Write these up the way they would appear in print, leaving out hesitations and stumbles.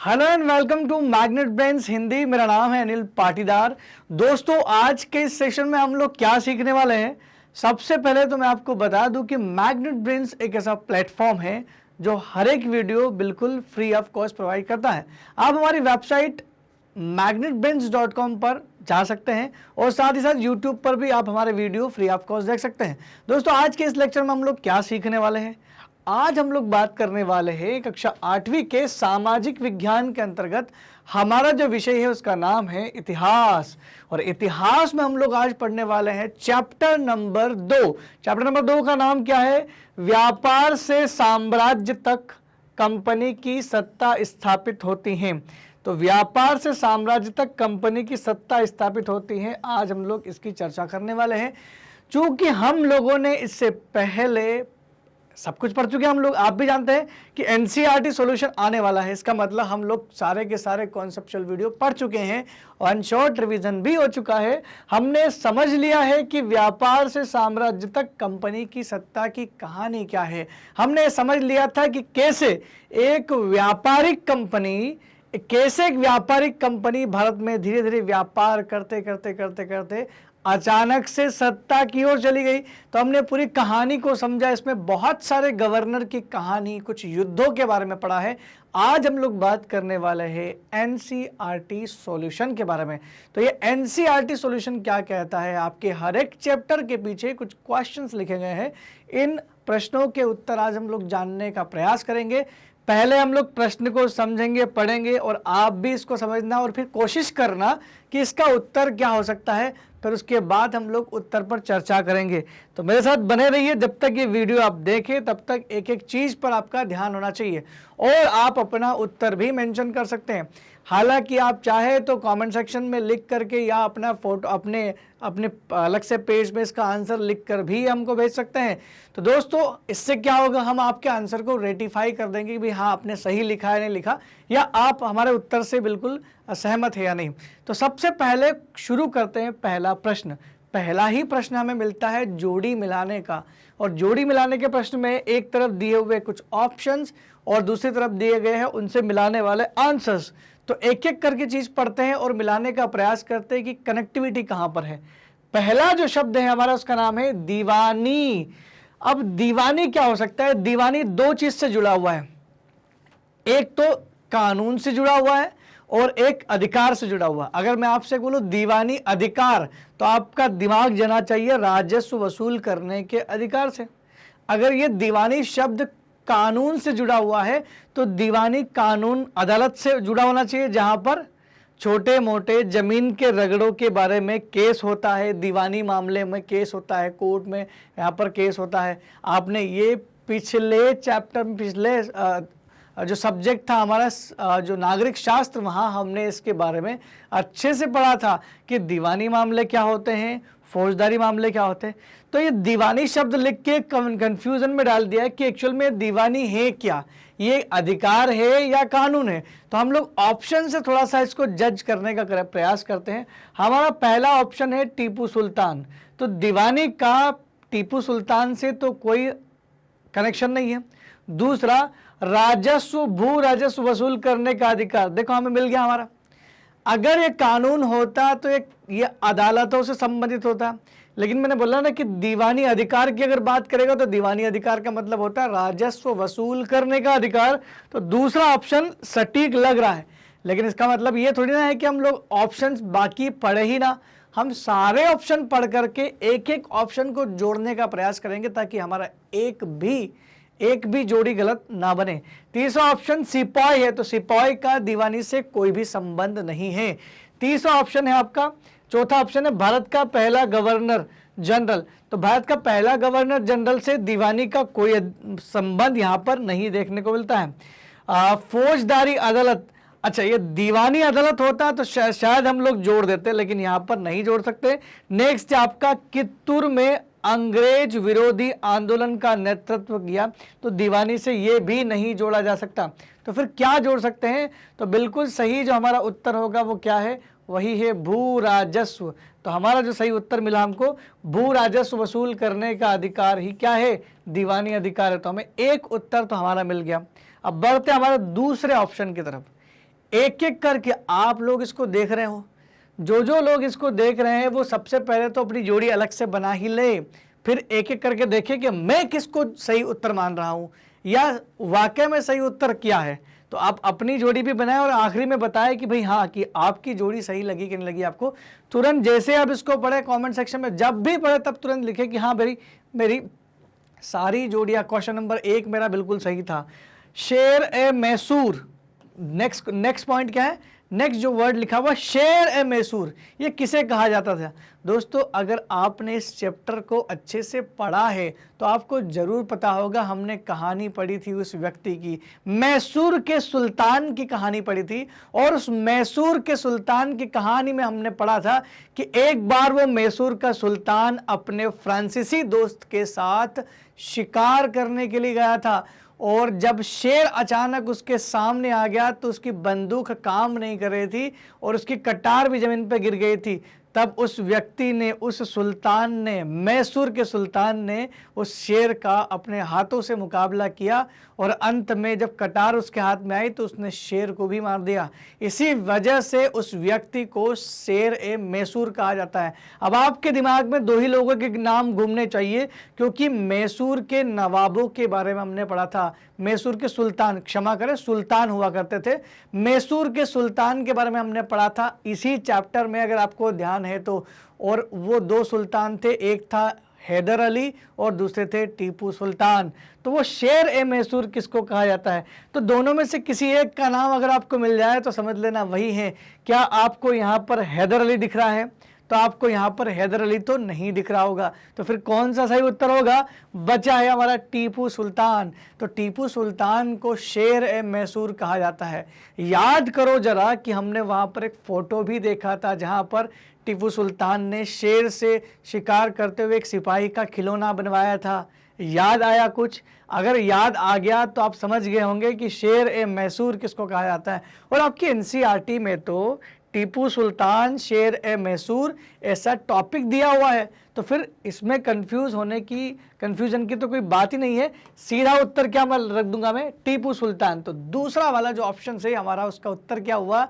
Hello and welcome to Magnet Brains Hindi. मेरा नाम है अनिल पाटीदार। दोस्तों, आज के इस सेशन में हम लोग क्या सीखने वाले हैं। सबसे पहले तो मैं आपको बता दूं कि मैग्नेट ब्रेन्स एक ऐसा प्लेटफॉर्म है जो हर एक वीडियो बिल्कुल फ्री ऑफ कॉस्ट प्रोवाइड करता है। आप हमारी वेबसाइट magnetbrains.com पर जा सकते हैं और साथ ही साथ YouTube पर भी आप हमारे वीडियो फ्री ऑफ कॉस्ट देख सकते हैं। दोस्तों, आज के इस लेक्चर में हम लोग क्या सीखने वाले हैं। आज हम लोग बात करने वाले हैं कक्षा 8वीं के सामाजिक विज्ञान के अंतर्गत हमारा जो विषय है उसका नाम है इतिहास। और इतिहास में हम लोग आज पढ़ने वाले हैं चैप्टर नंबर 2। चैप्टर नंबर 2 का नाम क्या है? व्यापार से साम्राज्य तक कंपनी की सत्ता स्थापित होती है। तो व्यापार से साम्राज्य तक कंपनी की सत्ता स्थापित होती है। आज हम लोग इसकी चर्चा करने वाले हैं। चूंकि हम लोगों ने इससे पहले सब कुछ पढ़ चुके हैं, हम लोग आप भी जानते हैं कि एनसीईआरटी सॉल्यूशन आने वाला है। इसका मतलब हम लोग सारे के सारे कॉन्सेप्चुअल वीडियो पढ़ चुके हैं और शॉर्ट रिवीजन भी हो चुका है। हमने समझ लिया है कि व्यापार से साम्राज्य तक कंपनी की सत्ता की कहानी क्या है। हमने समझ लिया था कि कैसे एक व्यापारिक कंपनी भारत में धीरे धीरे व्यापार करते करते करते करते अचानक से सत्ता की ओर चली गई। तो हमने पूरी कहानी को समझा। इसमें बहुत सारे गवर्नर की कहानी, कुछ युद्धों के बारे में पढ़ा है। आज हम लोग बात करने वाले हैं एनसीईआरटी सॉल्यूशन के बारे में। तो ये एनसीईआरटी सॉल्यूशन क्या कहता है? आपके हर एक चैप्टर के पीछे कुछ क्वेश्चंस लिखे गए हैं। इन प्रश्नों के उत्तर आज हम लोग जानने का प्रयास करेंगे। पहले हम लोग प्रश्न को समझेंगे, पढ़ेंगे और आप भी इसको समझना और फिर कोशिश करना कि इसका उत्तर क्या हो सकता है। फिर उसके बाद हम लोग उत्तर पर चर्चा करेंगे। तो मेरे साथ बने रहिए। जब तक ये वीडियो आप देखें तब तक एक एक चीज़ पर आपका ध्यान होना चाहिए और आप अपना उत्तर भी मेंशन कर सकते हैं। हालांकि आप चाहे तो कमेंट सेक्शन में लिख करके या अपना फोटो अपने अलग से पेज में इसका आंसर लिख कर भी हमको भेज सकते हैं। तो दोस्तों, इससे क्या होगा, हम आपके आंसर को रेटिफाई कर देंगे कि भाई हाँ, आपने सही लिखा है नहीं लिखा, या आप हमारे उत्तर से बिल्कुल असहमत है या नहीं। तो सबसे पहले शुरू करते हैं पहला प्रश्न। पहला ही प्रश्न हमें मिलता है जोड़ी मिलाने का। और जोड़ी मिलाने के प्रश्न में एक तरफ दिए हुए कुछ ऑप्शंस और दूसरी तरफ दिए गए हैं उनसे मिलाने वाले आंसर्स। तो एक एक करके चीज पढ़ते हैं और मिलाने का प्रयास करते हैं कि कनेक्टिविटी कहां पर है। पहला जो शब्द है हमारा उसका नाम है दीवानी। अब दीवानी क्या हो सकता है? दीवानी दो चीज से जुड़ा हुआ है। एक तो कानून से जुड़ा हुआ है और एक अधिकार से जुड़ा हुआ। अगर मैं आपसे बोलूं दीवानी अधिकार, तो आपका दिमाग जाना चाहिए राजस्व वसूल करने के अधिकार से। अगर ये दीवानी शब्द कानून से जुड़ा हुआ है तो दीवानी कानून अदालत से जुड़ा होना चाहिए, जहां पर छोटे मोटे जमीन के रगड़ों के बारे में केस होता है। दीवानी मामले में केस होता है, कोर्ट में यहाँ पर केस होता है। आपने ये पिछले चैप्टर में, पिछले जो सब्जेक्ट था हमारा जो नागरिक शास्त्र, वहाँ हमने इसके बारे में अच्छे से पढ़ा था कि दीवानी मामले क्या होते हैं, फौजदारी मामले क्या होते हैं। तो ये दीवानी शब्द लिख के कंफ्यूजन में डाल दिया है कि एक्चुअल में दीवानी है क्या, ये अधिकार है या कानून है। तो हम लोग ऑप्शन से थोड़ा सा इसको जज करने का प्रयास करते हैं। हमारा पहला ऑप्शन है टीपू सुल्तान। तो दीवानी का टीपू सुल्तान से तो कोई कनेक्शन नहीं है। दूसरा, राजस्व, भू राजस्व वसूल करने का अधिकार, देखो हमें मिल गया हमारा। अगर ये कानून होता तो ये अदालतों से संबंधित होता, लेकिन मैंने बोला ना कि दीवानी अधिकार की अगर बात करेगा तो दीवानी अधिकार का मतलब होता है राजस्व वसूल करने का अधिकार। तो दूसरा ऑप्शन सटीक लग रहा है, लेकिन इसका मतलब ये थोड़ी ना है कि हम लोग ऑप्शंस बाकी पढ़े ही ना। हम सारे ऑप्शन पढ़ करके एक एक ऑप्शन को जोड़ने का प्रयास करेंगे ताकि हमारा एक भी जोड़ी गलत ना बने। तीसरा ऑप्शन सिपाही है, तो सिपाही का दीवानी से कोई भी संबंध नहीं है। तीसरा ऑप्शन है आपका। चौथा ऑप्शन है भारत का पहला गवर्नर जनरल। तो भारत का पहला गवर्नर जनरल से दीवानी का कोई संबंध यहाँ पर नहीं देखने को मिलता है। फौजदारी अदालत, अच्छा ये दीवानी अदालत होता तो शायद हम लोग जोड़ देते, लेकिन यहाँ पर नहीं जोड़ सकते। नेक्स्ट आपका कित्तूर में अंग्रेज विरोधी आंदोलन का नेतृत्व किया, तो दीवानी से ये भी नहीं जोड़ा जा सकता। तो फिर क्या जोड़ सकते हैं? तो बिल्कुल सही जो हमारा उत्तर होगा वो क्या है? वही है भू राजस्व। तो हमारा जो सही उत्तर मिला हमको, भू राजस्व वसूल करने का अधिकार ही क्या है? दीवानी अधिकार है। तो हमें एक उत्तर तो हमारा मिल गया। अब बढ़ते हमारे दूसरे ऑप्शन की तरफ। एक एक करके आप लोग इसको देख रहे हो, जो जो लोग इसको देख रहे हैं वो सबसे पहले तो अपनी जोड़ी अलग से बना ही ले, फिर एक एक करके देखें कि मैं किसको सही उत्तर मान रहा हूं या वाकई में सही उत्तर क्या है। तो आप अपनी जोड़ी भी बनाएं और आखिरी में बताएं कि भाई हाँ, कि आपकी जोड़ी सही लगी कि नहीं लगी आपको। तुरंत जैसे आप इसको पढ़े कमेंट सेक्शन में, जब भी पढ़े तब तुरंत लिखें कि हाँ भाई मेरी सारी जोड़ियां, क्वेश्चन नंबर 1 मेरा बिल्कुल सही था। शेर ए मैसूर, नेक्स्ट पॉइंट क्या है, नेक्स्ट जो वर्ड लिखा हुआ शेर ए मैसूर, ये किसे कहा जाता था। दोस्तों अगर आपने इस चैप्टर को अच्छे से पढ़ा है तो आपको जरूर पता होगा, हमने कहानी पढ़ी थी उस व्यक्ति की, मैसूर के सुल्तान की कहानी पढ़ी थी। और उस मैसूर के सुल्तान की कहानी में हमने पढ़ा था कि एक बार वो मैसूर का सुल्तान अपने फ्रांसीसी दोस्त के साथ शिकार करने के लिए गया था, और जब शेर अचानक उसके सामने आ गया तो उसकी बंदूक काम नहीं कर रही थी और उसकी कटार भी जमीन पर गिर गई थी। तब उस व्यक्ति ने, उस सुल्तान ने, मैसूर के सुल्तान ने उस शेर का अपने हाथों से मुकाबला किया और अंत में जब कटार उसके हाथ में आई तो उसने शेर को भी मार दिया। इसी वजह से उस व्यक्ति को शेर ए मैसूर कहा जाता है। अब आपके दिमाग में 2 ही लोगों के नाम घूमने चाहिए, क्योंकि मैसूर के नवाबों के बारे में हमने पढ़ा था, मैसूर के सुल्तान, क्षमा करें सुल्तान हुआ करते थे, मैसूर के सुल्तान के बारे में हमने पढ़ा था इसी चैप्टर में, अगर आपको ध्यान है तो। और वो 2 सुल्तान थे, एक था हैदर अली और दूसरे थे टीपू सुल्तान। तो वो शेर ए मैसूर किसको कहा जाता है, तो दोनों में से किसी एक का नाम अगर आपको मिल जाए तो समझ लेना वही है। क्या आपको यहाँ पर हैदर अली दिख रहा है, तो आपको यहाँ पर हैदर अली तो नहीं दिख रहा होगा, तो फिर कौन सा सही उत्तर होगा, बचा है हमारा टीपू सुल्तान। तो टीपू सुल्तान को शेर ए मैसूर कहा जाता है। याद करो जरा कि हमने वहाँ पर एक फोटो भी देखा था जहाँ पर टीपू सुल्तान ने शेर से शिकार करते हुए एक सिपाही का खिलौना बनवाया था। याद आया कुछ? अगर याद आ गया तो आप समझ गए होंगे कि शेर ए मैसूर किसको कहा जाता है। और आपकी एनसीईआरटी में तो टीपू सुल्तान, शेर ए मैसूर ऐसा टॉपिक दिया हुआ है, तो फिर इसमें कंफ्यूजन की तो कोई बात ही नहीं है। सीधा उत्तर क्या मैं रख दूंगा, मैं टीपू सुल्तान। तो दूसरा वाला जो ऑप्शन है हमारा, उसका उत्तर क्या हुआ,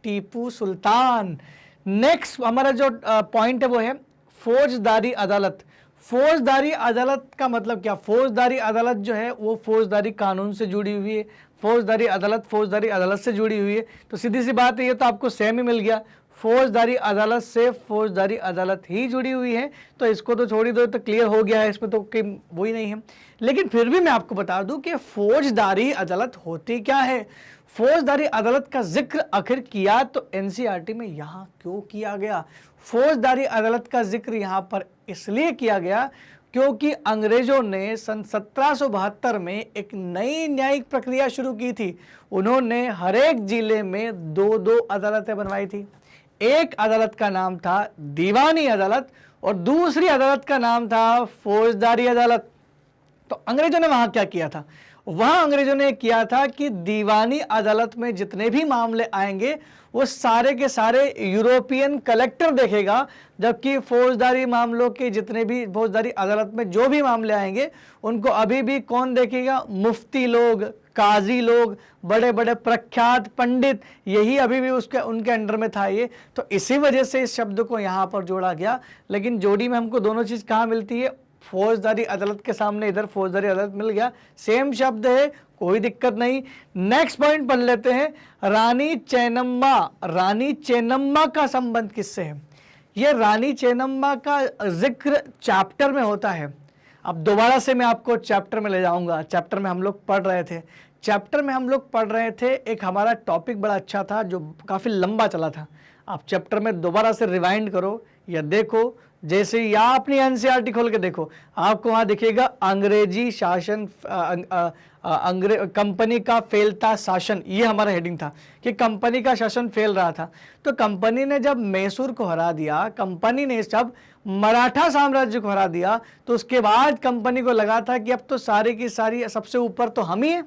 टीपू सुल्तान। नेक्स्ट हमारा जो पॉइंट है वो है फौजदारी अदालत। फौजदारी अदालत का मतलब क्या, फौजदारी अदालत जो है वो फौजदारी कानून से जुड़ी हुई है, फौजदारी अदालत से जुड़ी हुई है। तो सीधी सी बात है, ये तो आपको सेम ही मिल गया, फौजदारी अदालत से फौजदारी अदालत ही जुड़ी हुई है, तो इसको तो छोड़ ही दो, तो क्लियर हो गया है, इसमें तो कोई वो ही नहीं है। लेकिन फिर भी मैं आपको बता दूं कि फौजदारी अदालत होती क्या है, फौजदारी अदालत का जिक्र आखिर किया तो एनसीईआरटी में यहाँ क्यों किया गया। फौजदारी अदालत का जिक्र यहाँ पर इसलिए किया गया क्योंकि अंग्रेजों ने सन 1772 में एक नई न्यायिक प्रक्रिया शुरू की थी। उन्होंने हर एक जिले में 2-2 अदालतें बनवाई थी। एक अदालत का नाम था दीवानी अदालत और दूसरी अदालत का नाम था फौजदारी अदालत। तो अंग्रेजों ने वहां क्या किया था, वहां अंग्रेजों ने किया था कि दीवानी अदालत में जितने भी मामले आएंगे वो सारे के सारे यूरोपियन कलेक्टर देखेगा, जबकि फौजदारी मामलों के जितने भी फौजदारी अदालत में जो भी मामले आएंगे उनको अभी भी कौन देखेगा, मुफ्ती लोग, काजी लोग, बड़े बड़े प्रख्यात पंडित, यही अभी भी उनके अंडर में था ये। तो इसी वजह से इस शब्द को यहाँ पर जोड़ा गया। लेकिन जोड़ी में हमको दोनों चीज़ कहाँ मिलती है, फौजदारी अदालत के सामने इधर फौजदारी अदालत मिल गया, सेम शब्द है, कोई दिक्कत नहीं। नेक्स्ट पॉइंट पढ़ लेते हैं, रानी चेन्नम्मा। रानी चेन्नम्मा का संबंध किससे है? ये रानी चेन्नम्मा का जिक्र चैप्टर में होता है। अब दोबारा से मैं आपको चैप्टर में ले जाऊंगा। चैप्टर में हम लोग पढ़ रहे थे, एक हमारा टॉपिक बड़ा अच्छा था जो काफ़ी लंबा चला था। आप चैप्टर में दोबारा से रिवाइंड करो या देखो, जैसे या अपनी एनसीईआरटी खोल के देखो, आपको वहाँ दिखेगा अंग्रेजी शासन, कंपनी का फैलता शासन, ये हमारा हेडिंग था कि कंपनी का शासन फैल रहा था। तो कंपनी ने जब मैसूर को हरा दिया, कंपनी ने जब मराठा साम्राज्य को हरा दिया, तो उसके बाद कंपनी को लगा था कि अब तो सारी की सारी सबसे ऊपर तो हम ही हैं।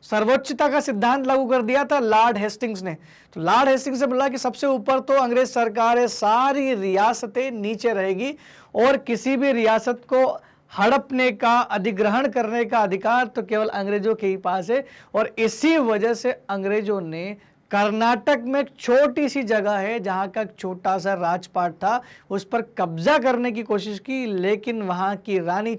सर्वोच्चता का सिद्धांत लागू कर दिया था लॉर्ड हेस्टिंग्स ने। तो लॉर्ड हेस्टिंग्स ने बोला कि सबसे ऊपर तो अंग्रेज सरकार है, सारी रियासतें नीचे रहेगी और किसी भी रियासत को हड़पने का, अधिग्रहण करने का अधिकार तो केवल अंग्रेजों के ही पास है। और इसी वजह से अंग्रेजों ने कर्नाटक में एक छोटी सी जगह है जहां का एक छोटा सा राजपाट था, उस पर कब्जा करने की कोशिश की, लेकिन वहां की रानी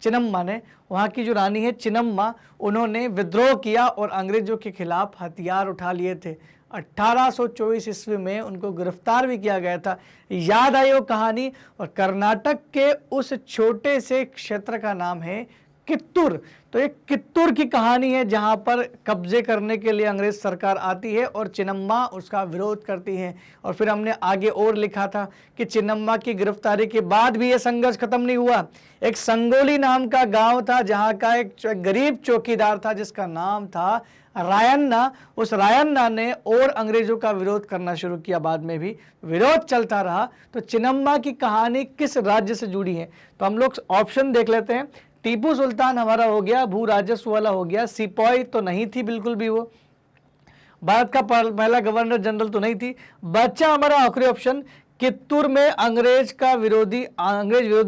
चिन्नम्मा ने वहां की जो रानी है चिन्नम्मा, उन्होंने विद्रोह किया और अंग्रेजों के खिलाफ हथियार उठा लिए थे। 1824 ईस्वी में उनको गिरफ्तार भी किया गया था। याद आई वो कहानी। और कर्नाटक के उस छोटे से क्षेत्र का नाम है कित्तूर। तो ये कित्तूर की कहानी है जहां पर कब्जे करने के लिए अंग्रेज सरकार आती है और चिन्नम्मा उसका विरोध करती है। और फिर हमने आगे और लिखा था कि चिन्नम्मा की गिरफ्तारी के बाद भी ये संघर्ष खत्म नहीं हुआ। एक संगोली नाम का गांव था जहां का एक गरीब चौकीदार था जिसका नाम था रायन्ना। उस रायन्ना ने और अंग्रेजों का विरोध करना शुरू किया, बाद में भी विरोध चलता रहा। तो चिन्नम्मा की कहानी किस राज्य से जुड़ी है? तो हम लोग ऑप्शन देख लेते हैं। टीपू सुल्तान हमारा हो गया, भू राजस्व वाला हो गया, सिपाही तो नहीं थी बिल्कुल भी, वो भारत का पहला गवर्नर जनरल तो नहीं थी। बच्चा हमारा आखिरी ऑप्शन, कित्तूर में अंग्रेज विरोधी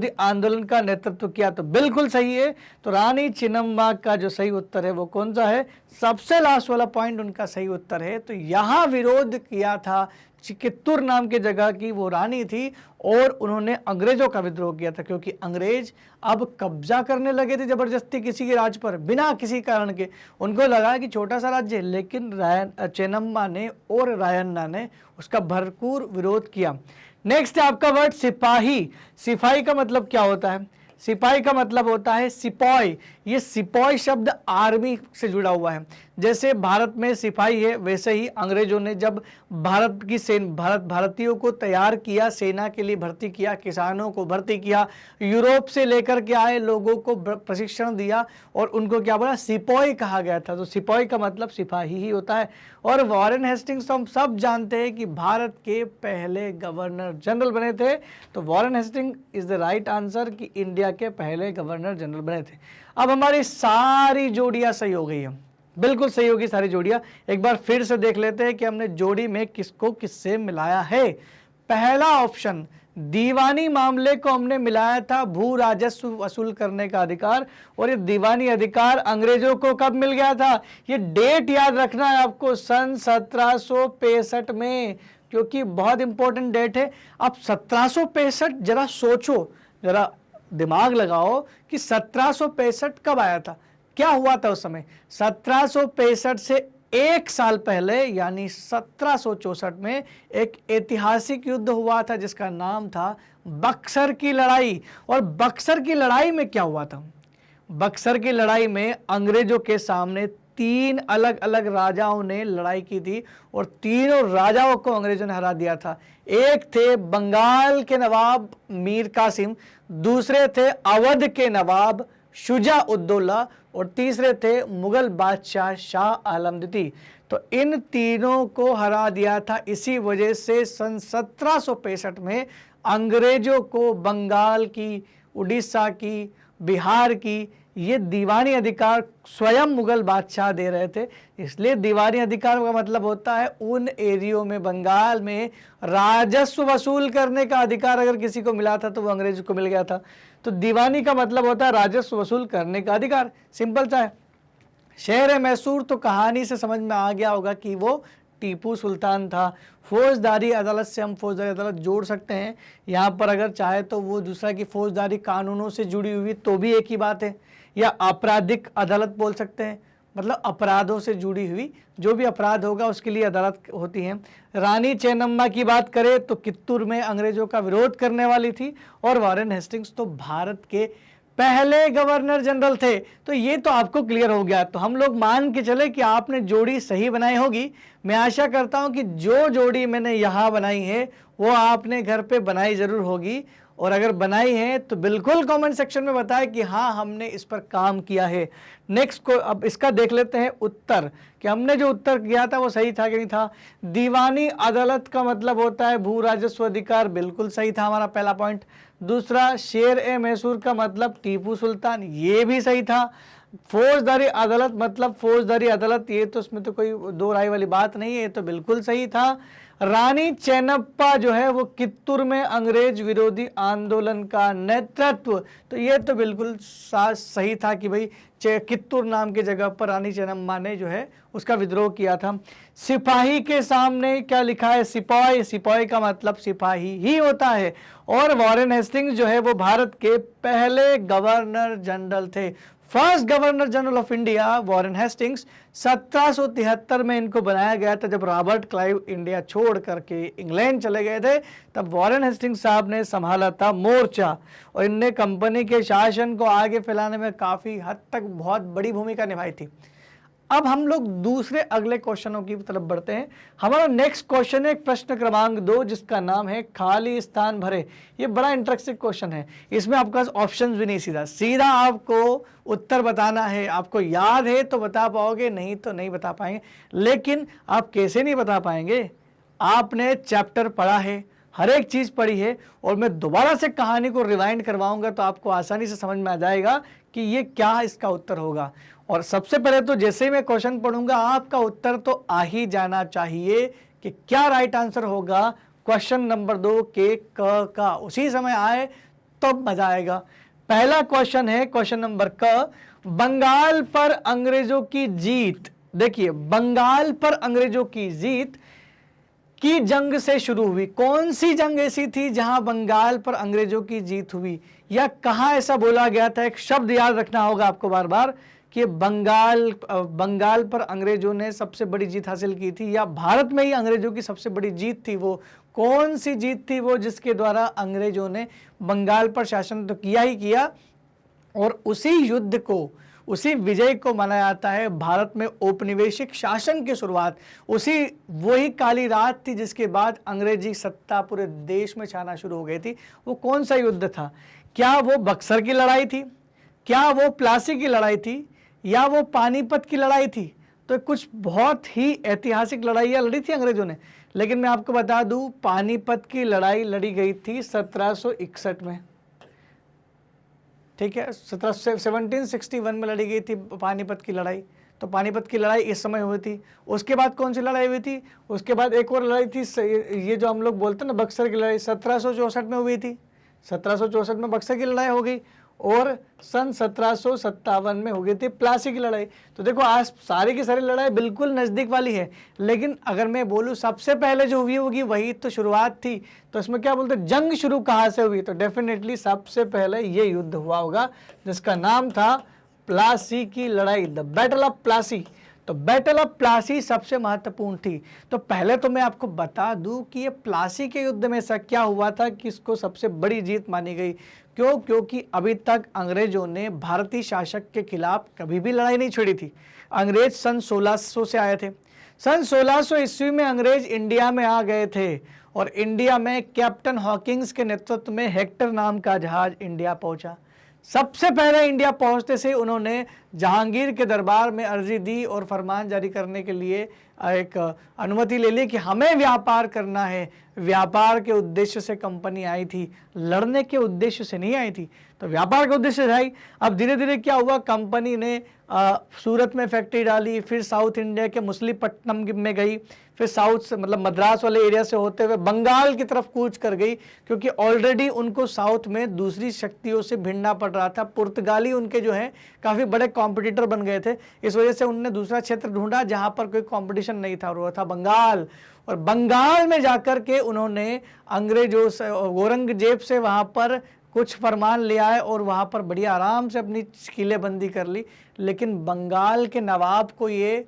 आंदोलन का नेतृत्व किया, तो बिल्कुल सही है। तो रानी चिन्नम्मा का जो सही उत्तर है वो कौन सा है? सबसे लास्ट वाला पॉइंट उनका सही उत्तर है। तो यहां विरोध किया था कित्तूर नाम की जगह की वो रानी थी और उन्होंने अंग्रेजों का विद्रोह किया था, क्योंकि अंग्रेज अब कब्जा करने लगे थे जबरदस्ती किसी के राज्य पर बिना किसी कारण के। उनको लगा कि छोटा सा राज्य है, लेकिन चिन्नम्मा ने और रायन्ना ने उसका भरपूर विरोध किया। नेक्स्ट है आपका वर्ड सिपाही। सिपाही का मतलब क्या होता है? सिपाही का मतलब होता है सिपाही। ये सिपाही शब्द आर्मी से जुड़ा हुआ है। जैसे भारत में सिपाही है, वैसे ही अंग्रेजों ने जब भारतीयों को तैयार किया, सेना के लिए भर्ती किया, किसानों को भर्ती किया, यूरोप से लेकर के आए लोगों को प्रशिक्षण दिया और उनको क्या बोला? सिपाही कहा गया था। तो सिपाही का मतलब सिपाही ही होता है। और वॉरेन हेस्टिंग्स तो हम सब जानते हैं कि भारत के पहले गवर्नर जनरल बने थे। तो Warren Hasting is the right answer कि इंडिया के पहले गवर्नर जनरल बने थे। अब हमारी सारी जोड़ियां सही हो गई है, बिल्कुल सही होगी सारी जोड़ियां। एक बार फिर से देख लेते हैं कि हमने जोड़ी में किसको किससे मिलाया है। पहला ऑप्शन, दीवानी मामले को हमने मिलाया था भू राजस्व वसूल करने का अधिकार। और ये दीवानी अधिकार अंग्रेजों को कब मिल गया था? ये डेट याद रखना है आपको, सन 1765 में, क्योंकि बहुत इंपॉर्टेंट डेट है। अब 1765, जरा सोचो, जरा दिमाग लगाओ कि 1765 कब आया था, क्या हुआ था उस समय? 1765 से एक साल पहले यानी 1764 में एक ऐतिहासिक युद्ध हुआ था जिसका नाम था बक्सर की लड़ाई। और बक्सर की लड़ाई में क्या हुआ था? बक्सर की लड़ाई में अंग्रेजों के सामने 3 अलग अलग राजाओं ने लड़ाई की थी और तीनों राजाओं को अंग्रेजों ने हरा दिया था। एक थे बंगाल के नवाब मीर कासिम, दूसरे थे अवध के नवाब शुजा उद्दौला और तीसरे थे मुगल बादशाह शाह आलम द्वितीय। तो इन तीनों को हरा दिया था। इसी वजह से सन 1765 में अंग्रेजों को बंगाल की, उड़ीसा की, बिहार की ये दीवानी अधिकार स्वयं मुगल बादशाह दे रहे थे। इसलिए दीवानी अधिकार का मतलब होता है उन एरियो में, बंगाल में राजस्व वसूल करने का अधिकार अगर किसी को मिला था तो वो अंग्रेज को मिल गया था। तो दीवानी का मतलब होता है राजस्व वसूल करने का अधिकार, सिंपल सा है। शहर मैसूर तो कहानी से समझ में आ गया होगा कि वो टीपू सुल्तान था। फौजदारी अदालत से हम फौजदारी अदालत जोड़ सकते हैं यहाँ पर, अगर चाहे तो वो दूसरा की फौजदारी कानूनों से जुड़ी हुई तो भी एक ही बात है, या आपराधिक अदालत बोल सकते हैं, मतलब अपराधों से जुड़ी हुई जो भी अपराध होगा उसके लिए अदालत होती है। रानी चेन्नम्मा की बात करें तो कित्तूर में अंग्रेजों का विरोध करने वाली थी और वॉरेन हेस्टिंग्स तो भारत के पहले गवर्नर जनरल थे। तो ये तो आपको क्लियर हो गया। तो हम लोग मान के चले कि आपने जोड़ी सही बनाई होगी। मैं आशा करता हूं कि जो जोड़ी मैंने यहाँ बनाई है वो आपने घर पे बनाई जरूर होगी, और अगर बनाई है तो बिल्कुल कमेंट सेक्शन में बताएं कि हाँ हमने इस पर काम किया है। नेक्स्ट को अब इसका देख लेते हैं उत्तर, कि हमने जो उत्तर किया था वो सही था कि नहीं था। दीवानी अदालत का मतलब होता है भू राजस्व अधिकार, बिल्कुल सही था हमारा पहला पॉइंट। दूसरा, शेर ए मैसूर का मतलब टीपू सुल्तान, ये भी सही था। फौजदारी अदालत मतलब फौजदारी अदालत, ये तो उसमें तो कोई दो राय वाली बात नहीं है, ये तो बिल्कुल सही था। रानी चेन्नप्पा जो है वो कित्तूर में अंग्रेज विरोधी आंदोलन का नेतृत्व, तो ये तो बिल्कुल सही था कि भाई कित्तूर नाम की जगह पर रानी चेन्नम्मा ने जो है उसका विद्रोह किया था। सिपाही के सामने क्या लिखा है? सिपाही, सिपाही का मतलब सिपाही ही होता है। और वॉरेन हेस्टिंग्स जो है वो भारत के पहले गवर्नर जनरल थे, first governor general of India Warren Hastings. 1773 में इनको बनाया गया था, जब रॉबर्ट क्लाइव इंडिया छोड़ करके इंग्लैंड चले गए थे, तब वॉरेन हेस्टिंग्स साहब ने संभाला था मोर्चा, और इनने कंपनी के शासन को आगे फैलाने में काफ़ी हद तक बहुत बड़ी भूमिका निभाई थी। अब हम लोग दूसरे अगले क्वेश्चनों की तरफ बढ़ते हैं। हमारा नेक्स्ट क्वेश्चन है प्रश्न क्रमांक 2, जिसका नाम है खाली स्थान भरे। ये बड़ा इंटरेस्टिंग क्वेश्चन है, इसमें आपके पास ऑप्शंस भी नहीं, सीधा सीधा आपको उत्तर बताना है। आपको याद है तो बता पाओगे, नहीं तो नहीं बता पाएंगे। लेकिन आप कैसे नहीं बता पाएंगे? आपने चैप्टर पढ़ा है, हर एक चीज़ पढ़ी है, और मैं दोबारा से कहानी को रिवाइंड करवाऊंगा तो आपको आसानी से समझ में आ जाएगा कि ये क्या इसका उत्तर होगा। और सबसे पहले तो जैसे ही मैं क्वेश्चन पढ़ूंगा आपका उत्तर तो आ ही जाना चाहिए कि क्या राइट आंसर होगा क्वेश्चन नंबर 2 के क का। उसी समय आए तो मजा आएगा। पहला क्वेश्चन है क्वेश्चन नंबर क, बंगाल पर अंग्रेजों की जीत। देखिए, बंगाल पर अंग्रेजों की जीत की जंग से शुरू हुई। कौन सी जंग ऐसी थी जहां बंगाल पर अंग्रेजों की जीत हुई, या कहां ऐसा बोला गया था? एक शब्द याद रखना होगा आपको बार बार कि बंगाल पर अंग्रेजों ने सबसे बड़ी जीत हासिल की थी, या भारत में ही अंग्रेजों की सबसे बड़ी जीत थी। वो कौन सी जीत थी वो जिसके द्वारा अंग्रेजों ने बंगाल पर शासन तो किया ही किया, और उसी युद्ध को, उसी विजय को माना जाता है भारत में औपनिवेशिक शासन की शुरुआत। उसी वही काली रात थी जिसके बाद अंग्रेजी सत्ता पूरे देश में छाना शुरू हो गई थी। वो कौन सा युद्ध था? क्या वो बक्सर की लड़ाई थी, क्या वो प्लासी की लड़ाई थी, या वो पानीपत की लड़ाई थी? तो कुछ बहुत ही ऐतिहासिक लड़ाइयाँ लड़ी थी अंग्रेजों ने। लेकिन मैं आपको बता दूं, पानीपत की लड़ाई लड़ी गई थी 1761 में, ठीक है, 1761 में लड़ी गई थी पानीपत की लड़ाई। तो पानीपत की लड़ाई इस समय हुई थी। उसके बाद कौन सी लड़ाई हुई थी? उसके बाद एक और लड़ाई थी, ये जो हम लोग बोलते हैं ना बक्सर की लड़ाई, 1764 में हुई थी। 1764 में बक्सर की लड़ाई हो गई, और सन 1757 में हो गई थी प्लासी की लड़ाई। तो देखो, आज सारी की सारी लड़ाई बिल्कुल नज़दीक वाली है। लेकिन अगर मैं बोलूँ सबसे पहले जो हुई होगी वही तो शुरुआत थी, तो इसमें क्या बोलते हैं, जंग शुरू कहाँ से हुई? तो डेफिनेटली सबसे पहले ये युद्ध हुआ होगा जिसका नाम था प्लासी की लड़ाई, द बैटल ऑफ प्लासी। तो बैटल ऑफ प्लासी सबसे महत्वपूर्ण थी। तो पहले तो मैं आपको बता दूं कि ये प्लासी के युद्ध में ऐसा क्या हुआ था कि इसको सबसे बड़ी जीत मानी गई। क्यों? क्योंकि अभी तक अंग्रेजों ने भारतीय शासक के खिलाफ कभी भी लड़ाई नहीं छेड़ी थी। अंग्रेज सन 1600 से आए थे। सन 1600 ईस्वी में अंग्रेज इंडिया में आ गए थे, और इंडिया में कैप्टन हॉकिंस के नेतृत्व में हेक्टर नाम का जहाज इंडिया पहुंचा। सबसे पहले इंडिया पहुंचते से उन्होंने जहांगीर के दरबार में अर्जी दी और फरमान जारी करने के लिए एक अनुमति ले ली कि हमें व्यापार करना है। व्यापार के उद्देश्य से कंपनी आई थी, लड़ने के उद्देश्य से नहीं आई थी। तो व्यापार के उद्देश्य से आई। अब धीरे धीरे क्या हुआ, कंपनी ने सूरत में फैक्ट्री डाली, फिर साउथ इंडिया के मुसलीपट्टनम में गई, फिर साउथ से मतलब मद्रास वाले एरिया से होते हुए बंगाल की तरफ कूच कर गई, क्योंकि ऑलरेडी उनको साउथ में दूसरी शक्तियों से भिड़ना पड़ रहा था। पुर्तगाली उनके जो है काफ़ी बड़े कॉम्पिटिटर बन गए थे। इस वजह से उन्होंने दूसरा क्षेत्र ढूंढा जहां पर कोई कंपटीशन नहीं था, और वो था बंगाल। और बंगाल में जाकर के उन्होंने अंग्रेजों से, औरंगजेब से वहां पर कुछ फरमान ले आए और वहां पर बढ़िया आराम से अपनी किलेबंदी कर ली। लेकिन बंगाल के नवाब को ये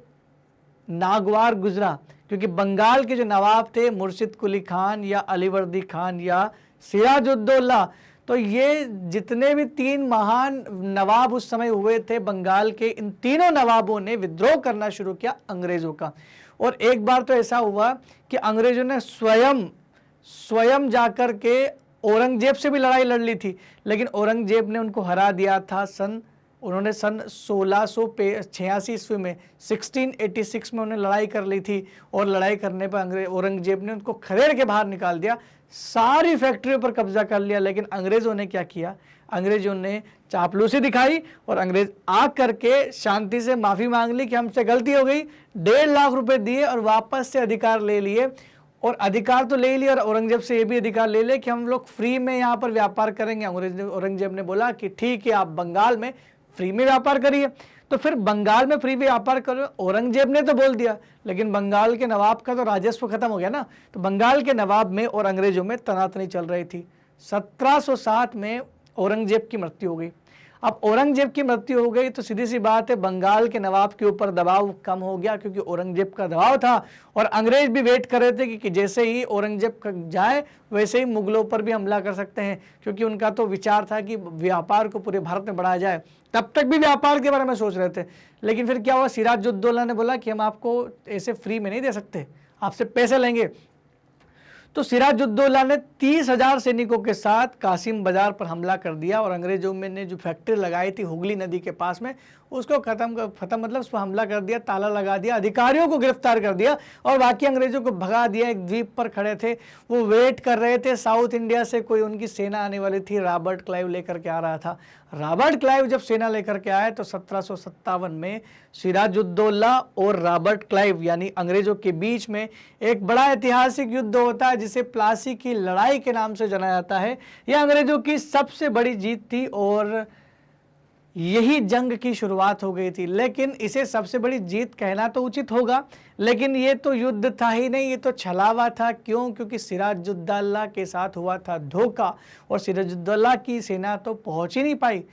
नागवार गुजरा, क्योंकि बंगाल के जो नवाब थे मुर्शिद कुली खान या अलीवर्दी खान या सिराजुद्दौला, तो ये जितने भी 3 महान नवाब उस समय हुए थे बंगाल के, इन तीनों नवाबों ने विद्रोह करना शुरू किया अंग्रेजों का। और एक बार तो ऐसा हुआ कि अंग्रेजों ने स्वयं जाकर के औरंगजेब से भी लड़ाई लड़ ली थी, लेकिन औरंगजेब ने उनको हरा दिया था। उन्होंने सन 1686 ईस्वी में 1686 में उन्हें लड़ाई कर ली थी, और लड़ाई करने पर औरंगजेब ने उनको खदेड़ के बाहर निकाल दिया, सारी फैक्ट्रियों पर कब्जा कर लिया। लेकिन अंग्रेज़ों ने क्या किया, अंग्रेजों ने चापलूसी दिखाई और अंग्रेज आ करके शांति से माफ़ी मांग ली कि हमसे गलती हो गई, 1.5 लाख रुपए दिए और वापस से अधिकार ले लिए। और अधिकार तो ले लिया और औरंगजेब से ये भी अधिकार ले ले कि हम लोग फ्री में यहाँ पर व्यापार करेंगे। औरंगजेब ने बोला कि ठीक है, आप बंगाल में फ्री में व्यापार करिए। तो फिर बंगाल में फ्री व्यापार करो, औरंगजेब ने तो बोल दिया, लेकिन बंगाल के नवाब का तो राजस्व खत्म हो गया ना। तो बंगाल के नवाब में और अंग्रेजों में तनातनी चल रही थी। 1707 में औरंगजेब की मृत्यु हो गई। अब औरंगजेब की मृत्यु हो गई तो सीधी सी बात है, बंगाल के नवाब के ऊपर दबाव कम हो गया, क्योंकि औरंगजेब का दबाव था और अंग्रेज भी वेट कर रहे थे कि जैसे ही औरंगजेब जाए वैसे ही मुगलों पर भी हमला कर सकते हैं, क्योंकि उनका तो विचार था कि व्यापार को पूरे भारत में बढ़ाया जाए। तब तक भी व्यापार के बारे में सोच रहे थे, लेकिन फिर क्या हुआ, सिराजुद्दौला ने बोला कि हम आपको ऐसे फ्री में नहीं दे सकते, आपसे पैसे लेंगे। तो सिराजुद्दौला ने 30,000 सैनिकों के साथ कासिम बाजार पर हमला कर दिया और अंग्रेजों में ने जो फैक्ट्री लगाई थी हुगली नदी के पास में, उसको खत्म मतलब उस पर हमला कर दिया, ताला लगा दिया, अधिकारियों को गिरफ्तार कर दिया और बाकी अंग्रेजों को भगा दिया। एक द्वीप पर खड़े थे, वो वेट कर रहे थे, साउथ इंडिया से कोई उनकी सेना आने वाली थी, रॉबर्ट क्लाइव लेकर के आ रहा था। रॉबर्ट क्लाइव जब सेना लेकर के आए तो 1757 में सिराजुद्दौला और रॉबर्ट क्लाइव यानी अंग्रेजों के बीच में एक बड़ा ऐतिहासिक युद्ध होता है, जिसे प्लासी की लड़ाई के नाम से जाना जाता है। यह अंग्रेजों की सबसे बड़ी जीत थी और यही जंग की शुरुआत हो गई थी। लेकिन इसे सबसे बड़ी जीत कहना तो उचित होगा, लेकिन ये तो युद्ध था ही नहीं, ये तो छलावा था। क्यों? क्योंकि सिराजुद्दौला के साथ हुआ था धोखा और सिराजुद्दौला की सेना तो पहुंच ही नहीं पाई।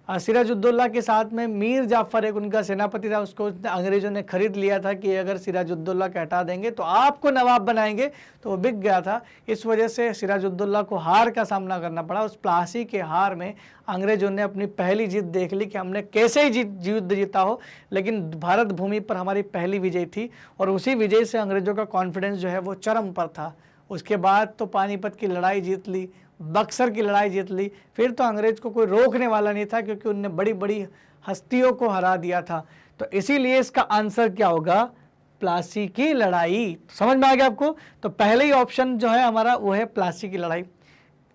सिराजुद्दौला के साथ में मीर जाफर एक उनका सेनापति था, उसको अंग्रेजों ने खरीद लिया था कि अगर सिराजुद्दौला को हटा देंगे तो आपको नवाब बनाएंगे, तो वो बिक गया था। इस वजह से सिराजुद्दौला को हार का सामना करना पड़ा। उस प्लासी के हार में अंग्रेजों ने अपनी पहली जीत देख ली कि हमने कैसे ही युद्ध जीता हो, लेकिन भारत भूमि पर हमारी पहली विजय थी और उसी विजय से अंग्रेजों का कॉन्फिडेंस जो है वो चरम पर था। उसके बाद तो पानीपत की लड़ाई जीत ली, बक्सर की लड़ाई जीत ली, फिर तो अंग्रेज को कोई रोकने वाला नहीं था, क्योंकि उनने बड़ी बड़ी हस्तियों को हरा दिया था। तो इसीलिए इसका आंसर क्या होगा, प्लासी की लड़ाई। समझ में आ गया आपको? तो पहले ही ऑप्शन जो है हमारा वो है प्लासी की लड़ाई।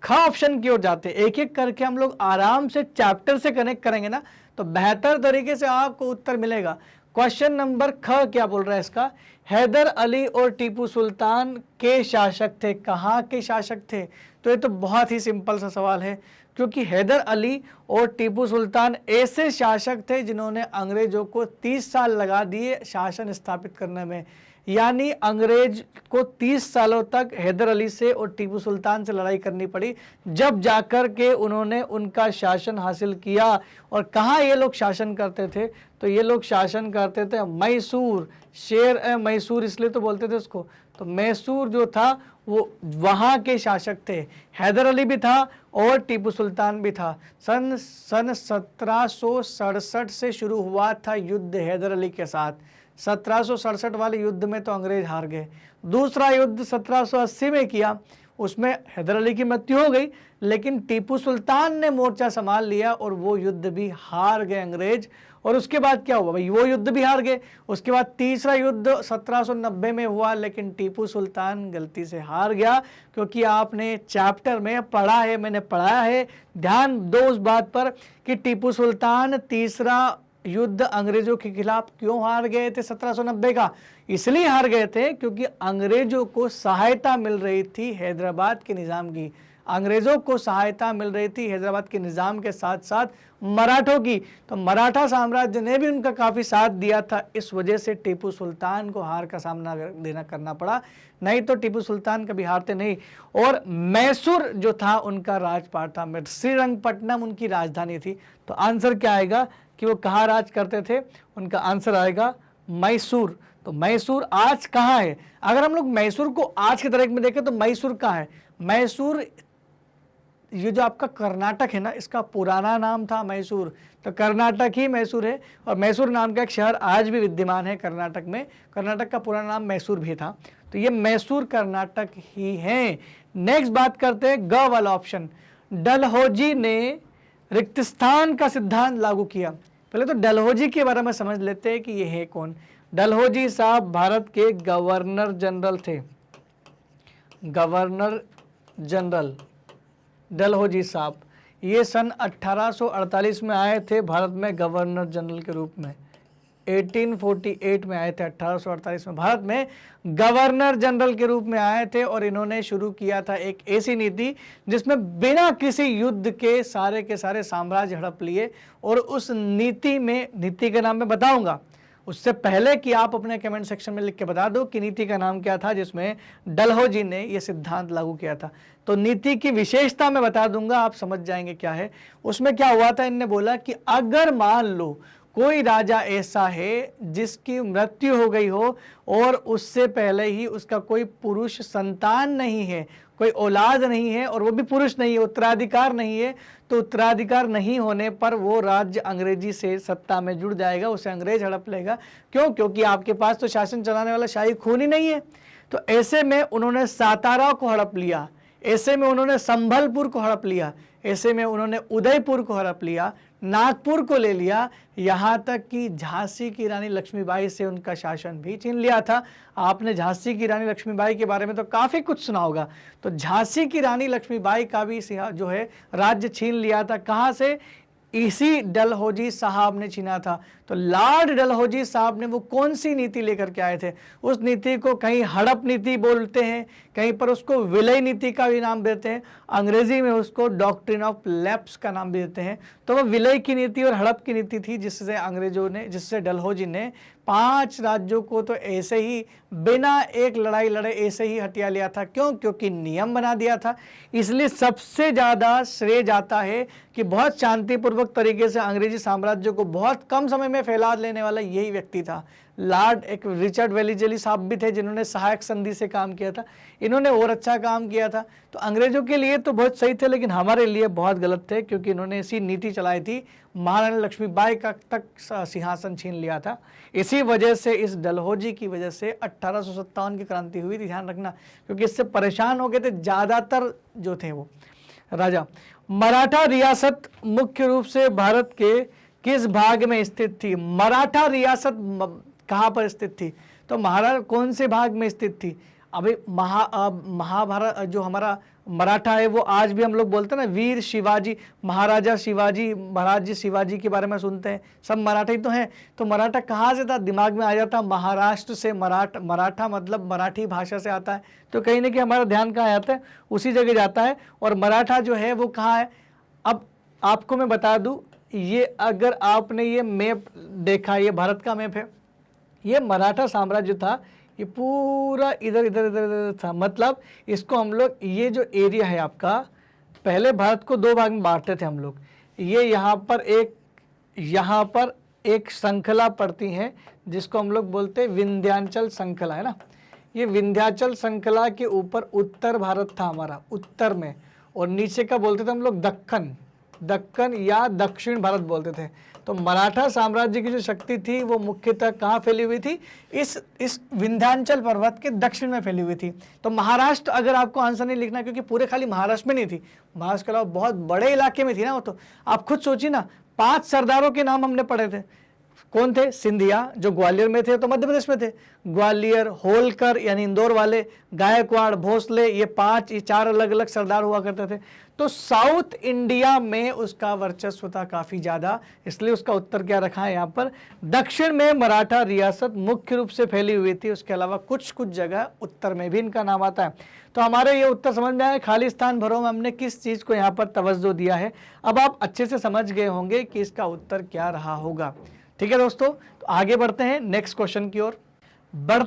ख ऑप्शन की ओर जाते, एक एक करके हम लोग आराम से चैप्टर से कनेक्ट करेंगे ना, तो बेहतर तरीके से आपको उत्तर मिलेगा। क्वेश्चन नंबर ख क्या बोल रहा है इसका, हैदर अली और टीपू सुल्तान के शासक थे। कहाँ के शासक थे? तो ये तो बहुत ही सिंपल सा सवाल है, क्योंकि हैदर अली और टीपू सुल्तान ऐसे शासक थे जिन्होंने अंग्रेजों को 30 साल लगा दिए शासन स्थापित करने में। यानी अंग्रेज को 30 सालों तक हैदर अली से और टीपू सुल्तान से लड़ाई करनी पड़ी, जब जाकर के उन्होंने उनका शासन हासिल किया। और कहाँ ये लोग शासन करते थे? तो ये लोग शासन करते थे मैसूर, शेर मैसूर इसलिए तो बोलते थे उसको। तो मैसूर जो था वो वहाँ के शासक थे। हैदर अली भी था और टीपू सुल्तान भी था। सन 1767 से शुरू हुआ था युद्ध हैदर अली के साथ। 1767 वाले युद्ध में तो अंग्रेज हार गए। दूसरा युद्ध 1780 में किया, उसमें हैदर अली की मृत्यु हो गई, लेकिन टीपू सुल्तान ने मोर्चा संभाल लिया और वो युद्ध भी हार गए अंग्रेज। और उसके बाद क्या हुआ भाई, वो युद्ध भी हार गए। उसके बाद तीसरा युद्ध 1790 में हुआ, लेकिन टीपू सुल्तान गलती से हार गया, क्योंकि आपने चैप्टर में पढ़ा है, मैंने पढ़ाया है, ध्यान दो उस बात पर कि टीपू सुल्तान तीसरा युद्ध अंग्रेजों के खिलाफ क्यों हार गए थे 1790 का। इसलिए हार गए थे क्योंकि अंग्रेजों को सहायता मिल रही थी हैदराबाद के निज़ाम की। अंग्रेजों को सहायता मिल रही थी हैदराबाद के निज़ाम के साथ साथ मराठों की। तो मराठा साम्राज्य ने भी उनका काफ़ी साथ दिया था। इस वजह से टीपू सुल्तान को हार का सामना करना पड़ा, नहीं तो टीपू सुल्तान कभी हारते नहीं। और मैसूर जो था उनका राजपाट था, श्रीरंगपट्टनम उनकी राजधानी थी। तो आंसर क्या आएगा कि वो कहाँ राज करते थे? उनका आंसर आएगा मैसूर। तो मैसूर आज कहाँ है? अगर हम लोग मैसूर को आज के तारीख में देखें तो मैसूर कहाँ है? मैसूर ये जो आपका कर्नाटक है ना, इसका पुराना नाम था मैसूर। तो कर्नाटक ही मैसूर है और मैसूर नाम का एक शहर आज भी विद्यमान है कर्नाटक में। कर्नाटक का पुराना नाम मैसूर भी था। तो ये मैसूर कर्नाटक ही है। नेक्स्ट बात करते हैं ग वाला ऑप्शन। डलहौजी ने रिक्तस्थान का सिद्धांत लागू किया। पहले तो डलहौजी के बारे में समझ लेते हैं कि ये है कौन। डलहौजी साहब भारत के गवर्नर जनरल थे। गवर्नर जनरल डलहौजी साहब ये सन 1848 में आए थे भारत में गवर्नर जनरल के रूप में। 1848 में आए थे, 1848 में भारत में गवर्नर जनरल के रूप में आए थे और इन्होंने शुरू किया था एक ऐसी नीति जिसमें बिना किसी युद्ध के सारे साम्राज्य हड़प लिए। और उस नीति में, नीति का नाम मैं बताऊंगा, उससे पहले कि आप अपने कमेंट सेक्शन में लिख के बता दो कि नीति का नाम क्या था जिसमें डलहौजी ने यह सिद्धांत लागू किया था। तो नीति की विशेषता मैं बता दूंगा, आप समझ जाएंगे क्या है। उसमें क्या हुआ था, इनने बोला कि अगर मान लो कोई राजा ऐसा है जिसकी मृत्यु हो गई हो और उससे पहले ही उसका कोई पुरुष संतान नहीं है, कोई औलाद नहीं है, और वो भी पुरुष नहीं है, उत्तराधिकार नहीं है, तो उत्तराधिकार नहीं होने पर वो राज्य अंग्रेजी से सत्ता में जुड़ जाएगा, उसे अंग्रेज हड़प लेगा। क्यों? क्योंकि आपके पास तो शासन चलाने वाला शाही खून ही नहीं है। तो ऐसे में उन्होंने सातारा को हड़प लिया, ऐसे में उन्होंने संभलपुर को हड़प लिया, ऐसे में उन्होंने उदयपुर को हड़प लिया, नागपुर को ले लिया, यहाँ तक कि झांसी की रानी लक्ष्मीबाई से उनका शासन भी छीन लिया था। आपने झांसी की रानी लक्ष्मीबाई के बारे में तो काफ़ी कुछ सुना होगा। तो झांसी की रानी लक्ष्मीबाई का भी जो है राज्य छीन लिया था। कहाँ से? इसी डलहौजी साहब ने छीना था। तो लॉर्ड डलहौजी साहब ने वो कौन सी नीति लेकर के आए थे? उस नीति को कहीं हड़प नीति बोलते हैं, कहीं पर उसको विलय नीति का भी नाम देते हैं, अंग्रेजी में उसको डॉक्ट्रिन ऑफ लैप्स का नाम भी देते हैं। तो वो विलय की नीति और हड़प की नीति थी जिससे अंग्रेजों ने, जिससे डलहौजी ने 5 राज्यों को तो ऐसे ही बिना एक लड़ाई लड़े ऐसे ही हटिया लिया था। क्यों? क्योंकि नियम बना दिया था। इसलिए सबसे ज़्यादा श्रेय जाता है कि बहुत शांतिपूर्वक तरीके से अंग्रेजी साम्राज्य को बहुत कम समय में फैला लेने वाला यही व्यक्ति था। लॉर्ड एक रिचर्ड वेलीजेली साहब भी थे जिन्होंने सहायक संधि से काम किया था, इन्होंने और अच्छा काम किया था। तो अंग्रेजों के लिए तो बहुत सही थे, लेकिन हमारे लिए बहुत गलत थे, क्योंकि इन्होंने ऐसी नीति चलाई थी, महारानी लक्ष्मीबाई का तक सिंहासन छीन लिया था। इसी वजह से, इस डलहौजी की वजह से 1857 की क्रांति हुई थी, ध्यान रखना, क्योंकि इससे परेशान हो गए थे ज़्यादातर जो थे वो राजा। मराठा रियासत मुख्य रूप से भारत के किस भाग में स्थित थी? मराठा रियासत कहाँ पर स्थित थी? तो महाराष्ट्र कौन से भाग में स्थित थी? अभी महाभारत जो हमारा मराठा है वो आज भी हम लोग बोलते हैं ना, वीर शिवाजी, महाराजा शिवाजी, महाराज शिवाजी के बारे में सुनते हैं, सब मराठा ही तो हैं। तो मराठा कहाँ से था? दिमाग में आ जाता महाराष्ट्र से। मराठा मतलब मराठी भाषा से आता है। तो कहीं ना कहीं हमारा ध्यान कहाँ आता है? उसी जगह जाता है। और मराठा जो है वो कहाँ है? अब आपको मैं बता दूं, ये अगर आपने ये मैप देखा, ये भारत का मैप है, ये मराठा साम्राज्य था, ये पूरा इधर इधर इधर इधर था। मतलब इसको हम लोग, ये जो एरिया है आपका, पहले भारत को 2 भाग में बांटते थे हम लोग। ये यहाँ पर एक श्रृंखला पड़ती है जिसको हम लोग बोलते हैं विंध्याचल श्रृंखला, है ना। ये विंध्याचल श्रृंखला के ऊपर उत्तर भारत था हमारा, उत्तर में, और नीचे का बोलते थे हम लोग दक्कन या दक्षिण भारत बोलते थे। तो मराठा साम्राज्य की जो शक्ति थी वो मुख्यतः कहाँ फैली हुई थी? इस विंध्याचल पर्वत के दक्षिण में फैली हुई थी। तो महाराष्ट्र, अगर आपको आंसर नहीं लिखना, क्योंकि पूरे खाली महाराष्ट्र में नहीं थी, महाराष्ट्र के अलावा बहुत बड़े इलाके में थी ना वो। तो आप खुद सोचिए ना, 5 सरदारों के नाम हमने पढ़े थे। कौन थे? सिंधिया जो ग्वालियर में थे, तो मध्य प्रदेश में थे। ग्वालियर, होलकर यानी इंदौर वाले, गायकवाड़, भोसले, ये 4 अलग अलग सरदार हुआ करते थे। तो साउथ इंडिया में उसका वर्चस्व था काफ़ी ज़्यादा, इसलिए उसका उत्तर क्या रखा है यहाँ पर? दक्षिण में मराठा रियासत मुख्य रूप से फैली हुई थी। उसके अलावा कुछ जगह उत्तर में भी इनका नाम आता है। तो हमारे ये उत्तर समझ में आया, खाली स्थान भरो में हमने किस चीज़ को यहाँ पर तवज्जो दिया है। अब आप अच्छे से समझ गए होंगे कि इसका उत्तर क्या रहा होगा। ठीक है दोस्तों, तो आगे बढ़ते हैं नेक्स्ट क्वेश्चन की ओर।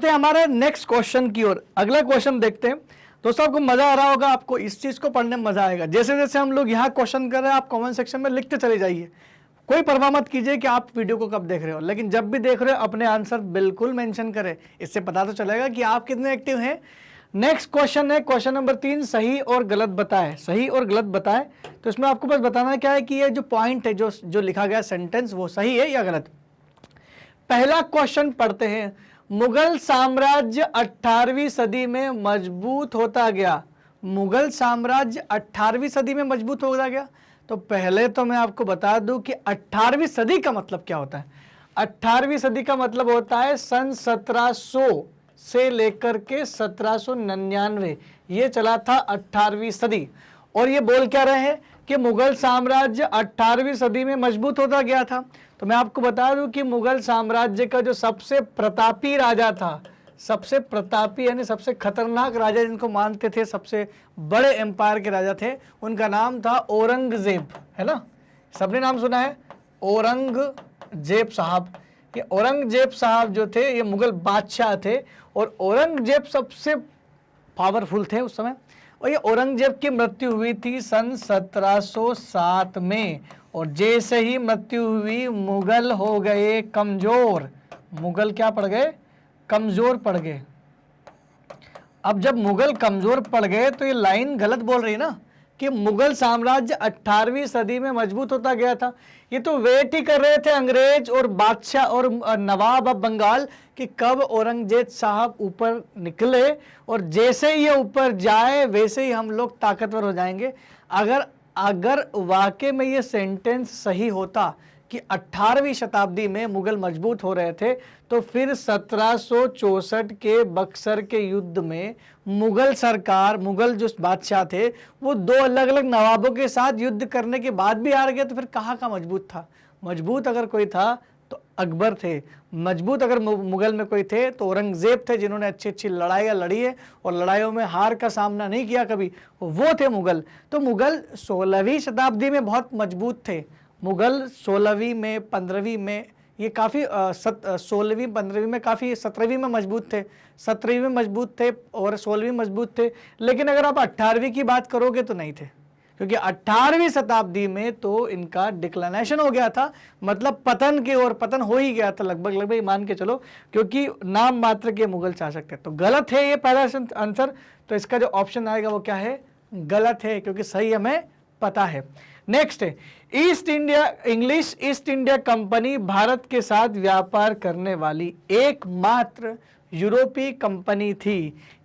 हमारे नेक्स्ट क्वेश्चन की ओर। अगला क्वेश्चन देखते हैं दोस्तों। आपको मजा आ रहा होगा, आपको इस चीज को पढ़ने में मजा आएगा। जैसे जैसे हम लोग यहाँ क्वेश्चन कर रहे हैं, आप कमेंट सेक्शन में लिखते चले जाइए। कोई परवाह मत कीजिए कि आप वीडियो को कब देख रहे हो, लेकिन जब भी देख रहे हो अपने आंसर बिल्कुल मेंशन करें। इससे पता तो चलेगा कि आप कितने एक्टिव हैं। नेक्स्ट क्वेश्चन है क्वेश्चन नंबर 3, सही और गलत बताएं। सही और गलत बताएं। तो इसमें आपको बस बताना क्या है कि ये जो पॉइंट है, जो लिखा गया सेंटेंस, वो सही है या गलत। पहला क्वेश्चन पढ़ते हैं। मुगल साम्राज्य 18वीं सदी में मजबूत होता गया। मुगल साम्राज्य 18वीं सदी में मजबूत होता गया। तो पहले तो मैं आपको बता दूं कि 18वीं सदी का मतलब क्या होता है। 18वीं सदी का मतलब होता है सन 1700 से लेकर के 1799, ये चला था 18वीं सदी। और ये बोल क्या रहे हैं कि मुगल साम्राज्य 18वीं सदी में मजबूत होता गया था। तो मैं आपको बता दूं कि मुगल साम्राज्य का जो सबसे प्रतापी राजा था, सबसे प्रतापी यानी सबसे खतरनाक राजा जिनको मानते थे, सबसे बड़े एम्पायर के राजा थे, उनका नाम था औरंगजेब, है ना, सबने नाम सुना है औरंगजेब साहब। ये औरंगजेब साहब जो थे ये मुगल बादशाह थे और औरंगजेब सबसे पावरफुल थे उस समय। और ये औरंगजेब की मृत्यु हुई थी सन 1707 में और जैसे ही मृत्यु हुई मुगल हो गए कमजोर। मुगल क्या पड़ गए? कमजोर पड़ गए। अब जब मुगल कमजोर पड़ गए तो ये लाइन गलत बोल रही है ना कि मुगल साम्राज्य 18वीं सदी में मजबूत होता गया था। ये तो वेट ही कर रहे थे अंग्रेज और बादशाह और नवाब ऑफ बंगाल कि कब औरंगजेब साहब ऊपर निकले और जैसे ही ये ऊपर जाए वैसे ही हम लोग ताकतवर हो जाएंगे। अगर वाकई में ये सेंटेंस सही होता कि 18वीं शताब्दी में मुगल मजबूत हो रहे थे तो फिर 1764 के बक्सर के युद्ध में मुगल सरकार, मुगल जो बादशाह थे वो दो अलग अलग नवाबों के साथ युद्ध करने के बाद भी हार गए। तो फिर कहाँ का मजबूत था? मजबूत अगर कोई था तो अकबर थे, मजबूत अगर मुगल में कोई थे तो औरंगजेब थे जिन्होंने अच्छी अच्छी लड़ाइयाँ लड़ी है और लड़ाइयों में हार का सामना नहीं किया कभी, वो थे मुगल। तो मुगल 16वीं शताब्दी में बहुत मजबूत थे। मुगल 16वीं में 15वीं में ये काफ़ी 16वीं 15वीं में काफ़ी 17वीं में मजबूत थे, 17वीं में मजबूत थे और 16वीं मजबूत थे। लेकिन अगर आप 18वीं की बात करोगे तो नहीं थे, क्योंकि 18वीं शताब्दी में तो इनका डिक्लाइनेशन हो गया था, मतलब पतन की ओर पतन हो ही गया था लगभग मान के चलो, क्योंकि नाम मात्र के मुगल शासक थे। तो गलत है ये पहला आंसर। तो इसका जो ऑप्शन आएगा वो क्या है? गलत है, क्योंकि सही हमें पता है। नेक्स्ट है English east India company Bharat के साथ व्यापार करने वाली एकमात्र यूरोपीय कंपनी थी।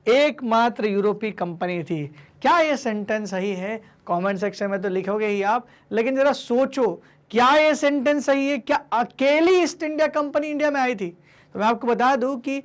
एकमात्र यूरोपीय कंपनी थी। क्या ये सेंटेंस सही है? कमेंट सेक्शन में तो लिखोगे ही आप, लेकिन जरा सोचो क्या ये सेंटेंस सही है? क्या अकेली ईस्ट इंडिया कंपनी इंडिया में आई थी? तो मैं आपको बता दूं कि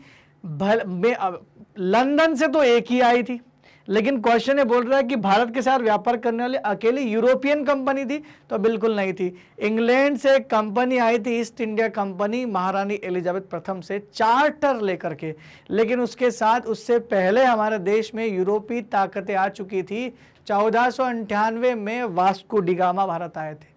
लंदन से तो एक ही आई थी, लेकिन क्वेश्चन ये बोल रहा है कि भारत के साथ व्यापार करने वाली अकेली यूरोपियन कंपनी थी, तो बिल्कुल नहीं थी। इंग्लैंड से एक कंपनी आई थी ईस्ट इंडिया कंपनी, महारानी एलिजाबेथ प्रथम से चार्टर लेकर के, लेकिन उसके साथ उससे पहले हमारे देश में यूरोपीय ताकतें आ चुकी थी। 1498 में वास्को डिगामा भारत आए थे।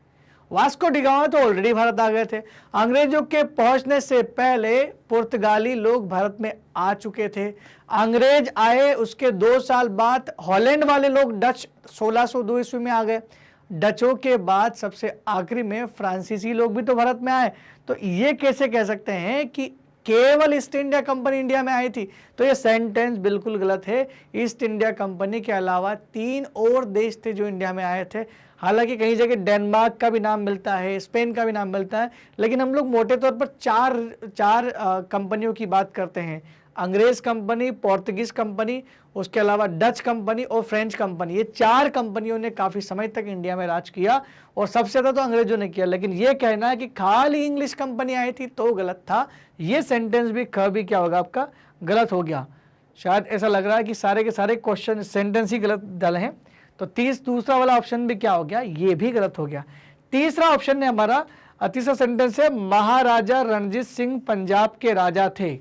वास्को डिगामा तो ऑलरेडी भारत आ गए थे। अंग्रेजों के पहुंचने से पहले पुर्तगाली लोग भारत में आ चुके थे। अंग्रेज आए उसके 2 साल बाद हॉलैंड वाले लोग डच 1602 ईस्वी में आ गए। डचों के बाद सबसे आखिरी में फ्रांसीसी लोग भी तो भारत में आए। तो ये कैसे कह सकते हैं कि केवल ईस्ट इंडिया कंपनी इंडिया में आई थी? तो ये सेंटेंस बिल्कुल गलत है। ईस्ट इंडिया कंपनी के अलावा 3 और देश थे जो इंडिया में आए थे। हालांकि कई जगह डेनमार्क का भी नाम मिलता है, स्पेन का भी नाम मिलता है, लेकिन हम लोग मोटे तौर पर चार कंपनियों की बात करते हैं। अंग्रेज कंपनी, पोर्तुगीज कंपनी, उसके अलावा डच कंपनी और फ्रेंच कंपनी। ये 4 कंपनियों ने काफ़ी समय तक इंडिया में राज किया और सबसे ज़्यादा तो अंग्रेजों ने किया। लेकिन ये कहना है कि खाली इंग्लिश कंपनी आई थी तो गलत था। ये सेंटेंस भी क्या होगा आपका? गलत हो गया। शायद ऐसा लग रहा है कि सारे के सारे क्वेश्चन सेंटेंस ही गलत डाले हैं। तो दूसरा वाला ऑप्शन भी क्या हो गया? ये भी गलत हो गया। तीसरा ऑप्शन है हमारा, तीसरा सेंटेंस है महाराजा रणजीत सिंह पंजाब के राजा थे।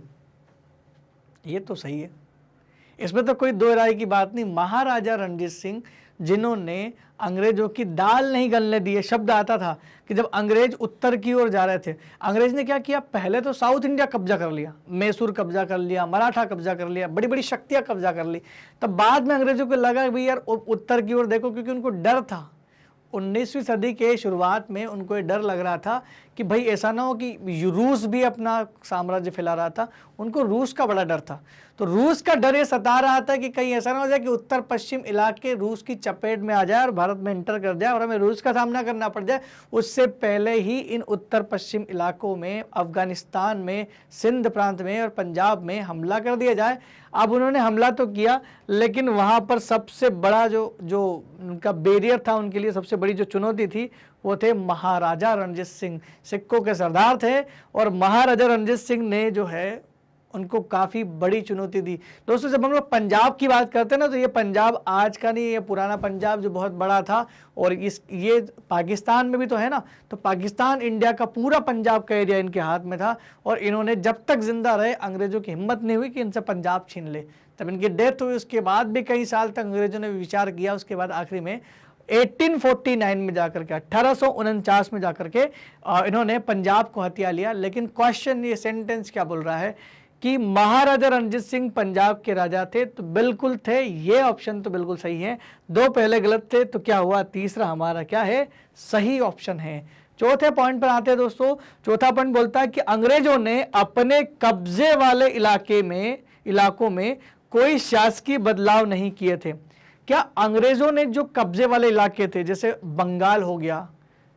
ये तो सही है, इसमें तो कोई दो राय की बात नहीं। महाराजा रणजीत सिंह जिन्होंने अंग्रेजों की दाल नहीं गलने दी, शब्द आता था कि जब अंग्रेज उत्तर की ओर जा रहे थे, अंग्रेज ने क्या किया? पहले तो साउथ इंडिया कब्जा कर लिया, मैसूर कब्जा कर लिया, मराठा कब्जा कर लिया, बड़ी बड़ी शक्तियां कब्जा कर ली। तब बाद में अंग्रेजों को लगा भाई यार उत्तर की ओर देखो, क्योंकि उनको डर था। 19वीं सदी के शुरुआत में उनको ये डर लग रहा था कि भाई ऐसा ना हो कि रूस भी अपना साम्राज्य फैला रहा था, उनको रूस का बड़ा डर था। तो रूस का डर ये सता रहा था कि कहीं ऐसा ना हो जाए कि उत्तर पश्चिम इलाके रूस की चपेट में आ जाए और भारत में इंटर कर जाए और हमें रूस का सामना करना पड़ जाए। उससे पहले ही इन उत्तर पश्चिम इलाकों में, अफगानिस्तान में, सिंध प्रांत में और पंजाब में हमला कर दिया जाए। अब उन्होंने हमला तो किया, लेकिन वहाँ पर सबसे बड़ा जो उनका बैरियर था, उनके लिए सबसे बड़ी जो चुनौती थी वो थे महाराजा रणजीत सिंह। सिक्कों के सरदार थे और महाराजा रणजीत सिंह ने जो है उनको काफ़ी बड़ी चुनौती दी। दोस्तों जब हम लोग पंजाब की बात करते हैं ना, तो ये पंजाब आज का नहीं, ये पुराना पंजाब जो बहुत बड़ा था, और ये पाकिस्तान में भी तो है ना, तो पाकिस्तान इंडिया का पूरा पंजाब का एरिया इनके हाथ में था, और इन्होंने जब तक जिंदा रहे अंग्रेजों की हिम्मत नहीं हुई कि इनसे पंजाब छीन ले। तब इनकी डेथ हुई, उसके बाद भी कई साल तक अंग्रेजों ने विचार किया, उसके बाद आखिरी में 1849 में जाकर के 1849 में जाकर के इन्होंने पंजाब को हथिया लिया। लेकिन क्वेश्चन, ये सेंटेंस क्या बोल रहा है कि महाराजा रणजीत सिंह पंजाब के राजा थे, तो बिल्कुल थे, ये ऑप्शन तो बिल्कुल सही है। दो पहले गलत थे, तो क्या हुआ, तीसरा हमारा क्या है, सही ऑप्शन है। चौथे पॉइंट पर आते हैं दोस्तों। चौथा पॉइंट बोलता है कि अंग्रेजों ने अपने कब्जे वाले इलाकों में कोई शासकीय बदलाव नहीं किए थे। क्या अंग्रेजों ने जो कब्जे वाले इलाके थे, जैसे बंगाल हो गया,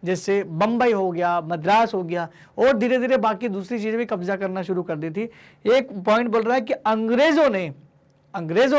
जैसे बंबई हो गया, मद्रास हो गया, और धीरे धीरे बाकी दूसरी चीजें भी कब्जा करना शुरू कर दी थी। एक पॉइंट बोल रहा है कि अंग्रेजों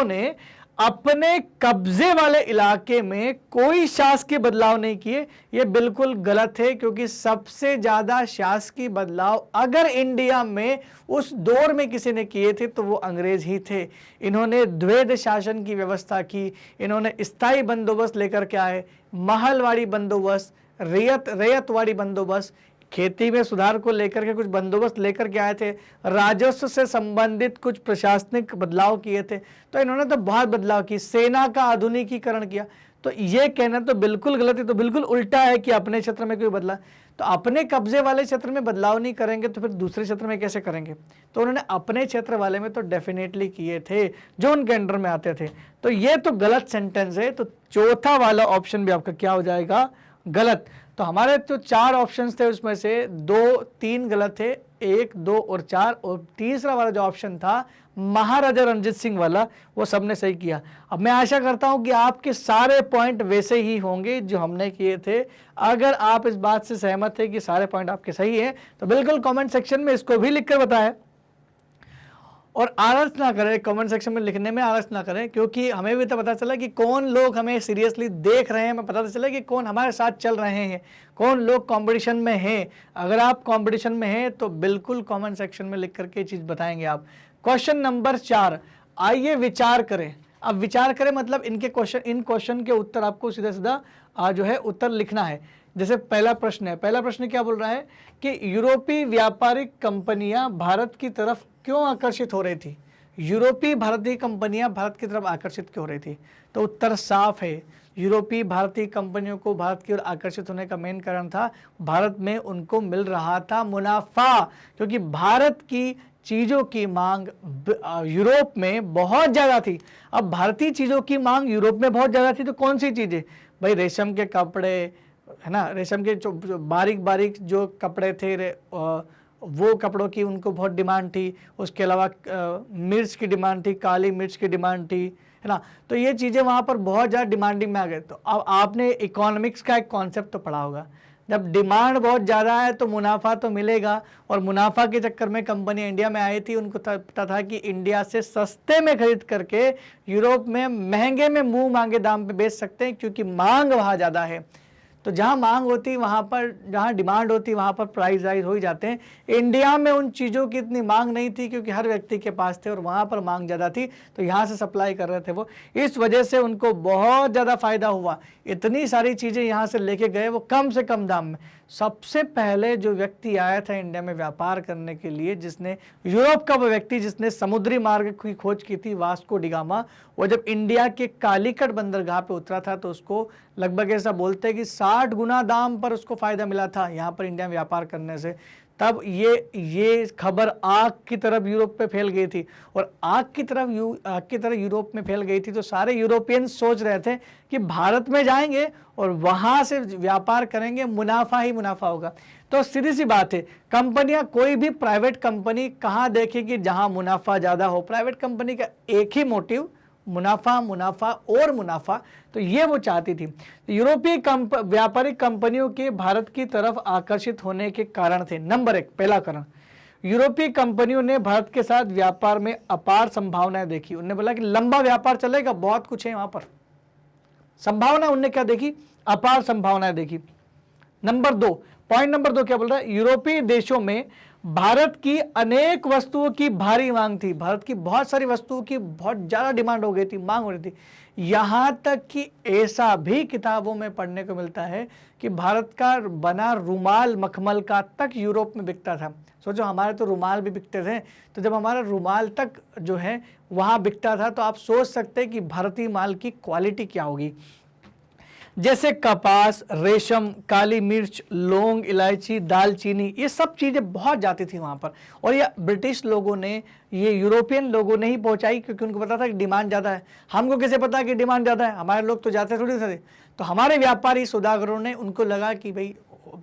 ने अपने कब्जे वाले इलाके में कोई शासकीय बदलाव नहीं किए। यह बिल्कुल गलत है, क्योंकि सबसे ज्यादा शासकीय बदलाव अगर इंडिया में उस दौर में किसी ने किए थे तो वो अंग्रेज ही थे। इन्होंने द्वैध शासन की व्यवस्था की, इन्होंने स्थायी बंदोबस्त लेकर के आए, महलवाड़ी बंदोबस्त, रैयतवाड़ी बंदोबस्त, खेती में सुधार को लेकर के कुछ बंदोबस्त लेकर के आए थे, राजस्व से संबंधित कुछ प्रशासनिक बदलाव किए थे। तो इन्होंने तो बहुत बदलाव की, सेना का आधुनिकीकरण किया। तो ये कहना तो बिल्कुल गलत है, तो बिल्कुल उल्टा है कि अपने क्षेत्र में कोई बदला। तो अपने कब्जे वाले क्षेत्र में बदलाव नहीं करेंगे तो फिर दूसरे क्षेत्र में कैसे करेंगे। तो उन्होंने अपने क्षेत्र वाले में तो डेफिनेटली किए थे जो उनके अंडर में आते थे। तो ये तो गलत सेंटेंस है। तो चौथा वाला ऑप्शन भी आपका क्या हो जाएगा, गलत। तो हमारे तो 4 ऑप्शंस थे, उसमें से 2-3 गलत थे, 1, 2 और 4, और तीसरा वाला जो ऑप्शन था महाराजा रणजीत सिंह वाला, वो सबने सही किया। अब मैं आशा करता हूं कि आपके सारे पॉइंट वैसे ही होंगे जो हमने किए थे। अगर आप इस बात से सहमत है कि सारे पॉइंट आपके सही है, तो बिल्कुल कमेंट सेक्शन में इसको भी लिखकर बताएं, और आलस ना करें, कमेंट सेक्शन में लिखने में आलस ना करें, क्योंकि हमें भी तो पता चला कि कौन लोग हमें सीरियसली देख रहे हैं, हमें पता चला कि कौन हमारे साथ चल रहे हैं, कौन लोग कंपटीशन में हैं। अगर आप कंपटीशन में हैं तो बिल्कुल कमेंट सेक्शन में लिख करके चीज़ बताएंगे आप। क्वेश्चन नंबर 4, आइए विचार करें। अब विचार करें मतलब इन क्वेश्चन के उत्तर आपको सीधा सीधा जो है उत्तर लिखना है। जैसे पहला प्रश्न है, पहला प्रश्न क्या बोल रहा है कि यूरोपीय व्यापारिक कंपनियां भारत की तरफ क्यों आकर्षित हो रही थी। यूरोपीय भारतीय कंपनियां भारत की तरफ आकर्षित क्यों हो रही थी। तो उत्तर साफ है, यूरोपीय भारतीय कंपनियों को भारत की ओर आकर्षित होने का मेन कारण था भारत में उनको मिल रहा था मुनाफा, क्योंकि भारत की चीज़ों की मांग यूरोप में बहुत ज़्यादा थी। अब भारतीय चीज़ों की मांग यूरोप में बहुत ज़्यादा थी, तो कौन सी चीज़ें भाई, रेशम के कपड़े है ना, रेशम के जो बारीक बारीक जो कपड़े थे वो कपड़ों की उनको बहुत डिमांड थी। उसके अलावा मिर्च की डिमांड थी, काली मिर्च की डिमांड थी, है ना। तो ये चीज़ें वहाँ पर बहुत ज़्यादा डिमांडिंग में आ गए। तो अब आपने इकोनॉमिक्स का एक कॉन्सेप्ट तो पढ़ा होगा, जब डिमांड बहुत ज़्यादा है तो मुनाफा तो मिलेगा, और मुनाफा के चक्कर में कंपनी इंडिया में आई थी। उनको पता था कि इंडिया से सस्ते में खरीद करके यूरोप में महंगे में मुंह मांगे दाम पे बेच सकते हैं, क्योंकि मांग वहाँ ज़्यादा है। तो जहाँ मांग होती वहाँ पर, जहाँ डिमांड होती वहाँ पर प्राइस राइज हो ही जाते हैं। इंडिया में उन चीज़ों की इतनी मांग नहीं थी, क्योंकि हर व्यक्ति के पास थे और वहाँ पर मांग ज़्यादा थी, तो यहाँ से सप्लाई कर रहे थे वो। इस वजह से उनको बहुत ज़्यादा फायदा हुआ, इतनी सारी चीज़ें यहाँ से लेके गए वो कम से कम दाम में। सबसे पहले जो व्यक्ति आया था इंडिया में व्यापार करने के लिए, जिसने यूरोप का वो व्यक्ति जिसने समुद्री मार्ग की खोज की थी, वास्को डिगामा, वो जब इंडिया के कालीकट बंदरगाह पे उतरा था तो उसको लगभग ऐसा बोलते हैं कि 60 गुना दाम पर उसको फायदा मिला था यहाँ पर इंडिया में व्यापार करने से। तब ये खबर आग की तरफ यूरोप पे फैल गई थी, और आग की तरह यूरोप में फैल गई थी। तो सारे यूरोपियन सोच रहे थे कि भारत में जाएंगे और वहां से व्यापार करेंगे, मुनाफा ही मुनाफा होगा। तो सीधी सी बात है, कंपनियां, कोई भी प्राइवेट कंपनी कहाँ देखेगी जहां मुनाफा ज़्यादा हो। प्राइवेट कंपनी का एक ही मोटिव, मुनाफा, मुनाफा और मुनाफा। तो ये वो चाहती थी। यूरोपीय व्यापारिक कंपनियों के भारत की तरफ आकर्षित होने के कारण थे। नंबर 1, पहला कारण, यूरोपीय कंपनियों ने भारत के साथ व्यापार में अपार संभावनाएं देखी। उन्होंने बोला कि लंबा व्यापार चलेगा, बहुत कुछ है वहां पर संभावना। उन्होंने क्या देखी, अपार संभावनाएं देखी। नंबर 2, पॉइंट नंबर 2 क्या बोल रहा है, यूरोपीय देशों में भारत की अनेक वस्तुओं की भारी मांग थी, भारत की बहुत सारी वस्तुओं की बहुत ज्यादा डिमांड हो गई थी, मांग हो रही थी। यहां तक कि ऐसा भी किताबों में पढ़ने को मिलता है कि भारत का बना रुमाल मखमल का तक यूरोप में बिकता था। सोचो, हमारे तो रुमाल भी बिकते थे, तो जब हमारा रुमाल तक जो है वहां बिकता था, तो आप सोच सकते हैं कि भारतीय माल की क्वालिटी क्या होगी। जैसे कपास, रेशम, काली मिर्च, लौंग, इलायची, दालचीनी, ये सब चीज़ें बहुत जाती थी वहाँ पर। और ये ब्रिटिश लोगों ने, ये यूरोपियन लोगों ने ही पहुँचाई, क्योंकि उनको पता था कि डिमांड ज़्यादा है। हमको कैसे पता कि डिमांड ज़्यादा है, हमारे लोग तो जाते थोड़ी थे। तो हमारे व्यापारी सौदागरों ने, उनको लगा कि भाई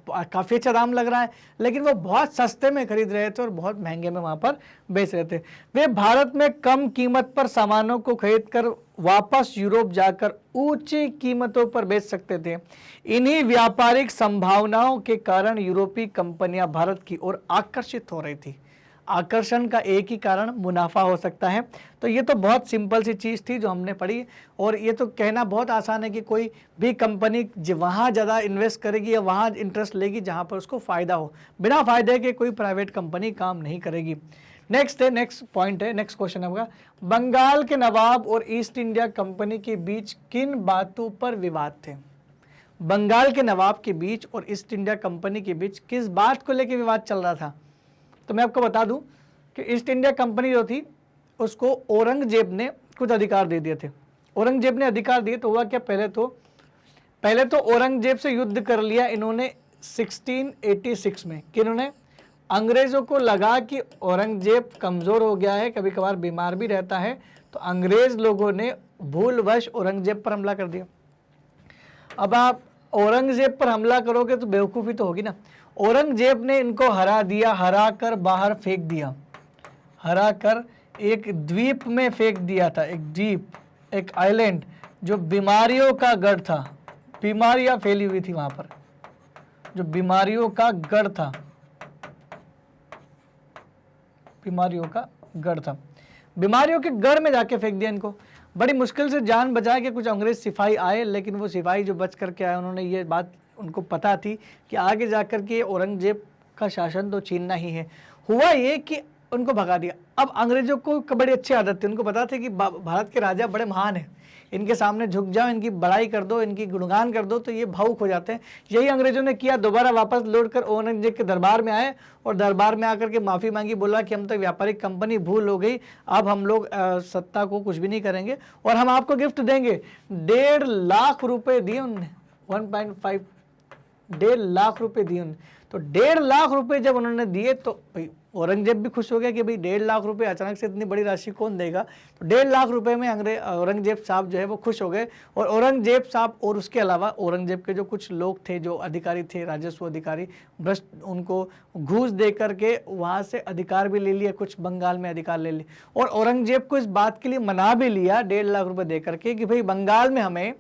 काफ़ी अच्छा दाम लग रहा है, लेकिन वो बहुत सस्ते में खरीद रहे थे और बहुत महंगे में वहाँ पर बेच रहे थे। वे भारत में कम कीमत पर सामानों को खरीद कर वापस यूरोप जाकर ऊंची कीमतों पर बेच सकते थे। इन्हीं व्यापारिक संभावनाओं के कारण यूरोपीय कंपनियां भारत की ओर आकर्षित हो रही थी। आकर्षण का एक ही कारण मुनाफा हो सकता है। तो ये तो बहुत सिंपल सी चीज़ थी जो हमने पढ़ी, और ये तो कहना बहुत आसान है कि कोई भी कंपनी वहाँ ज़्यादा इन्वेस्ट करेगी या वहाँ इंटरेस्ट लेगी जहाँ पर उसको फ़ायदा हो। बिना फ़ायदे के कोई प्राइवेट कंपनी काम नहीं करेगी। नेक्स्ट पॉइंट है, नेक्स्ट क्वेश्चन होगा, बंगाल के नवाब और ईस्ट इंडिया कंपनी के बीच किन बातों पर विवाद थे? बंगाल के नवाब के बीच और ईस्ट इंडिया कंपनी के बीच किस बात को लेकर विवाद चल रहा था? तो मैं आपको बता दूं कि ईस्ट इंडिया कंपनी जो थी उसको औरंगजेब ने कुछ अधिकार दे दिए थे। औरंगजेब ने अधिकार दिए तो हुआ क्या, पहले तो औरंगजेब से युद्ध कर लिया इन्होंने 1686 में। कि इन्होंने, अंग्रेज़ों को लगा कि औरंगजेब कमज़ोर हो गया है, कभी कभार बीमार भी रहता है, तो अंग्रेज़ लोगों ने भूलवश औरंगजेब पर हमला कर दिया। अब आप औरंगजेब पर हमला करोगे तो बेवकूफ़ी तो होगी ना। औरंगजेब ने इनको हरा दिया, हरा कर बाहर फेंक दिया, हरा कर एक द्वीप में फेंक दिया था। एक द्वीप, एक आइलैंड जो बीमारियों का गढ़ था, बीमारियां फैली हुई थी वहां पर, जो बीमारियों का गढ़ था, बीमारियों का गढ़ था, बीमारियों के गढ़ में जाके फेंक दिया इनको। बड़ी मुश्किल से जान बचा के कुछ अंग्रेज सिपाही आए, लेकिन वो सिपाही जो बच करके आए उन्होंने ये बात, उनको पता थी कि आगे जाकर के औरंगजेब का शासन तो छीनना ही है। हुआ ये कि उनको भगा दिया। अब अंग्रेजों को बड़ी अच्छी आदत थी, उनको पता था कि भारत के राजा बड़े महान हैं, इनके सामने झुक जाओ, इनकी बड़ाई कर दो, इनकी गुणगान कर दो तो ये भावुक हो जाते हैं। यही अंग्रेजों ने किया, दोबारा वापस लौट कर औरंगजेब के दरबार में आए और दरबार में आकर के माफ़ी मांगी, बोला कि हम तो व्यापारिक कंपनी भूल हो गई, अब हम लोग सत्ता को कुछ भी नहीं करेंगे और हम आपको गिफ्ट देंगे। 1.5 लाख रुपए दिए उन्होंने, 1.5 1.5 लाख रुपए दिए उन्होंने। तो 1.5 लाख रुपए जब उन्होंने दिए तो भाई औरंगजेब भी खुश हो गया कि भाई 1.5 लाख रुपए अचानक से इतनी बड़ी राशि कौन देगा। तो 1.5 लाख रुपए में औरंगजेब साहब जो है वो खुश हो गए। और औरंगजेब साहब और उसके अलावा औरंगजेब के जो कुछ लोग थे, जो अधिकारी थे, राजस्व अधिकारी, भ्रष्ट, उनको घूस दे करके वहाँ से अधिकार भी ले लिया, कुछ बंगाल में अधिकार ले लिए। और औरंगजेब को इस बात के लिए मना भी लिया 1.5 लाख रुपये दे करके कि भाई बंगाल में हमें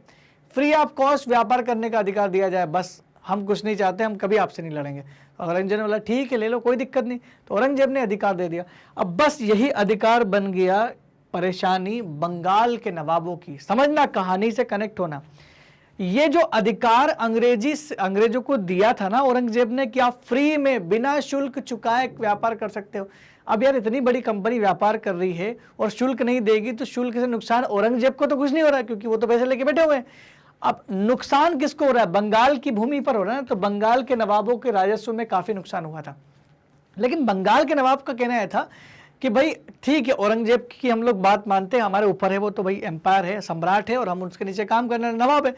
फ्री ऑफ कॉस्ट व्यापार करने का अधिकार दिया जाए, बस हम कुछ नहीं चाहते, हम कभी आपसे नहीं लड़ेंगे। औरंगजेब ने बोला ठीक है ले लो, कोई दिक्कत नहीं। तो औरंगजेब ने अधिकार दे दिया। अब बस यही अधिकार बन गया परेशानी बंगाल के नवाबों की। समझना, कहानी से कनेक्ट होना। ये जो अधिकार अंग्रेजों को दिया था ना औरंगजेब ने कि आप फ्री में बिना शुल्क चुकाए व्यापार कर सकते हो। अब यार इतनी बड़ी कंपनी व्यापार कर रही है और शुल्क नहीं देगी तो शुल्क से नुकसान औरंगजेब को तो कुछ नहीं हो रहा है, क्योंकि वो तो पैसे लेके बैठे हुए हैं। अब नुकसान किसको हो रहा है? बंगाल की भूमि पर हो रहा है। तो बंगाल के नवाबों के राजस्व में काफी नुकसान हुआ था। लेकिन बंगाल के नवाब का कहना यह था कि भाई ठीक है, औरंगजेब की हम लोग बात मानते हैं, हमारे ऊपर है, वो तो भाई एम्पायर है, सम्राट है और हम उसके नीचे काम करने वाले नवाब है,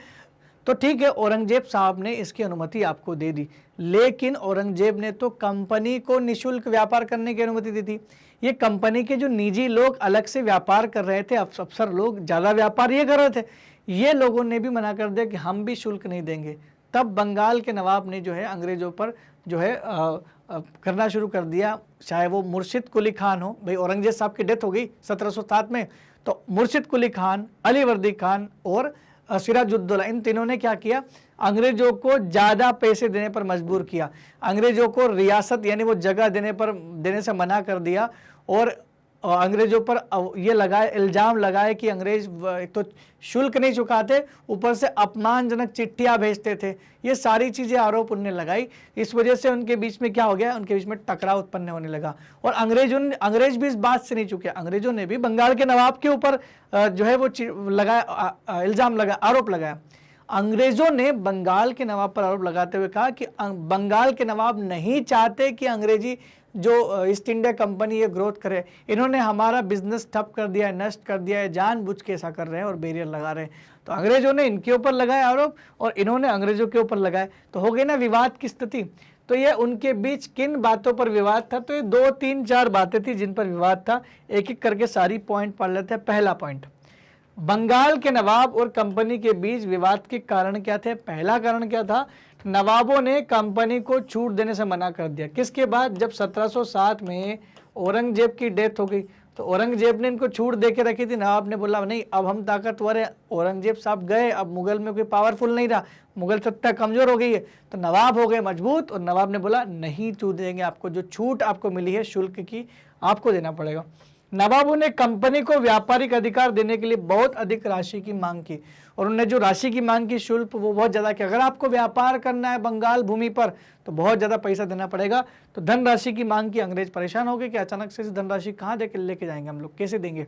तो ठीक है। औरंगजेब साहब ने इसकी अनुमति आपको दे दी। लेकिन औरंगजेब ने तो कंपनी को निःशुल्क व्यापार करने की अनुमति दी थी। ये कंपनी के जो निजी लोग अलग से व्यापार कर रहे थे, अफसर लोग ज्यादा व्यापार ये कर रहे थे, ये लोगों ने भी मना कर दिया कि हम भी शुल्क नहीं देंगे। तब बंगाल के नवाब ने जो है अंग्रेजों पर जो है करना शुरू कर दिया। चाहे वो मुर्शिद कुली खान हो, भाई औरंगजेब साहब की डेथ हो गई 1707 में, तो मुर्शिद कुली खान, अली वर्दी खान और सिराजुद्दौला, इन तीनों ने क्या किया? अंग्रेजों को ज़्यादा पैसे देने पर मजबूर किया। अंग्रेजों को रियासत यानी वो जगह देने से मना कर दिया और और अंग्रेजों पर ये लगाए, इल्जाम लगाए कि अंग्रेज एक तो शुल्क नहीं चुकाते, ऊपर से अपमानजनक चिट्ठियां भेजते थे। ये सारी चीजें आरोप उनने लगाई। इस वजह से उनके बीच में क्या हो गया, उनके बीच में टकराव उत्पन्न होने लगा। और अंग्रेज भी इस बात से नहीं चुके, अंग्रेजों ने भी बंगाल के नवाब के ऊपर जो है वो लगाया, इल्जाम लगाया, आरोप लगाया। अंग्रेजों ने बंगाल के नवाब पर आरोप लगाते हुए कहा कि बंगाल के नवाब नहीं चाहते कि अंग्रेजी जो ईस्ट इंडिया कंपनी ये ग्रोथ करे, इन्होंने हमारा बिजनेस ठप कर दिया है, नष्ट कर दिया है, जानबूझ के ऐसा कर रहे हैं और बैरियर लगा रहे हैं। तो अंग्रेजों ने इनके ऊपर लगाए आरोप और इन्होंने अंग्रेजों के ऊपर लगाए, तो हो गई ना विवाद की स्थिति। तो ये उनके बीच किन बातों पर विवाद था, तो ये 2, 3, 4 बातें थी जिन पर विवाद था। एक एक करके सारी पॉइंट पढ़ लेते हैं। पहला पॉइंट, बंगाल के नवाब और कंपनी के बीच विवाद के कारण क्या थे। पहला कारण क्या था, नवाबों ने कंपनी को छूट देने से मना कर दिया। किसके बाद, जब 1707 में औरंगजेब की डेथ हो गई तो औरंगजेब ने इनको छूट दे के रखी थी। नवाब ने बोला नहीं, अब हम ताकतवर है, औरंगजेब साहब गए, अब मुगल में कोई पावरफुल नहीं रहा, मुगल सत्ता कमजोर हो गई है, तो नवाब हो गए मजबूत। और नवाब ने बोला नहीं छूट देंगे आपको, जो छूट आपको मिली है शुल्क की आपको देना पड़ेगा। नवाबों ने कंपनी को व्यापारिक अधिकार देने के लिए बहुत अधिक राशि की मांग की और उन्होंने जो राशि की मांग की शुल्क वो बहुत ज़्यादा कि अगर आपको व्यापार करना है बंगाल भूमि पर तो बहुत ज़्यादा पैसा देना पड़ेगा। तो धनराशि की मांग की, अंग्रेज परेशान हो गए कि अचानक से इस धनराशि कहाँ देके लेके जाएंगे हम लोग, कैसे देंगे।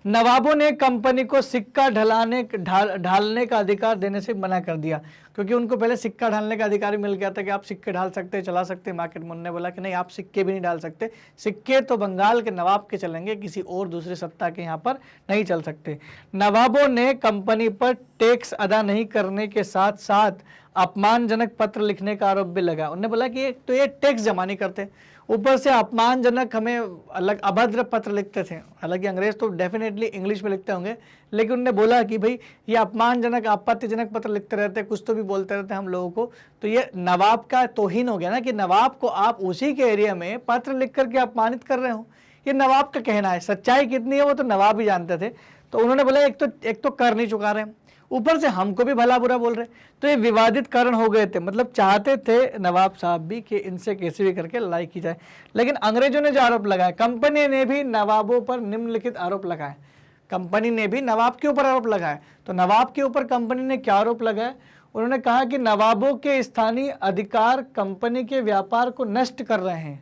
नवाबों ने कंपनी को सिक्का ढालने का अधिकार देने से मना कर दिया, क्योंकि उनको पहले सिक्का ढालने का अधिकार मिल गया था कि आप सिक्के ढाल सकते हैं, चला सकते हैं मार्केट में। उन्होंने बोला कि नहीं, आप सिक्के भी नहीं डाल सकते, सिक्के तो बंगाल के नवाब के चलेंगे, किसी और दूसरे सत्ता के यहाँ पर नहीं चल सकते। नवाबों ने कंपनी पर टैक्स अदा नहीं करने के साथ साथ अपमानजनक पत्र लिखने का आरोप भी लगाया। उन्होंने बोला कि तो ये टैक्स जमा नहीं करते, ऊपर से अपमानजनक हमें अलग अभद्र पत्र लिखते थे। हालांकि अंग्रेज तो डेफिनेटली इंग्लिश में लिखते होंगे, लेकिन उन्होंने बोला कि भाई ये अपमानजनक आपत्तिजनक पत्र लिखते रहते, कुछ तो भी बोलते रहते हम लोगों को। तो ये नवाब का तौहीन हो गया ना, कि नवाब को आप उसी के एरिया में पत्र लिख करके अपमानित कर रहे हो। ये नवाब का कहना है, सच्चाई कितनी है वो तो नवाब ही जानते थे। तो उन्होंने बोला एक तो कर नहीं चुका रहे, ऊपर से हमको भी भला बुरा बोल रहे। तो ये विवादित कारण हो गए थे, मतलब चाहते थे नवाब साहब भी कि इनसे कैसे भी करके लड़ाई की जाए। लेकिन अंग्रेजों ने जो आरोप लगाया, कंपनी ने भी नवाबों पर निम्नलिखित आरोप लगाए। कंपनी ने भी नवाब के ऊपर आरोप लगाए। तो नवाब के ऊपर कंपनी ने क्या आरोप लगाया, उन्होंने कहा कि नवाबों के स्थानीय अधिकार कंपनी के व्यापार को नष्ट कर रहे हैं।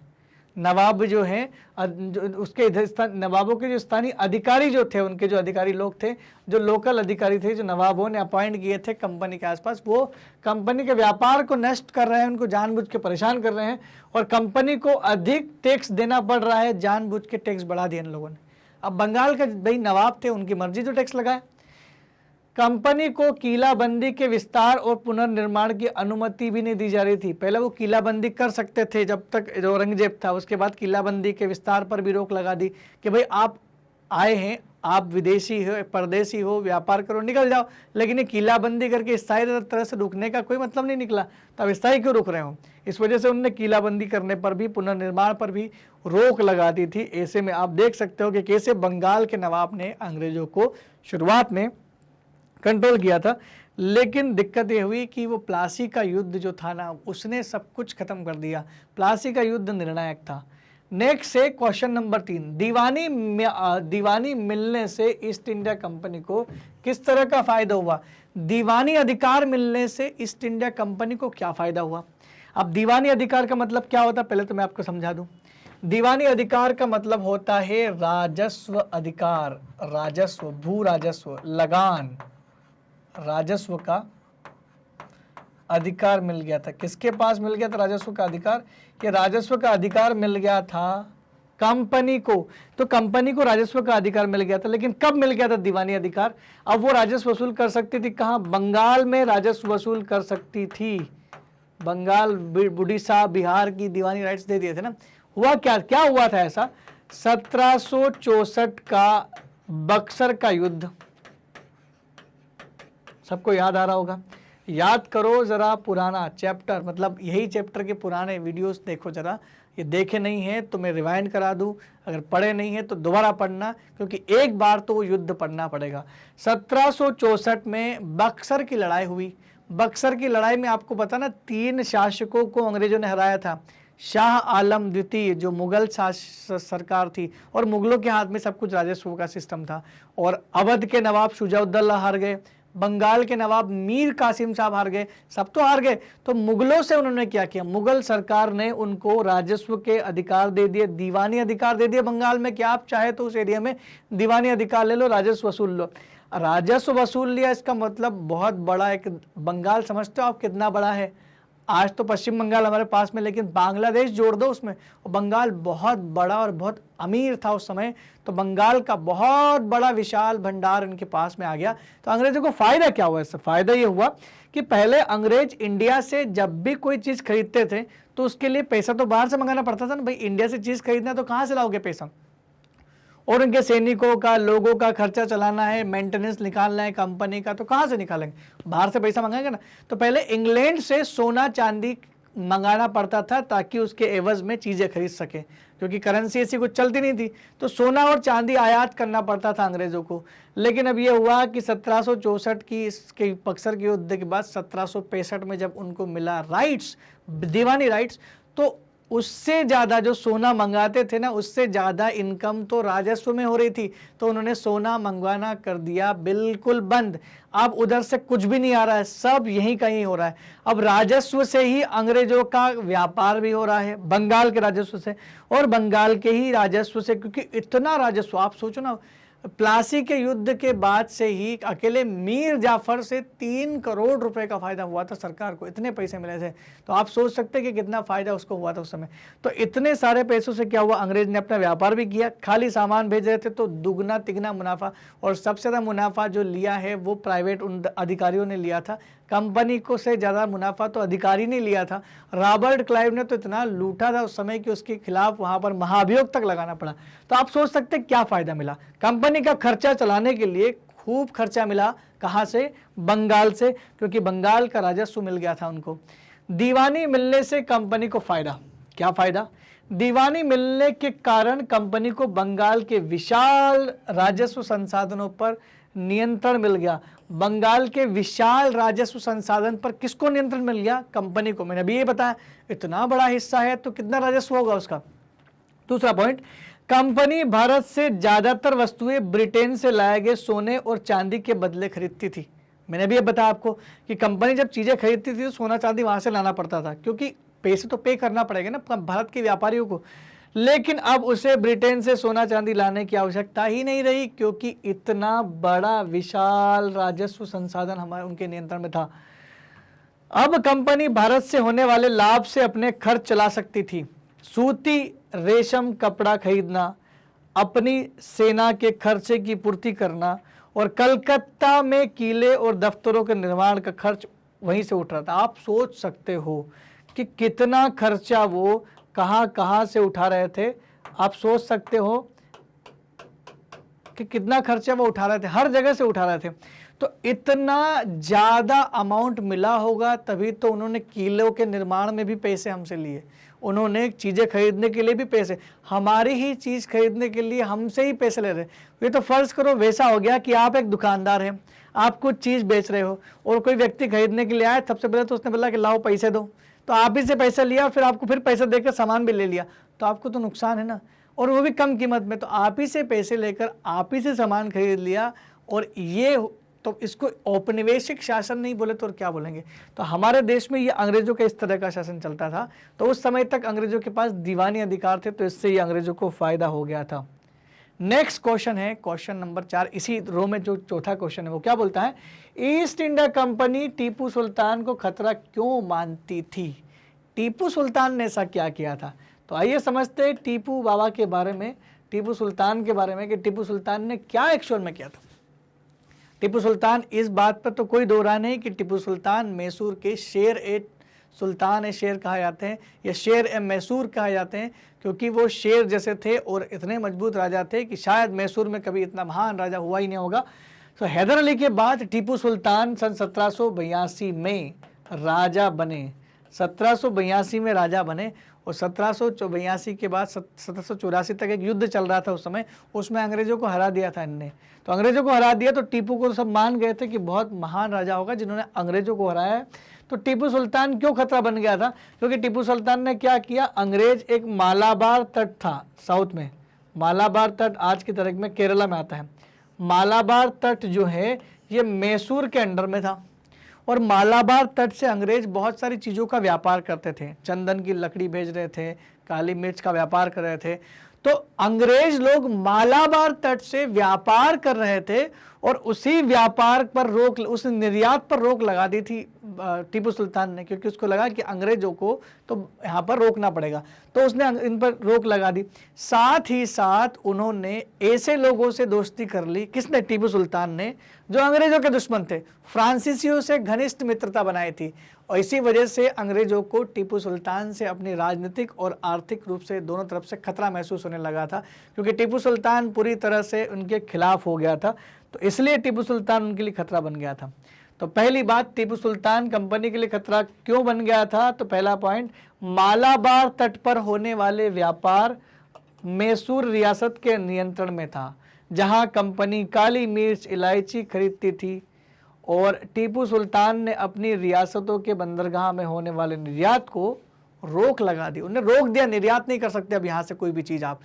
नवाब जो है उसके नवाबों के जो स्थानीय अधिकारी जो थे, उनके जो अधिकारी लोग थे, जो लोकल अधिकारी थे, जो नवाबों ने अपॉइंट किए थे कंपनी के आसपास, वो कंपनी के व्यापार को नष्ट कर रहे हैं, उनको जानबूझ के परेशान कर रहे हैं और कंपनी को अधिक टैक्स देना पड़ रहा है। जानबूझ के टैक्स बढ़ा दिए इन लोगों ने। अब बंगाल के भाई नवाब थे, उनकी मर्जी तो टैक्स लगाए। कंपनी को किलाबंदी के विस्तार और पुनर्निर्माण की अनुमति भी नहीं दी जा रही थी। पहले वो किलाबंदी कर सकते थे जब तक जो औरंगजेब था, उसके बाद किलाबंदी के विस्तार पर भी रोक लगा दी कि भाई आप आए हैं, आप विदेशी हो, परदेशी हो, व्यापार करो, निकल जाओ। लेकिन ये किलाबंदी करके स्थायी तरह से रुकने का कोई मतलब नहीं निकला, तो अब स्थायी क्यों रुक रहे हो। इस वजह से उन्होंने किलाबंदी करने पर भी, पुनर्निर्माण पर भी रोक लगा दी थी। ऐसे में आप देख सकते हो कि कैसे बंगाल के नवाब ने अंग्रेजों को शुरुआत में कंट्रोल किया था। लेकिन दिक्कत ये हुई कि वो प्लासी का युद्ध जो था ना, उसने सब कुछ खत्म कर दिया। प्लासी का युद्ध निर्णायक था। नेक्स्ट है क्वेश्चन नंबर 3, दीवानी मिलने से ईस्ट इंडिया कंपनी को किस तरह का फायदा हुआ। दीवानी अधिकार मिलने से ईस्ट इंडिया कंपनी को क्या फायदा हुआ। अब दीवानी अधिकार का मतलब क्या होता है, पहले तो मैं आपको समझा दूं। दीवानी अधिकार का मतलब होता है राजस्व अधिकार, राजस्व, भू राजस्व, लगान, राजस्व का अधिकार मिल गया था। किसके पास मिल गया था राजस्व का अधिकार, कि राजस्व का अधिकार मिल गया था कंपनी को। तो कंपनी को राजस्व का अधिकार मिल गया था, लेकिन कब मिल गया था दीवानी अधिकार। अब वो राजस्व वसूल कर सकती थी कहाँ, बंगाल में राजस्व वसूल कर सकती थी। बंगाल, उड़ीसा, बिहार की दीवानी राइट्स दे दिए थे ना। हुआ क्या हुआ था ऐसा, 1764 का बक्सर का युद्ध, सबको याद आ रहा होगा। याद करो जरा पुराना चैप्टर, मतलब यही चैप्टर के पुराने वीडियोस देखो जरा। ये देखे नहीं है तो मैं रिवाइंड करा दूं, अगर पढ़े नहीं है तो दोबारा पढ़ना, क्योंकि एक बार तो वो युद्ध पढ़ना पड़ेगा। 1764 में बक्सर की लड़ाई हुई। बक्सर की लड़ाई में आपको पता ना, 3 शासकों को अंग्रेजों ने हराया था। शाह आलम द्वितीय जो मुगल सरकार थी, और मुगलों के हाथ में सब कुछ राजस्व का सिस्टम था, और अवध के नवाब शुजाउद्दौला हार गए, बंगाल के नवाब मीर कासिम साहब हार गए, सब तो हार गए। तो मुगलों से उन्होंने क्या किया, मुगल सरकार ने उनको राजस्व के अधिकार दे दिए, दीवानी अधिकार दे दिए बंगाल में कि आप चाहे तो उस एरिया में दीवानी अधिकार ले लो, राजस्व वसूल लो। राजस्व वसूल लिया, इसका मतलब बहुत बड़ा एक बंगाल समझते हो आप कितना बड़ा है। आज तो पश्चिम बंगाल हमारे पास में, लेकिन बांग्लादेश जोड़ दो उसमें, और बंगाल बहुत बड़ा और बहुत अमीर था उस समय। तो बंगाल का बहुत बड़ा विशाल भंडार इनके पास में आ गया। तो अंग्रेजों को फायदा क्या हुआ इससे? फायदा ये हुआ कि पहले अंग्रेज इंडिया से जब भी कोई चीज खरीदते थे तो उसके लिए पैसा तो बाहर से मंगाना पड़ता था ना, भाई इंडिया से चीज खरीदना है तो कहाँ से लाओगे पैसा, और उनके सैनिकों का, लोगों का खर्चा चलाना है, मेंटेनेंस निकालना है कंपनी का, तो कहाँ से निकालेंगे, बाहर से पैसा मंगाएंगे ना। तो पहले इंग्लैंड से सोना चांदी मंगाना पड़ता था ताकि उसके एवज में चीजें खरीद सके, क्योंकि करेंसी ऐसी कुछ चलती नहीं थी, तो सोना और चांदी आयात करना पड़ता था अंग्रेजों को। लेकिन अब यह हुआ कि 1764 की इसके बक्सर के युद्ध के बाद 1765 में जब उनको मिला राइट्स, दीवानी राइट्स, तो उससे ज़्यादा जो सोना मंगाते थे ना, उससे ज़्यादा इनकम तो राजस्व में हो रही थी। तो उन्होंने सोना मंगवाना कर दिया बिल्कुल बंद। अब उधर से कुछ भी नहीं आ रहा है, सब यहीं कहीं हो रहा है। अब राजस्व से ही अंग्रेजों का व्यापार भी हो रहा है, बंगाल के राजस्व से, और बंगाल के ही राजस्व से, क्योंकि इतना राजस्व, आप सोचो ना, प्लासी के युद्ध के बाद से ही अकेले मीर जाफर से 3 करोड़ रुपए का फायदा हुआ था सरकार को, इतने पैसे मिले थे। तो आप सोच सकते हैं कि कितना फायदा उसको हुआ था उस समय। तो इतने सारे पैसों से क्या हुआ, अंग्रेज ने अपना व्यापार भी किया, खाली सामान भेज रहे थे तो दुगना तिगना मुनाफा, और सबसे ज़्यादा मुनाफा जो लिया है वो प्राइवेट उन अधिकारियों ने लिया था, कंपनी को से ज़्यादा मुनाफा तो अधिकारी ने लिया था। रॉबर्ट क्लाइव ने तो इतना लूटा था उस समय कि उसके खिलाफ वहाँ पर महाभियोग तक लगाना पड़ा। तो आप सोच सकते हैं क्या फ़ायदा मिला, कंपनी का खर्चा चलाने के लिए खूब खर्चा मिला, कहाँ से, बंगाल से, क्योंकि बंगाल का राजस्व मिल गया था उनको। दीवानी मिलने से कंपनी को फ़ायदा, क्या फ़ायदा, दीवानी मिलने के कारण कंपनी को बंगाल के विशाल राजस्व संसाधनों पर नियंत्रण मिल गया। बंगाल के विशाल राजस्व संसाधन पर किसको नियंत्रण मिल गया, कंपनी को। मैंने अभी ये बताया, इतना बड़ा हिस्सा है तो कितना राजस्व होगा उसका। दूसरा पॉइंट, कंपनी भारत से ज्यादातर वस्तुएं ब्रिटेन से लाए गए सोने और चांदी के बदले खरीदती थी। मैंने भी ये बताया आपको कि कंपनी जब चीजें खरीदती थी तो सोना चांदी वहां से लाना पड़ता था, क्योंकि पैसे तो पे करना पड़ेगा ना भारत के व्यापारियों को। लेकिन अब उसे ब्रिटेन से सोना चांदी लाने की आवश्यकता ही नहीं रही, क्योंकि इतना बड़ा विशाल राजस्व संसाधन हमारे उनके नियंत्रण में था। अब कंपनी भारत से होने वाले लाभ से अपने खर्च चला सकती थी। सूती रेशम कपड़ा खरीदना, अपनी सेना के खर्चे की पूर्ति करना, और कलकत्ता में किले और दफ्तरों के निर्माण का खर्च वहीं से उठ रहा था। आप सोच सकते हो कि कितना खर्चा वो कहाँ से उठा रहे थे। आप सोच सकते हो कि कितना खर्चा वो उठा रहे थे, हर जगह से उठा रहे थे। तो इतना ज्यादा अमाउंट मिला होगा तभी तो उन्होंने किलों के निर्माण में भी पैसे हमसे लिए, उन्होंने चीजें खरीदने के लिए भी पैसे, हमारी ही चीज खरीदने के लिए हमसे ही पैसे ले रहे। ये तो फर्ज करो वैसा हो गया कि आप एक दुकानदार हैं, आप कुछ चीज बेच रहे हो और कोई व्यक्ति खरीदने के लिए आया, सबसे पहले तो उसने बोला कि लाओ पैसे दो, तो आप ही से पैसा लिया और फिर आपको फिर पैसा देकर सामान भी ले लिया, तो आपको तो नुकसान है ना, और वो भी कम कीमत में। तो आप ही से पैसे लेकर आप ही से सामान खरीद लिया, और ये तो इसको औपनिवेशिक शासन नहीं बोले तो और क्या बोलेंगे। तो हमारे देश में ये अंग्रेजों का इस तरह का शासन चलता था। तो उस समय तक अंग्रेजों के पास दीवानी अधिकार थे, तो इससे ये अंग्रेजों को फायदा हो गया था। नेक्स्ट क्वेश्चन है क्वेश्चन नंबर 4, इसी रो में जो चौथा क्वेश्चन है वो क्या बोलता है, east India company Tipu Sultan को खतरा क्यों मानती थी। टीपू सुल्तान ने ऐसा क्या किया था। तो आइए समझते हैं टीपू बाबा के बारे में, टीपू सुल्तान के बारे में, कि टीपू सुल्तान ने क्या एक्चुअल में किया था। टीपू सुल्तान, इस बात पर तो कोई दो राय नहीं कि टीपू सुल्तान मैसूर के शेर ए सुल्तान ए शेर कहा जाते हैं, या शेर ए मैसूर कहा जाते हैं, क्योंकि वो शेर जैसे थे और इतने मजबूत राजा थे कि शायद मैसूर में कभी इतना महान राजा हुआ ही नहीं होगा। तो हैदर अली के बाद टीपू सुल्तान सन 1782 में राजा बने, 1782 में राजा बने, और 1782 के बाद 1784 तक एक युद्ध चल रहा था उस समय, उसमें अंग्रेजों को हरा दिया था इनने। तो अंग्रेजों को हरा दिया तो टीपू को सब मान गए थे कि बहुत महान राजा होगा जिन्होंने अंग्रेजों को हराया है। तो टीपू सुल्तान क्यों खतरा बन गया था? क्योंकि टीपू सुल्तान ने क्या किया, अंग्रेज एक मालाबार तट था साउथ में, मालाबार तट आज की तारीख में केरला में आता है। मालाबार तट जो है ये मैसूर के अंडर में था और मालाबार तट से अंग्रेज बहुत सारी चीज़ों का व्यापार करते थे, चंदन की लकड़ी भेज रहे थे, काली मिर्च का व्यापार कर रहे थे। तो अंग्रेज लोग मालाबार तट से व्यापार कर रहे थे और उसी व्यापार पर रोक, उस निर्यात पर रोक लगा दी थी टीपू सुल्तान ने, क्योंकि उसको लगा कि अंग्रेजों को तो यहाँ पर रोकना पड़ेगा, तो उसने इन पर रोक लगा दी। साथ ही साथ उन्होंने ऐसे लोगों से दोस्ती कर ली, किसने? टीपू सुल्तान ने, जो अंग्रेजों के दुश्मन थे, फ्रांसीसियों से घनिष्ठ मित्रता बनाई थी। और इसी वजह से अंग्रेजों को टीपू सुल्तान से अपनी राजनीतिक और आर्थिक रूप से दोनों तरफ से खतरा महसूस होने लगा था, क्योंकि टीपू सुल्तान पूरी तरह से उनके खिलाफ हो गया था। तो इसलिए टीपू सुल्तान उनके लिए खतरा बन गया था। तो पहली बात, टीपू सुल्तान कंपनी के लिए खतरा क्यों बन गया था? तो पहला पॉइंट, मालाबार तट पर होने वाले व्यापार मैसूर रियासत के नियंत्रण में था, जहां कंपनी काली मिर्च, इलायची खरीदती थी और टीपू सुल्तान ने अपनी रियासतों के बंदरगाह में होने वाले निर्यात को रोक लगा दी। उन्हें रोक दिया, निर्यात नहीं कर सकते अब यहाँ से कोई भी चीज़, आप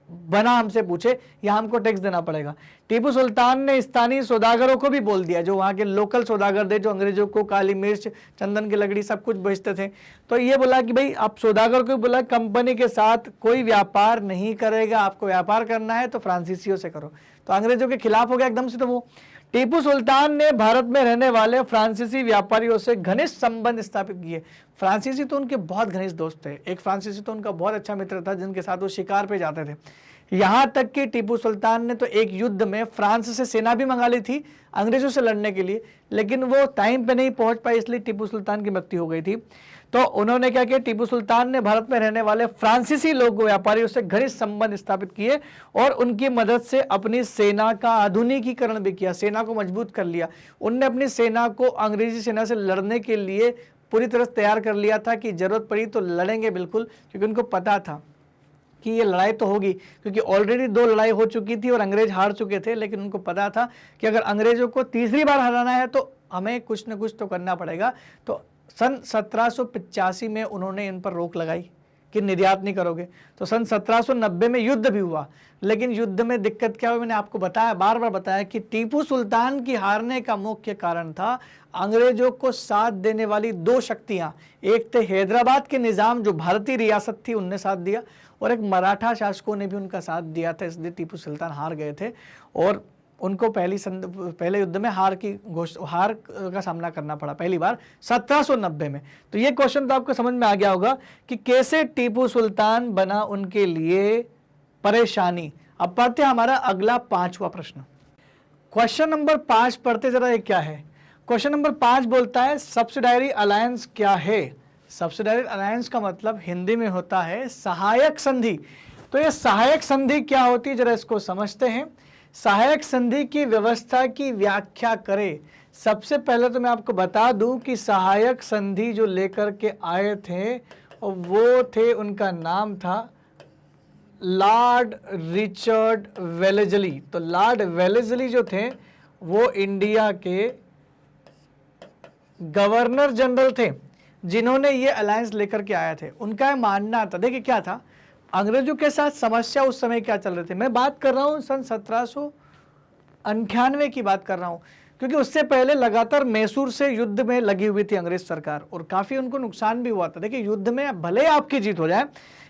बना हमसे पूछे या हमको टैक्स देना पड़ेगा। टीपू सुल्तान ने स्थानीय सौदागरों को भी बोल दिया, जो वहाँ के लोकल सौदागर थे, जो अंग्रेजों को काली मिर्च, चंदन की लकड़ी सब कुछ बेचते थे, तो ये बोला कि भाई आप सौदागर को बोला कंपनी के साथ कोई व्यापार नहीं करेगा, आपको व्यापार करना है तो फ्रांसीसियों से करो। तो अंग्रेजों के खिलाफ हो गया एकदम से। तो वो टीपू सुल्तान ने भारत में रहने वाले फ्रांसीसी व्यापारियों से घनिष्ठ संबंध स्थापित किए। फ्रांसीसी तो उनके बहुत घनिष्ठ दोस्त थे, एक फ्रांसीसी तो उनका बहुत अच्छा मित्र था जिनके साथ वो शिकार पे जाते थे। यहाँ तक कि टीपू सुल्तान ने तो एक युद्ध में फ्रांस से सेना भी मंगा ली थी अंग्रेजों से लड़ने के लिए, लेकिन वो टाइम पे नहीं पहुंच पाई, इसलिए टीपू सुल्तान की मृत्यु हो गई थी। तो उन्होंने क्या किया, टीपू सुल्तान ने भारत में रहने वाले फ्रांसीसी लोग व्यापारियों से घनिष्ठ संबंध स्थापित किए और उनकी मदद से अपनी सेना का आधुनिकीकरण भी किया, सेना को मजबूत कर लिया। उनने अपनी सेना को अंग्रेजी सेना से लड़ने के लिए पूरी तरह तैयार कर लिया था कि जरूरत पड़ी तो लड़ेंगे बिल्कुल, क्योंकि उनको पता था कि ये लड़ाई तो होगी, क्योंकि ऑलरेडी 2 लड़ाई हो चुकी थी और अंग्रेज हार चुके थे। लेकिन उनको पता था कि अगर अंग्रेजों को तीसरी बार हराना है तो हमें कुछ न कुछ तो करना पड़ेगा। तो सन 1785 में उन्होंने इन पर रोक लगाई कि निर्यात नहीं करोगे। तो सन 1790 में युद्ध भी हुआ, लेकिन युद्ध में दिक्कत क्या हुई, मैंने आपको बताया, बार बार बताया कि टीपू सुल्तान की हारने का मुख्य कारण था अंग्रेजों को साथ देने वाली 2 शक्तियां। एक थे हैदराबाद के निज़ाम, जो भारतीय रियासत थी, उनने साथ दिया, और एक मराठा शासकों ने भी उनका साथ दिया था। इसलिए टीपू सुल्तान हार गए थे और उनको पहले युद्ध में हार का सामना करना पड़ा पहली बार 1790 में। तो ये क्वेश्चन तो आपको समझ में आ गया होगा कि कैसे टीपू सुल्तान बना उनके लिए परेशानी। अब पढ़ते हैं हमारा अगला 5वां प्रश्न। क्वेश्चन नंबर 5 पढ़ते जरा, ये क्या है। क्वेश्चन नंबर 5 बोलता है सब्सिडायरी अलायंस क्या है। सब्सिडायरी अलायंस का मतलब हिंदी में होता है सहायक संधि। तो ये सहायक संधि क्या होती है, जरा इसको समझते हैं। सहायक संधि की व्यवस्था की व्याख्या करें। सबसे पहले तो मैं आपको बता दूं कि सहायक संधि जो लेकर के आए थे वो थे, उनका नाम था लॉर्ड रिचर्ड वेलेस्ली। तो लॉर्ड वेलेस्ली जो थे वो इंडिया के गवर्नर जनरल थे, जिन्होंने ये अलायंस लेकर के आए थे। उनका मानना था, देखिए क्या था, अंग्रेजों के साथ समस्या उस समय क्या चल रहे थे। मैं बात कर रहा हूँ सन 1798 की बात कर रहा हूँ, क्योंकि उससे पहले लगातार मैसूर से युद्ध में लगी हुई थी अंग्रेज सरकार और काफ़ी उनको नुकसान भी हुआ था। देखिए युद्ध में भले आपकी जीत हो जाए,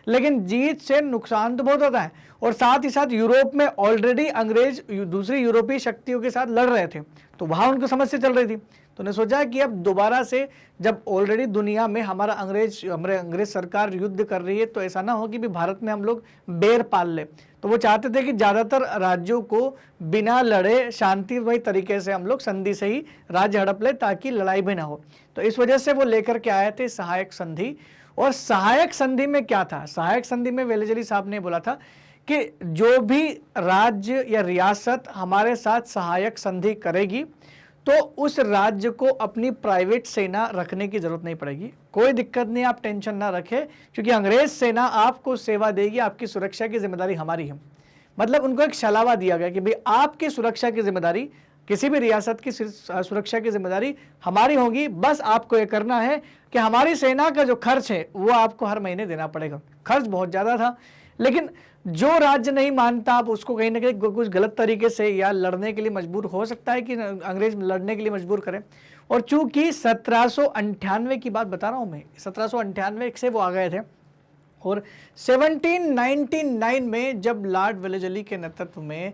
लेकिन जीत से नुकसान तो बहुत होता है। और साथ ही साथ यूरोप में ऑलरेडी अंग्रेज दूसरी यूरोपीय शक्तियों के साथ लड़ रहे थे, तो वहाँ उनको समस्या चल रही थी। तो उन्हें सोचा कि अब दोबारा से, जब ऑलरेडी दुनिया में हमारे अंग्रेज सरकार युद्ध कर रही है, तो ऐसा ना हो कि भी भारत में हम लोग बैर पाल ले। तो वो चाहते थे कि ज़्यादातर राज्यों को बिना लड़े शांतिमय तरीके से हम लोग संधि से ही राज्य हड़प ले, ताकि लड़ाई भी ना हो। तो इस वजह से वो लेकर के आए थे सहायक संधि। और सहायक संधि में क्या था, सहायक संधि में वेलेस्ली साहब ने बोला था कि जो भी राज्य या रियासत हमारे साथ सहायक संधि करेगी तो उस राज्य को अपनी प्राइवेट सेना रखने की जरूरत नहीं पड़ेगी। कोई दिक्कत नहीं, आप टेंशन ना रखें, क्योंकि अंग्रेज सेना आपको सेवा देगी, आपकी सुरक्षा की जिम्मेदारी हमारी है। मतलब उनको एक छलावा दिया गया कि भाई आपकी सुरक्षा की जिम्मेदारी, किसी भी रियासत की सुरक्षा की जिम्मेदारी हमारी होगी, बस आपको ये करना है कि हमारी सेना का जो खर्च है वो आपको हर महीने देना पड़ेगा। खर्च बहुत ज़्यादा था, लेकिन जो राज्य नहीं मानता, आप उसको कहीं ना कहीं कुछ गलत तरीके से या लड़ने के लिए मजबूर हो सकता है कि अंग्रेज लड़ने के लिए मजबूर करें। और चूंकि 1798 की बात बता रहा हूँ मैं, 1798 से वो आ गए थे, और 1799 में जब लॉर्ड वेलेस्ली के नेतृत्व में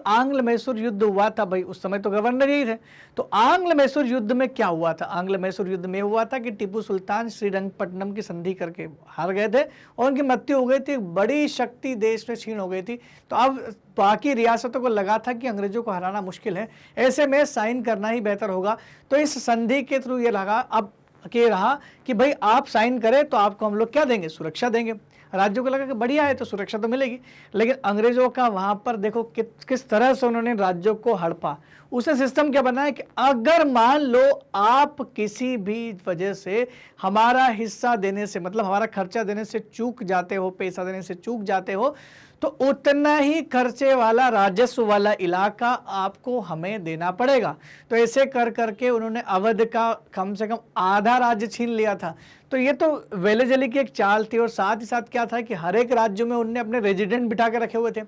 आंग्ल मैसूर युद्ध हुआ था, भाई उस समय तो गवर्नर ही थे, तो आंग्ल मैसूर युद्ध में क्या हुआ था? आंग्ल मैसूर युद्ध में हुआ था कि टीपू सुल्तान श्रीरंगपट्टनम की संधि करके हार गए थे और उनकी मृत्यु हो गई थी, बड़ी शक्ति देश में छीन हो गई थी। तो अब बाकी रियासतों को लगा था कि अंग्रेजों को हराना मुश्किल है, ऐसे में साइन करना ही बेहतर होगा। तो इस संधि के थ्रू ये लगा अब के रहा कि भाई आप साइन करें तो आपको हम लोग क्या देंगे? सुरक्षा देंगे। राज्यों को लगा कि बढ़िया है तो सुरक्षा तो मिलेगी, लेकिन अंग्रेजों का वहां पर देखो किस तरह से उन्होंने राज्यों को हड़पा। उसने सिस्टम क्या बनाया कि अगर मान लो आप किसी भी वजह से हमारा हिस्सा देने से, मतलब हमारा खर्चा देने से चूक जाते हो, पैसा देने से चूक जाते हो, तो उतना ही खर्चे वाला राजस्व वाला इलाका आपको हमें देना पड़ेगा। तो ऐसे कर करके उन्होंने अवध का कम से कम आधा राज्य छीन लिया था। तो ये तो वेलेस्ली की एक चाल थी, और साथ ही साथ क्या था कि हर एक राज्य में उन्होंने अपने रेजिडेंट बिठा के रखे हुए थे,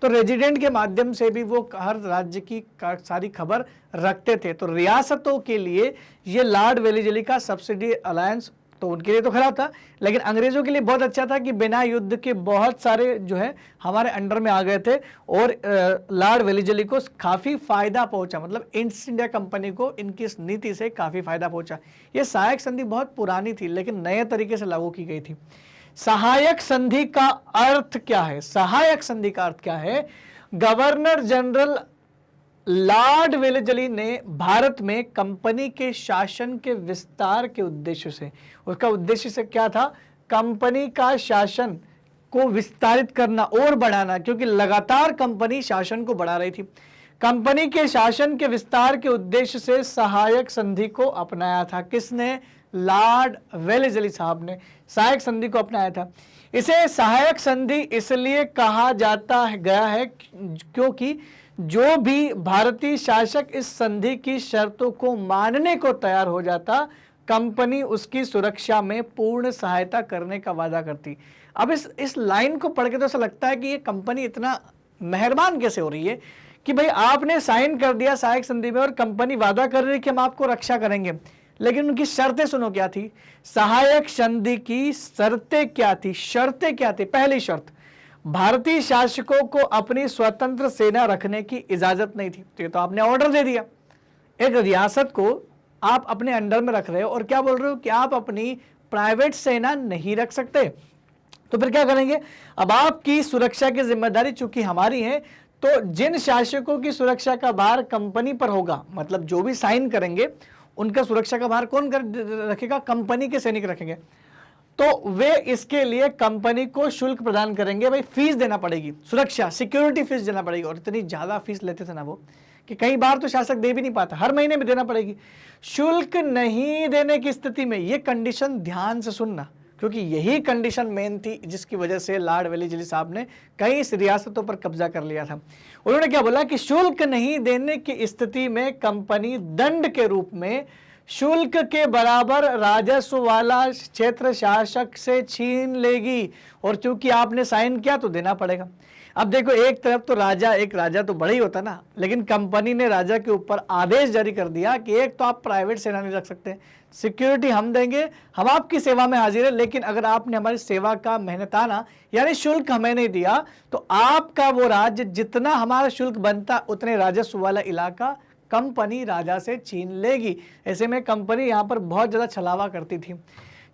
तो रेजिडेंट के माध्यम से भी वो हर राज्य की सारी खबर रखते थे। तो रियासतों के लिए ये लॉर्ड वेलेस्ली का सब्सिडी अलायंस तो उनके लिए तो खराब था, लेकिन अंग्रेजों के लिए बहुत अच्छा था कि बिना युद्ध के बहुत सारे जो है हमारे अंडर में आ गए थे, और लॉर्ड वेलेस्ली को काफ़ी फायदा पहुंचा, मतलब ईस्ट इंडिया कंपनी को इनकी इस नीति से काफ़ी फायदा पहुंचा। ये सहायक संधि बहुत पुरानी थी, लेकिन नए तरीके से लागू की गई थी। सहायक संधि का अर्थ क्या है? सहायक संधि का अर्थ क्या है? गवर्नर जनरल लॉर्ड वेलेस्ली ने भारत में कंपनी के शासन के विस्तार के उद्देश्य से, उसका उद्देश्य से क्या था? कंपनी का शासन को विस्तारित करना और बढ़ाना, क्योंकि लगातार कंपनी शासन को बढ़ा रही थी। कंपनी के शासन के विस्तार के उद्देश्य से सहायक संधि को अपनाया था। किसने? लॉर्ड वेलेस्ली साहब ने सहायक संधि को अपनाया था। इसे सहायक संधि इसलिए कहा जाता गया है क्योंकि जो भी भारतीय शासक इस संधि की शर्तों को मानने को तैयार हो जाता, कंपनी उसकी सुरक्षा में पूर्ण सहायता करने का वादा करती। अब इस लाइन को पढ़ के तो ऐसा लगता है कि ये कंपनी इतना मेहरबान कैसे हो रही है कि भाई आपने साइन कर दिया सहायक संधि में और कंपनी वादा कर रही है कि हम आपको रक्षा करेंगे, लेकिन उनकी शर्तें सुनो क्या थी? सहायक संधि की शर्तें क्या थी? शर्तें क्या थी? पहली शर्त, भारतीय शासकों को अपनी स्वतंत्र सेना रखने की इजाजत नहीं थी। तो ये तो आपने ऑर्डर दे दिया, एक रियासत को आप अपने अंडर में रख रहे हो और क्या बोल रहे हो कि आप अपनी प्राइवेट सेना नहीं रख सकते। तो फिर क्या करेंगे? अब आपकी सुरक्षा की जिम्मेदारी चूंकि हमारी है, तो जिन शासकों की सुरक्षा का भार कंपनी पर होगा, मतलब जो भी साइन करेंगे उनका सुरक्षा का भार कौन रखेगा? कंपनी के सैनिक रखेंगे। तो वे इसके लिए कंपनी को शुल्क प्रदान करेंगे, भाई फीस देना पड़ेगी, सुरक्षा सिक्योरिटी फीस देना पड़ेगी। और इतनी ज्यादा फीस लेते थे ना वो कि कई बार तो शासक दे भी नहीं पाता, हर महीने में देना पड़ेगी। शुल्क नहीं देने की स्थिति में, ये कंडीशन ध्यान से सुनना, क्योंकि यही कंडीशन मेन थी जिसकी वजह से लॉर्ड वेलेस्ली साहब ने कई रियासतों पर कब्जा कर लिया था। उन्होंने क्या बोला कि शुल्क नहीं देने की स्थिति में कंपनी दंड के रूप में शुल्क के बराबर राजस्व वाला क्षेत्र शासक से छीन लेगी, और चूंकि आपने साइन किया तो देना पड़ेगा। अब देखो, एक तरफ तो एक राजा तो बड़ा ही होता ना, लेकिन कंपनी ने राजा के ऊपर आदेश जारी कर दिया कि एक तो आप प्राइवेट सेना नहीं रख सकते, सिक्योरिटी हम देंगे, हम आपकी सेवा में हाजिर है, लेकिन अगर आपने हमारी सेवा का मेहनताना यानी शुल्क हमें नहीं दिया तो आपका वो राज्य, जितना हमारा शुल्क बनता उतने राजस्व वाला इलाका कंपनी राजा से छीन लेगी। ऐसे में कंपनी यहाँ पर बहुत ज़्यादा छलावा करती थी।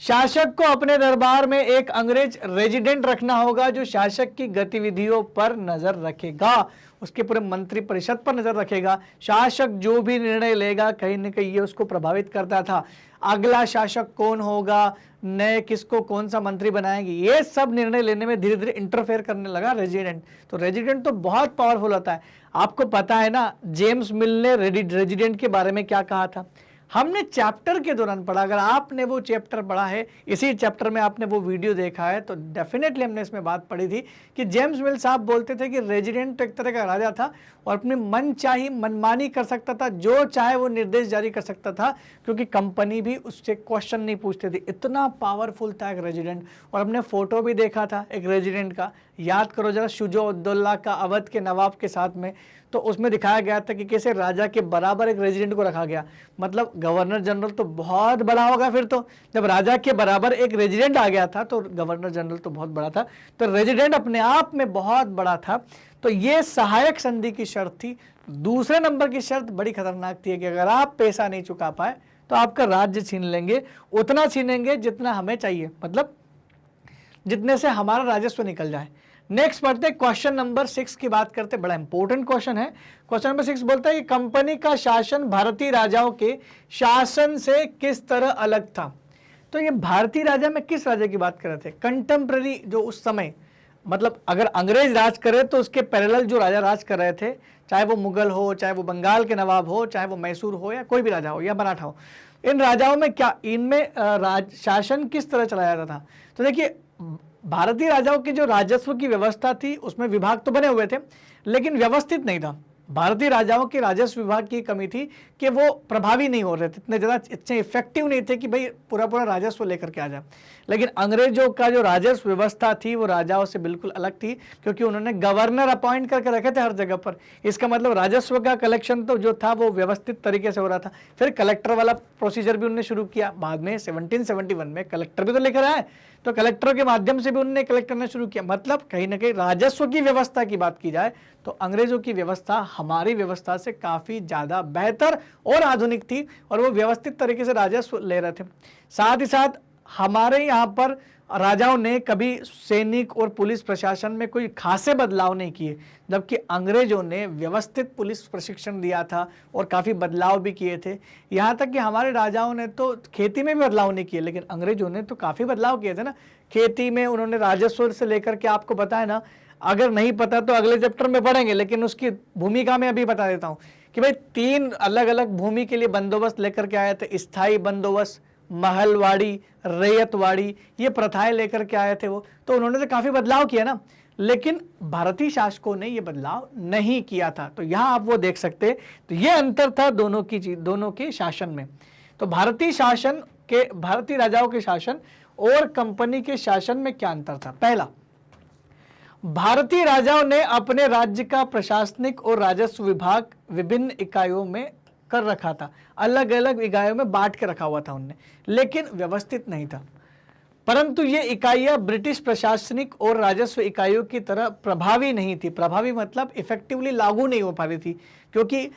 शासक को अपने दरबार में एक अंग्रेज रेजिडेंट रखना होगा जो शासक की गतिविधियों पर नजर रखेगा, उसके पूरे मंत्री परिषद पर नजर रखेगा। शासक जो भी निर्णय लेगा कहीं न कहीं ये उसको प्रभावित करता था। अगला शासक कौन होगा, नए किसको कौन सा मंत्री बनाएंगे, ये सब निर्णय लेने में धीरे धीरे इंटरफेयर करने लगा रेजिडेंट। तो रेजिडेंट तो बहुत पावरफुल होता है। आपको पता है ना जेम्स मिल ने रेजिडेंट के बारे में क्या कहा था, हमने चैप्टर के दौरान पढ़ा। अगर आपने वो चैप्टर पढ़ा है, इसी चैप्टर में आपने वो वीडियो देखा है, तो डेफिनेटली हमने इसमें बात पढ़ी थी कि जेम्स मिल साहब बोलते थे कि रेजिडेंट एक तरह का राजा था और अपनी मनचाही मनमानी कर सकता था, जो चाहे वो निर्देश जारी कर सकता था, क्योंकि कंपनी भी उससे क्वेश्चन नहीं पूछते थे। इतना पावरफुल था एक रेजिडेंट। और हमने फोटो भी देखा था एक रेजिडेंट का, याद करो जरा, शुजा-उद-दौला का अवध के नवाब के साथ में, तो उसमें दिखाया गया था कि कैसे राजा के बराबर एक रेजिडेंट को रखा गया। मतलब गवर्नर जनरल तो बहुत बड़ा होगा फिर तो, जब राजा के बराबर एक रेजिडेंट आ गया था तो गवर्नर जनरल तो बहुत बड़ा था, तो रेजिडेंट अपने आप में बहुत बड़ा था। तो ये सहायक संधि की शर्त थी। दूसरे नंबर की शर्त बड़ी खतरनाक थी कि अगर आप पैसा नहीं चुका पाए तो आपका राज्य छीन लेंगे, उतना छीनेंगे जितना हमें चाहिए, मतलब जितने से हमारा राजस्व निकल जाए। नेक्स्ट पढ़ते क्वेश्चन नंबर 6 की बात करते, बड़ा इंपॉर्टेंट क्वेश्चन है। क्वेश्चन नंबर 6 बोलता है कि कंपनी का शासन भारतीय राजाओं के शासन से किस तरह अलग था। तो ये भारतीय राजा में किस राजा की बात कर रहे थे, कंटेम्प्रेरी जो उस समय, मतलब अगर अंग्रेज राज करे तो उसके पैरेलल जो राजा राज कर रहे थे, चाहे वो मुगल हो, चाहे वो बंगाल के नवाब हो, चाहे वो मैसूर हो, या कोई भी राजा हो या मराठा हो, इन राजाओं में क्या, इनमें शासन किस तरह चलाया जाता था। तो देखिए भारतीय राजाओं की जो राजस्व की व्यवस्था थी उसमें विभाग तो बने हुए थे लेकिन व्यवस्थित नहीं था। भारतीय राजाओं के राजस्व विभाग की कमी थी कि वो प्रभावी नहीं हो रहे थे, इतने ज़्यादा इतने इफेक्टिव नहीं थे कि भाई पूरा पूरा राजस्व लेकर के आ जाए। लेकिन अंग्रेजों का जो राजस्व व्यवस्था थी वो राजाओं से बिल्कुल अलग थी, क्योंकि उन्होंने गवर्नर अपॉइंट करके रखे थे हर जगह पर। इसका मतलब राजस्व का कलेक्शन तो जो था वो व्यवस्थित तरीके से हो रहा था। फिर कलेक्टर वाला प्रोसीजर भी उन्होंने शुरू किया, बाद में 1771 में कलेक्टर भी तो लेकर आए, तो कलेक्टर के माध्यम से भी उन्होंने कलेक्ट करना शुरू किया। मतलब कहीं ना कहीं राजस्व की व्यवस्था की बात की जाए तो अंग्रेजों की व्यवस्था हमारी व्यवस्था से काफ़ी ज़्यादा बेहतर और आधुनिक थी, और वो व्यवस्थित तरीके से राजस्व ले रहे थे। साथ ही साथ हमारे यहाँ पर राजाओं ने कभी सैनिक और पुलिस प्रशासन में कोई खासे बदलाव नहीं किए, जबकि अंग्रेजों ने व्यवस्थित पुलिस प्रशिक्षण दिया था और काफ़ी बदलाव भी किए थे। यहाँ तक कि हमारे राजाओं ने तो खेती में भी बदलाव नहीं किए, लेकिन अंग्रेजों ने तो काफ़ी बदलाव किए थे ना। खेती में उन्होंने राजस्व से लेकर के, आपको पता है ना, अगर नहीं पता तो अगले चैप्टर में पढ़ेंगे, लेकिन उसकी भूमिका में अभी बता देता हूँ कि भाई 3 अलग अलग भूमि के लिए बंदोबस्त लेकर के आए थे। स्थायी बंदोबस्त, महलवाड़ी, रैयतवाड़ी, ये प्रथाएं लेकर के आए थे वो। तो उन्होंने तो काफ़ी बदलाव किया ना, लेकिन भारतीय शासकों ने ये बदलाव नहीं किया था। तो यहाँ आप वो देख सकते हैं। तो ये अंतर था दोनों के शासन में। तो भारतीय राजाओं के शासन और कंपनी के शासन में क्या अंतर था। पहला, भारतीय राजाओं ने अपने राज्य का प्रशासनिक और राजस्व विभाग विभिन्न इकाइयों में कर रखा था, अलग अलग इकाइयों में बांट के रखा हुआ था उनने, लेकिन व्यवस्थित नहीं था। परंतु ये इकाइयां ब्रिटिश प्रशासनिक और राजस्व इकाइयों की तरह प्रभावी नहीं थी। प्रभावी मतलब इफेक्टिवली लागू नहीं हो पा रही थी, क्योंकि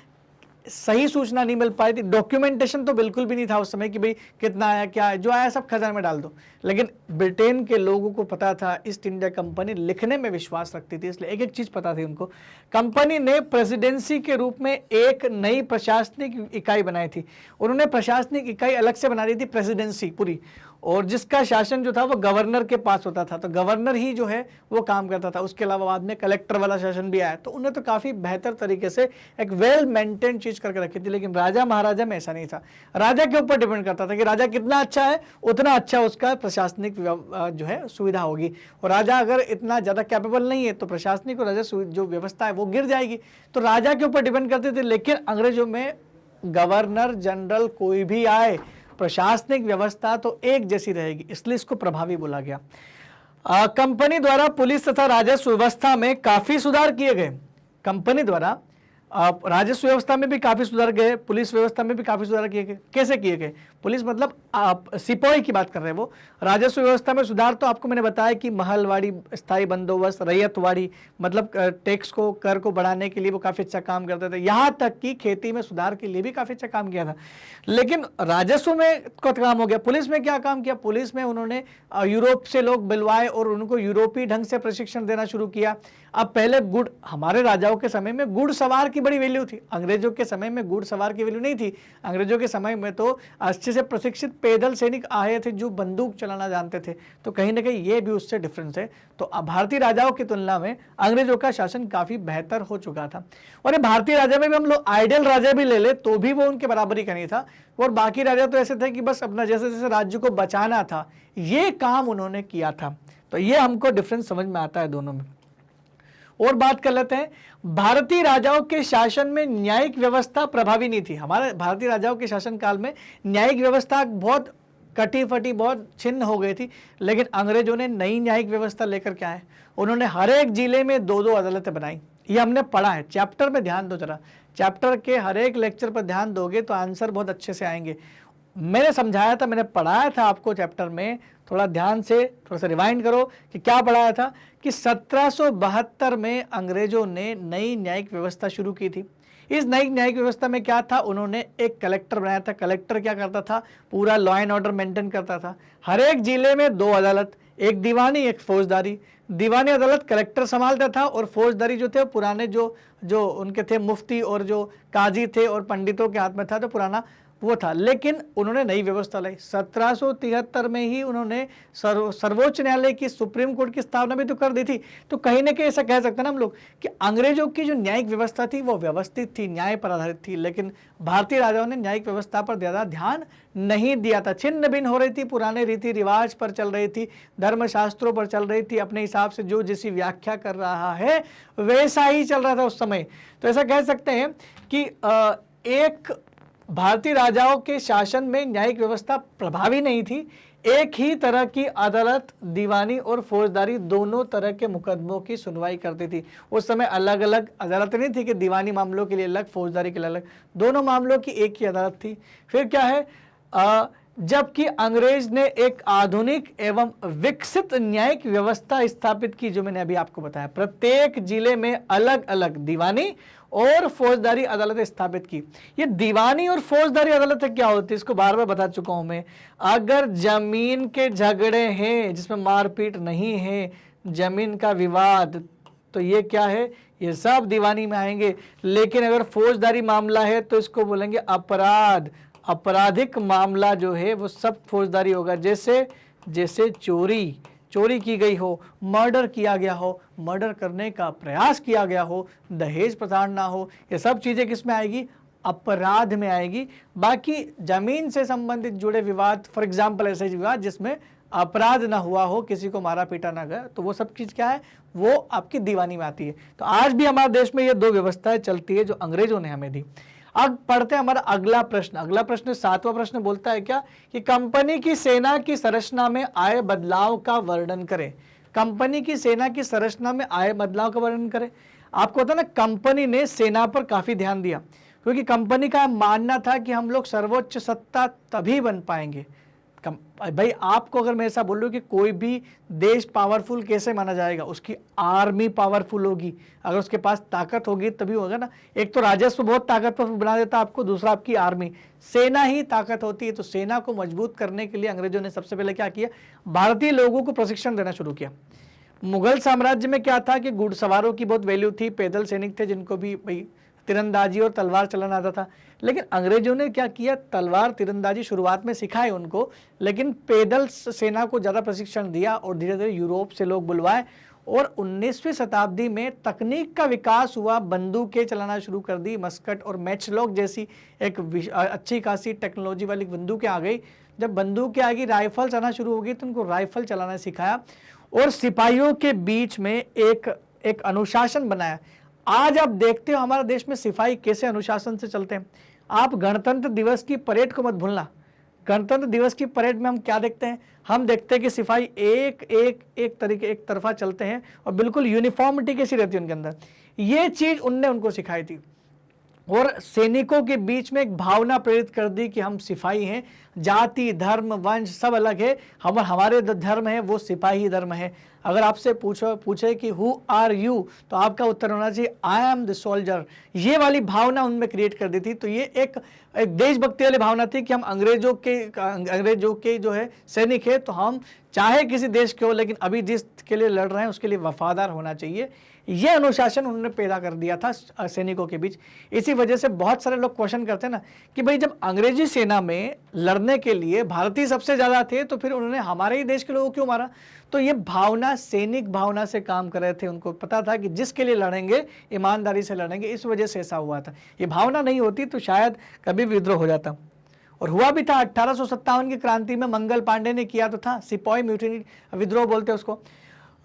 सही सूचना नहीं मिल पाई थी। डॉक्यूमेंटेशन तो बिल्कुल भी नहीं था उस समय कि भाई कितना आया, क्या है, जो आया सब खजाने में डाल दो। लेकिन ब्रिटेन के लोगों को पता था, ईस्ट इंडिया कंपनी लिखने में विश्वास रखती थी, इसलिए एक एक चीज पता थी उनको। कंपनी ने प्रेसिडेंसी के रूप में एक नई प्रशासनिक इकाई बनाई थी। उन्होंने प्रशासनिक इकाई अलग से बना दी थी, प्रेसिडेंसी पूरी, और जिसका शासन जो था वो गवर्नर के पास होता था। तो गवर्नर ही जो है वो काम करता था। उसके अलावा बाद में कलेक्टर वाला शासन भी आया। तो उन्हें तो काफ़ी बेहतर तरीके से एक वेल मेंटेन चीज़ करके रखी थी। लेकिन राजा महाराजा में ऐसा नहीं था। राजा के ऊपर डिपेंड करता था कि राजा कितना अच्छा है, उतना अच्छा उसका प्रशासनिक जो है सुविधा होगी। और राजा अगर इतना ज़्यादा कैपेबल नहीं है तो प्रशासनिक और राजा जो व्यवस्था है वो गिर जाएगी। तो राजा के ऊपर डिपेंड करते थे। लेकिन अंग्रेजों में गवर्नर जनरल कोई भी आए, प्रशासनिक व्यवस्था तो एक जैसी रहेगी, इसलिए इसको प्रभावी बोला गया। कंपनी द्वारा पुलिस तथा राजस्व व्यवस्था में काफी सुधार किए गए। कंपनी द्वारा आप राजस्व व्यवस्था में भी काफी सुधार गए, पुलिस व्यवस्था में भी काफी सुधार किए गए। कैसे किए गए? पुलिस मतलब आप सिपाही की बात कर रहे हैं वो। राजस्व व्यवस्था में सुधार तो आपको मैंने बताया कि महलवाड़ी, स्थायी बंदोबस्त, रैयतवाड़ी, मतलब टैक्स को, कर को बढ़ाने के लिए वो काफी अच्छा काम करते थे। यहाँ तक कि खेती में सुधार के लिए भी काफी अच्छा काम किया था। लेकिन राजस्व में का काम हो गया। पुलिस में क्या काम किया? पुलिस में उन्होंने यूरोप से लोग बुलवाए और उनको यूरोपीय ढंग से प्रशिक्षण देना शुरू किया। अब पहले गुड़, हमारे राजाओं के समय में गुड़ सवार की बड़ी वैल्यू थी, अंग्रेजों के समय में गुड़ सवार की वैल्यू नहीं थी। अंग्रेजों के समय में तो अच्छे से प्रशिक्षित पैदल सैनिक आए थे जो बंदूक चलाना जानते थे। तो कहीं ना कहीं ये भी उससे डिफरेंस है। तो भारतीय राजाओं की तुलना में अंग्रेजों का शासन काफी बेहतर हो चुका था। और ये भारतीय राजा में भी हम लोग आइडियल राजा भी ले ले तो भी वो उनके बराबरी का नहीं था। और बाकी राजा तो ऐसे थे कि बस अपना जैसे जैसे राज्य को बचाना था, ये काम उन्होंने किया था। तो ये हमको डिफरेंस समझ में आता है दोनों में। और बात कर लेते हैं, भारतीय राजाओं के शासन में न्यायिक व्यवस्था प्रभावी नहीं थी। हमारे भारतीय राजाओं के शासन काल में न्यायिक व्यवस्था बहुत कटी फटी, बहुत छिन्न हो गई थी। लेकिन अंग्रेजों ने नई न्यायिक व्यवस्था लेकर के आए। उन्होंने हर एक जिले में 2-2 अदालतें बनाई। ये हमने पढ़ा है, चैप्टर में ध्यान दो जरा, चैप्टर के हर एक लेक्चर पर ध्यान दोगे तो आंसर बहुत अच्छे से आएंगे। मैंने समझाया था, मैंने पढ़ाया था आपको चैप्टर में, थोड़ा ध्यान से थोड़ा सा रिवाइंड करो कि क्या पढ़ाया था कि 1772 में अंग्रेजों ने नई न्यायिक व्यवस्था शुरू की थी। इस नई न्यायिक व्यवस्था में क्या था, उन्होंने एक कलेक्टर बनाया था। कलेक्टर क्या करता था? पूरा लॉ एंड ऑर्डर मेंटेन करता था। हर एक जिले में 2 अदालत, एक दीवानी एक फौजदारी। दीवानी अदालत कलेक्टर संभालता था और फौजदारी जो थे पुराने जो उनके थे मुफ्ती और जो काजी थे और पंडितों के हाथ में था, तो पुराना वो था। लेकिन उन्होंने नई व्यवस्था लाई। 1773 में ही उन्होंने सर्वोच्च न्यायालय की, सुप्रीम कोर्ट की स्थापना भी तो कर दी थी। तो कहीं ना कहीं ऐसा कह सकते हैं ना हम लोग कि अंग्रेजों की जो न्यायिक व्यवस्था थी वो व्यवस्थित थी, न्याय पर आधारित थी। लेकिन भारतीय राजाओं ने न्यायिक व्यवस्था पर ज्यादा ध्यान नहीं दिया था। छिन्न भिन्न हो रही थी, पुराने रीति रिवाज पर चल रही थी, धर्मशास्त्रों पर चल रही थी, अपने हिसाब से जो जैसी व्याख्या कर रहा है वैसा ही चल रहा था उस समय। तो ऐसा कह सकते हैं कि एक भारतीय राजाओं के शासन में न्यायिक व्यवस्था प्रभावी नहीं थी। एक ही तरह की अदालत, दीवानी और फौजदारी, दोनों तरह के मुकदमों की सुनवाई करती थी। उस समय अलग अलग अदालतें नहीं थी कि दीवानी मामलों के लिए अलग, फौजदारी के लिए अलग, दोनों मामलों की एक ही अदालत थी। फिर क्या है, जबकि अंग्रेज ने एक आधुनिक एवं विकसित न्यायिक व्यवस्था स्थापित की, जो मैंने अभी आपको बताया। प्रत्येक जिले में अलग अलग दीवानी और फौजदारी अदालतें स्थापित की। ये दीवानी और फौजदारी अदालतें क्या होती है, इसको बार बार बता चुका हूं मैं। अगर जमीन के झगड़े हैं जिसमें मारपीट नहीं है, जमीन का विवाद, तो ये क्या है, ये सब दीवानी में आएंगे। लेकिन अगर फौजदारी मामला है तो इसको बोलेंगे अपराध। आपराधिक मामला जो है वो सब फौजदारी होगा। जैसे चोरी की गई हो, मर्डर किया गया हो, मर्डर करने का प्रयास किया गया हो, दहेज प्रताड़ना हो, ये सब चीजें किस में आएगी, अपराध में आएगी। बाकी जमीन से संबंधित जुड़े विवाद, फॉर एग्जाम्पल ऐसे विवाद जिसमें अपराध ना हुआ हो, किसी को मारा पीटा ना गया, तो वो सब चीज क्या है, वो आपकी दीवानी में आती है। तो आज भी हमारे देश में ये 2 व्यवस्थाएं चलती है जो अंग्रेजों ने हमें दी। अब पढ़ते हैं हमारा अगला प्रश्न। अगला प्रश्न 7वां प्रश्न बोलता है क्या कि कंपनी की सेना की संरचना में आए बदलाव का वर्णन करें। कंपनी की सेना की संरचना में आए बदलाव का वर्णन करें। आपको पता ना, कंपनी ने सेना पर काफी ध्यान दिया, क्योंकि कंपनी का मानना था कि हम लोग सर्वोच्च सत्ता तभी बन पाएंगे। भाई आपको अगर मैं ऐसा बोलूं कि कोई भी देश पावरफुल कैसे माना जाएगा, उसकी आर्मी पावरफुल होगी, अगर उसके पास ताकत होगी तभी होगा ना। एक तो राजस्व बहुत ताकतवर बना देता आपको, दूसरा आपकी आर्मी, सेना ही ताकत होती है। तो सेना को मजबूत करने के लिए अंग्रेजों ने सबसे पहले क्या किया, भारतीय लोगों को प्रशिक्षण देना शुरू किया। मुगल साम्राज्य में क्या था कि घुड़सवारों की बहुत वैल्यू थी, पैदल सैनिक थे जिनको भी भाई तीरंदाजी और तलवार चलाना आता था। लेकिन अंग्रेजों ने क्या किया, तलवार तीरंदाजी शुरुआत में सिखाए उनको, लेकिन पैदल सेना को ज़्यादा प्रशिक्षण दिया और धीरे धीरे यूरोप से लोग बुलवाए। और 19वीं शताब्दी में तकनीक का विकास हुआ, बंदूकें चलाना शुरू कर दी, मस्कट और मैचलॉक जैसी एक अच्छी खासी टेक्नोलॉजी वाली बंदूकें आ गई। जब बंदूकें आ गई, राइफल्स आना शुरू हो गई, तो उनको राइफल चलाना सिखाया और सिपाहियों के बीच में एक अनुशासन बनाया। आज आप देखते हो हमारे देश में सिपाही कैसे अनुशासन से चलते हैं। आप गणतंत्र दिवस की परेड को मत भूलना। गणतंत्र दिवस की परेड में हम क्या देखते हैं, हम देखते हैं कि सिपाही एक तरफा चलते हैं और बिल्कुल यूनिफॉर्मिटी कैसी रहती है उनके अंदर। ये चीज उनने उनको सिखाई थी। और सैनिकों के बीच में एक भावना प्रेरित कर दी कि हम सिपाही हैं, जाति धर्म वंश सब अलग है, हमारे धर्म है वो सिपाही धर्म है। अगर आपसे पूछे कि हु आर यू, तो आपका उत्तर होना चाहिए आई एम द सोल्जर। ये वाली भावना उनमें क्रिएट कर दी थी। तो ये एक देशभक्ति वाली भावना थी कि हम अंग्रेजों के जो है सैनिक है, तो हम चाहे किसी देश के हो लेकिन अभी जिस के लिए लड़ रहे हैं उसके लिए वफादार होना चाहिए। ये अनुशासन उन्होंने पैदा कर दिया था सैनिकों के बीच। इसी वजह से बहुत सारे लोग क्वेश्चन करते हैं ना कि भाई जब अंग्रेजी सेना में लड़ने के लिए भारतीय सबसे ज्यादा थे तो फिर उन्होंने हमारे ही देश के लोगों को क्यों मारा। तो ये भावना सैनिक भावना से काम कर रहे थे। उनको पता था कि जिसके लिए लड़ेंगे ईमानदारी से लड़ेंगे, इस वजह से ऐसा हुआ था। ये भावना नहीं होती तो शायद कभी विद्रोह हो जाता। और हुआ भी था 1857 की क्रांति में मंगल पांडे ने किया तो था, सिपाही म्यूटिनी विद्रोह बोलते हैं उसको।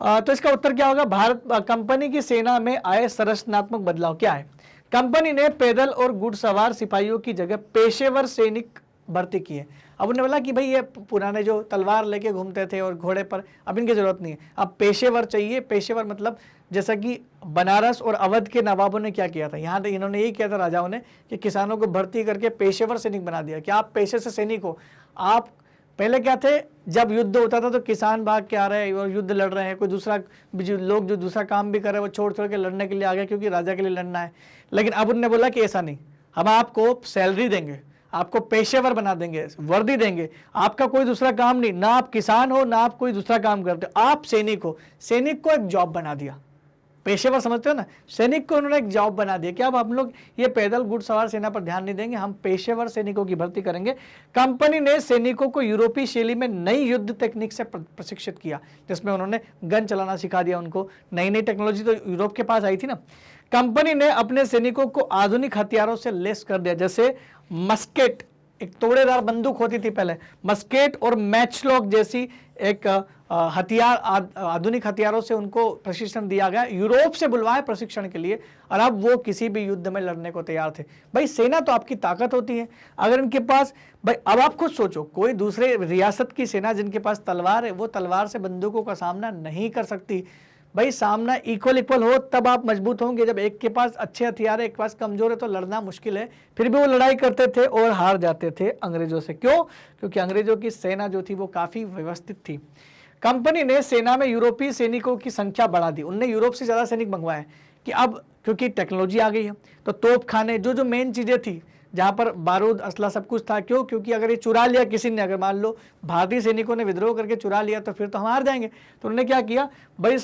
तो इसका उत्तर क्या होगा, भारत कंपनी की सेना में आए संरचनात्मक बदलाव क्या है। कंपनी ने पैदल और घुड़सवार सिपाहियों की जगह पेशेवर सैनिक भर्ती किए। अब उन्होंने बोला कि भाई ये पुराने जो तलवार लेके घूमते थे और घोड़े पर, अब इनकी जरूरत नहीं है, अब पेशेवर चाहिए। पेशेवर मतलब जैसा कि बनारस और अवध के नवाबों ने क्या किया था, यहाँ इन्होंने यही किया था राजाओं ने कि किसानों को भर्ती करके पेशेवर सैनिक बना दिया कि आप पेशे से सैनिक हो। आप पहले क्या थे, जब युद्ध होता था तो किसान भाग के आ रहे हैं और युद्ध लड़ रहे हैं, कोई दूसरा लोग जो दूसरा काम भी कर रहे हैं वो छोड़ छोड़ के लड़ने के लिए आ गए क्योंकि राजा के लिए लड़ना है। लेकिन अब उन्होंने बोला कि ऐसा नहीं, हम आपको सैलरी देंगे, आपको पेशेवर बना देंगे, वर्दी देंगे, आपका कोई दूसरा काम नहीं, ना आप किसान हो ना आप कोई दूसरा काम करते हो, आप सैनिक हो। सैनिक को एक जॉब बना दिया, पेशेवर समझते हो ना, सैनिक को उन्होंने एक जॉब बना दिया कि अब हम लोग ये पैदल घुड़सवार सेना पर ध्यान नहीं देंगे, हम पेशेवर सैनिकों की भर्ती करेंगे। कंपनी ने सैनिकों को यूरोपीय शैली में नई युद्ध तकनीक से प्रशिक्षित किया, जिसमें उन्होंने गन चलाना सिखा दिया उनको। नई नई टेक्नोलॉजी तो यूरोप के पास आई थी ना। कंपनी ने अपने सैनिकों को आधुनिक हथियारों से लैस कर दिया, जैसे मस्केट, एक तोड़ेदार बंदूक होती थी पहले, मस्केट और मैचलॉक जैसी एक हथियार, आधुनिक हथियारों से उनको प्रशिक्षण दिया गया। यूरोप से बुलवाए प्रशिक्षण के लिए, और अब वो किसी भी युद्ध में लड़ने को तैयार थे। भाई सेना तो आपकी ताकत होती है, अगर इनके पास, भाई अब आप खुद सोचो, कोई दूसरे रियासत की सेना जिनके पास तलवार है वो तलवार से बंदूकों का सामना नहीं कर सकती। भाई सामना इक्वल हो तब आप मजबूत होंगे। जब एक के पास अच्छे हथियार है, एक के पास कमजोर है, तो लड़ना मुश्किल है। फिर भी वो लड़ाई करते थे और हार जाते थे अंग्रेजों से। क्यों? क्योंकि अंग्रेजों की सेना जो थी वो काफी व्यवस्थित थी। कंपनी ने सेना में यूरोपीय सैनिकों की संख्या बढ़ा दी। उनने यूरोप से ज्यादा सैनिक मंगवाए कि अब क्योंकि टेक्नोलॉजी आ गई है तो तोप खाने, जो मेन चीजें थी जहां पर बारूद असला सब कुछ था। क्यों? क्योंकि अगर ये चुरा लिया किसी ने, अगर मान लो भारतीय सैनिकों ने विद्रोह करके चुरा लिया तो फिर तो हम हार जाएंगे। तो उन्होंने क्या किया, भाई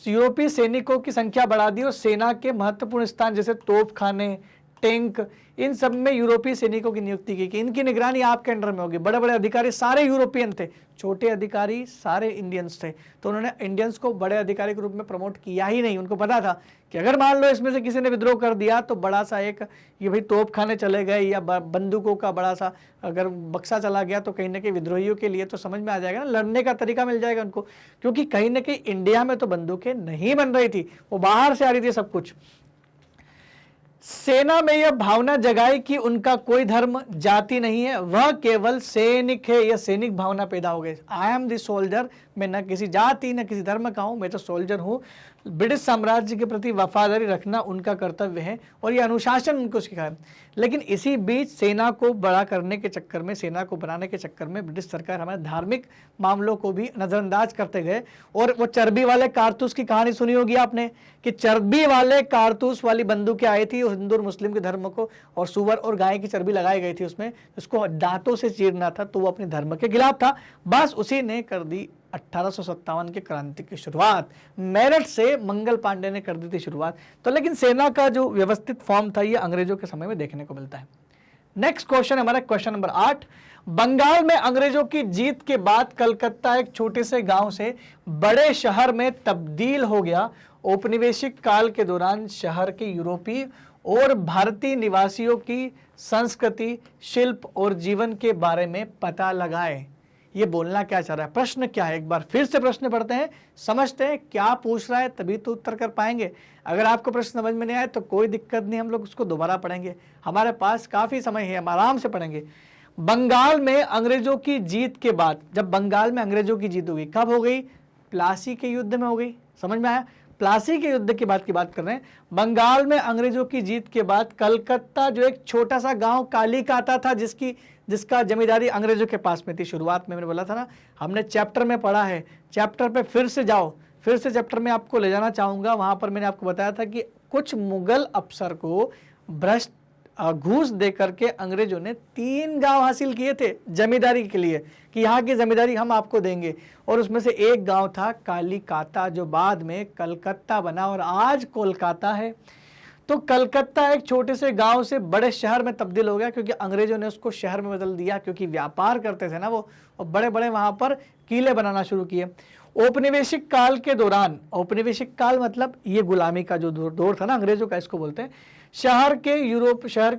यूरोपीय सैनिकों की संख्या बढ़ा दी और सेना के महत्वपूर्ण स्थान जैसे तोप खाने, टैंक, इन सब में यूरोपीय सैनिकों की नियुक्ति की कि इनकी निगरानी आपके अंडर में होगी। बड़े बड़े अधिकारी सारे यूरोपियन थे, छोटे अधिकारी सारे इंडियंस थे। तो उन्होंने इंडियंस को बड़े अधिकारी के रूप में प्रमोट किया ही नहीं। उनको पता था कि अगर मान लो इसमें से किसी ने विद्रोह कर दिया तो बड़ा सा एक ये भाई तोप खाने चले गए या बंदूकों का बड़ा सा अगर बक्सा चला गया तो कहीं ना कहीं विद्रोहियों के लिए तो समझ में आ जाएगा ना, लड़ने का तरीका मिल जाएगा उनको। क्योंकि कहीं ना कहीं इंडिया में तो बंदूकें नहीं बन रही थी, वो बाहर से आ रही थी सब कुछ। सेना में यह भावना जगाई कि उनका कोई धर्म जाति नहीं है, वह केवल सैनिक है। यह सैनिक भावना पैदा हो गई। आई एम द सोल्जर, मैं न किसी जाति न किसी धर्म का हूं, मैं तो सोल्जर हूं। ब्रिटिश साम्राज्य के प्रति वफादारी रखना उनका कर्तव्य है और यह अनुशासन उनको सिखाया। लेकिन इसी बीच सेना को बड़ा करने के चक्कर में, सेना को बनाने के चक्कर में ब्रिटिश सरकार हमारे धार्मिक मामलों को भी नजरअंदाज करते गए। और वो चर्बी वाले कारतूस की कहानी सुनी होगी आपने कि चर्बी वाले कारतूस वाली बंदूकें आई थी हिंदू और मुस्लिम के धर्म को, और सुअर और गाय की चर्बी लगाई गई थी उसमें, उसको दांतों से चीरना था, तो वो अपने धर्म के खिलाफ था। बस उसी ने कर दी 1857 की क्रांति की शुरुआत। मेरठ से मंगल पांडे ने कर दी थी शुरुआत। तो लेकिन सेना का जो व्यवस्थित फॉर्म था ये अंग्रेजों के समय में देखने को मिलता है। नेक्स्ट क्वेश्चन हमारा क्वेश्चन नंबर 8। बंगाल में अंग्रेजों की जीत के बाद कलकत्ता एक छोटे से गांव से बड़े शहर में तब्दील हो गया। औपनिवेशिक काल के दौरान शहर के यूरोपीय और भारतीय निवासियों की संस्कृति, शिल्प और जीवन के बारे में पता लगाए। ये बोलना क्या चाह रहा है, प्रश्न क्या है, एक बार फिर से प्रश्न पढ़ते हैं, समझते हैं क्या पूछ रहा है, तभी तो उत्तर कर पाएंगे। अगर आपको प्रश्न समझ में नहीं आए तो कोई दिक्कत नहीं, हम लोग उसको दोबारा पढ़ेंगे, हमारे पास काफी समय है, हम आराम से पढ़ेंगे। बंगाल में अंग्रेजों की जीत के बाद, जब बंगाल में अंग्रेजों की जीत हो गई, कब हो गई? प्लासी के युद्ध में हो गई। समझ में आया? प्लासी के युद्ध की बात कर रहे हैं। बंगाल में अंग्रेजों की जीत के बाद कलकत्ता जो एक छोटा सा गांव कालीकाता था, जिसका जमींदारी अंग्रेजों के पास में थी। शुरुआत में मैंने बोला था ना, हमने चैप्टर में पढ़ा है, चैप्टर पे फिर से जाओ, फिर से चैप्टर में आपको ले जाना चाहूंगा। वहां पर मैंने आपको बताया था कि कुछ मुगल अफसर को भ्रष्ट घूस दे करके अंग्रेजों ने 3 गांव हासिल किए थे जमींदारी के लिए, कि यहाँ की जमींदारी हम आपको देंगे, और उसमें से एक गांव था कालीकाता, जो बाद में कलकत्ता बना और आज कोलकाता है। तो कलकत्ता एक छोटे से गांव से बड़े शहर में तब्दील हो गया, क्योंकि अंग्रेजों ने उसको शहर में बदल दिया, क्योंकि व्यापार करते थे ना वो, और बड़े बड़े वहां पर किले बनाना शुरू किए। औपनिवेशिक काल के दौरान, औपनिवेशिक काल मतलब ये गुलामी का जो दौर था ना अंग्रेजों का, इसको बोलते हैं। शहर के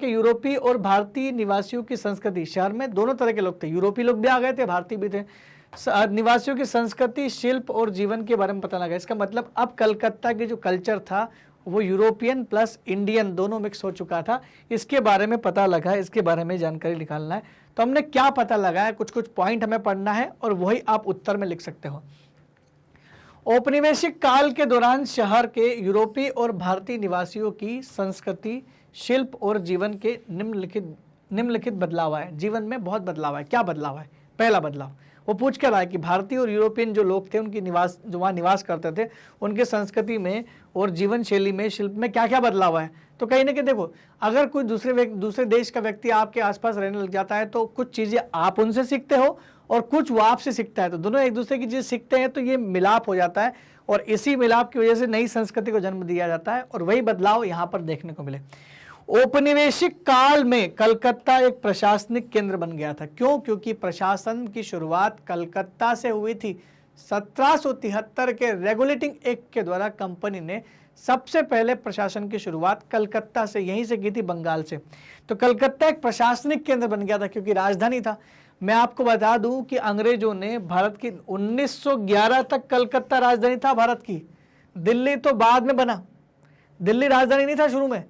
यूरोपीय और भारतीय निवासियों की संस्कृति, शहर में दोनों तरह के लोग थे, यूरोपीय लोग भी आ गए थे, भारतीय भी थे। निवासियों की संस्कृति, शिल्प और जीवन के बारे में पता लगा। इसका मतलब अब कलकत्ता की जो कल्चर था वो यूरोपियन प्लस इंडियन दोनों मिक्स हो चुका था। इसके बारे में पता लगा, इसके बारे में जानकारी निकालना है। तो हमने क्या पता लगाया, कुछ कुछ पॉइंट हमें पढ़ना है और वही आप उत्तर में लिख सकते हो। औपनिवेशिक काल के दौरान शहर के यूरोपीय और भारतीय निवासियों की संस्कृति, शिल्प और जीवन के निम्नलिखित बदलाव आए। जीवन में बहुत बदलाव आए। क्या बदलाव है? पहला बदलाव वो पूछ कर रहा है कि भारतीय और यूरोपियन जो लोग थे, उनकी जो वहाँ निवास करते थे, उनके संस्कृति में और जीवन शैली में, शिल्प में क्या क्या बदलाव है। तो कहीं ना कहीं देखो, अगर कोई दूसरे देश का व्यक्ति आपके आसपास रहने लग जाता है तो कुछ चीज़ें आप उनसे सीखते हो और कुछ वो आपसे सीखता है, तो दोनों एक दूसरे की चीज़ सीखते हैं, तो ये मिलाप हो जाता है और इसी मिलाप की वजह से नई संस्कृति को जन्म दिया जाता है। और वही बदलाव यहाँ पर देखने को मिले। औपनिवेशिक काल में कलकत्ता एक प्रशासनिक केंद्र बन गया था। क्यों? क्योंकि प्रशासन की शुरुआत कलकत्ता से हुई थी। 1773 के रेगुलेटिंग एक्ट के द्वारा कंपनी ने सबसे पहले प्रशासन की शुरुआत कलकत्ता से, यहीं से की थी, बंगाल से। तो कलकत्ता एक प्रशासनिक केंद्र बन गया था क्योंकि राजधानी था। मैं आपको बता दूं कि अंग्रेजों ने भारत की 1911 तक कलकत्ता राजधानी था भारत की। दिल्ली तो बाद में बना, दिल्ली राजधानी नहीं था शुरू में।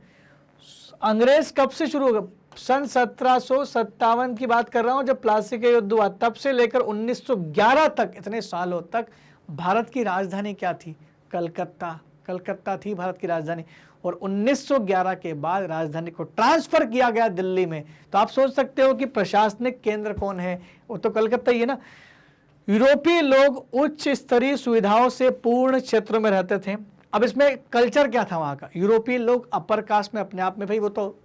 अंग्रेज कब से शुरू होगा? सन 1757 की बात कर रहा हूं, जब प्लासी का युद्ध हुआ, तब से लेकर 1911 तक, इतने सालों तक भारत की राजधानी क्या थी? कलकत्ता। कलकत्ता थी भारत की राजधानी। और 1911 के बाद राजधानी को ट्रांसफर किया गया दिल्ली में। तो आप सोच सकते हो कि प्रशासनिक केंद्र कौन है? वो तो कलकत्ता ही है ना। यूरोपीय लोग उच्च स्तरीय सुविधाओं से पूर्ण क्षेत्रों में रहते थे। अब इसमें कल्चर क्या था वहां का? यूरोपीय लोग अपर कास्ट में अपने आप में, भाई वो तो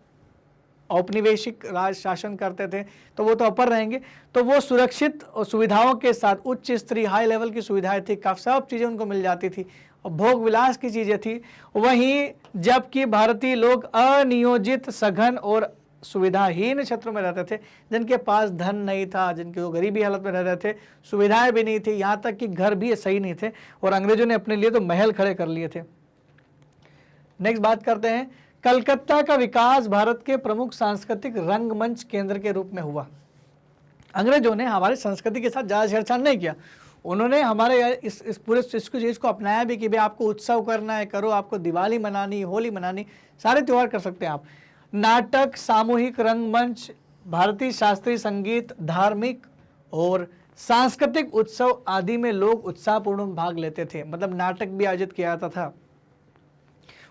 औपनिवेशिक राज शासन करते थे, तो वो तो अपर रहेंगे। तो वो सुरक्षित और सुविधाओं के साथ, उच्च स्तरीय हाई लेवल की सुविधाएं थी, काफी सब चीजें उनको मिल जाती थी और भोग विलास की चीजें थी। वहीं जबकि भारतीय लोग अनियोजित, सघन और सुविधाहीन क्षेत्रों में रहते थे, जिनके पास धन नहीं था, जिनके वो गरीबी हालत में रह रहे थे, सुविधाएं भी नहीं थी, यहाँ तक कि घर भी सही नहीं थे, और अंग्रेजों ने अपने लिए तो महल खड़े कर लिए थे। नेक्स्ट बात करते हैं, कलकत्ता का विकास भारत के प्रमुख सांस्कृतिक रंगमंच केंद्र के रूप में हुआ। अंग्रेजों ने हमारी संस्कृति के साथ ज़्यादा छेड़छाड़ नहीं किया। उन्होंने हमारे इस पूरे चीज़ को अपनाया भी कि भाई आपको उत्सव करना है करो, आपको दिवाली मनानी, होली मनानी, सारे त्यौहार कर सकते हैं आप। नाटक, सामूहिक रंगमंच, भारतीय शास्त्रीय संगीत, धार्मिक और सांस्कृतिक उत्सव आदि में लोग उत्साहपूर्ण भाग लेते थे। मतलब नाटक भी आयोजित किया जाता था।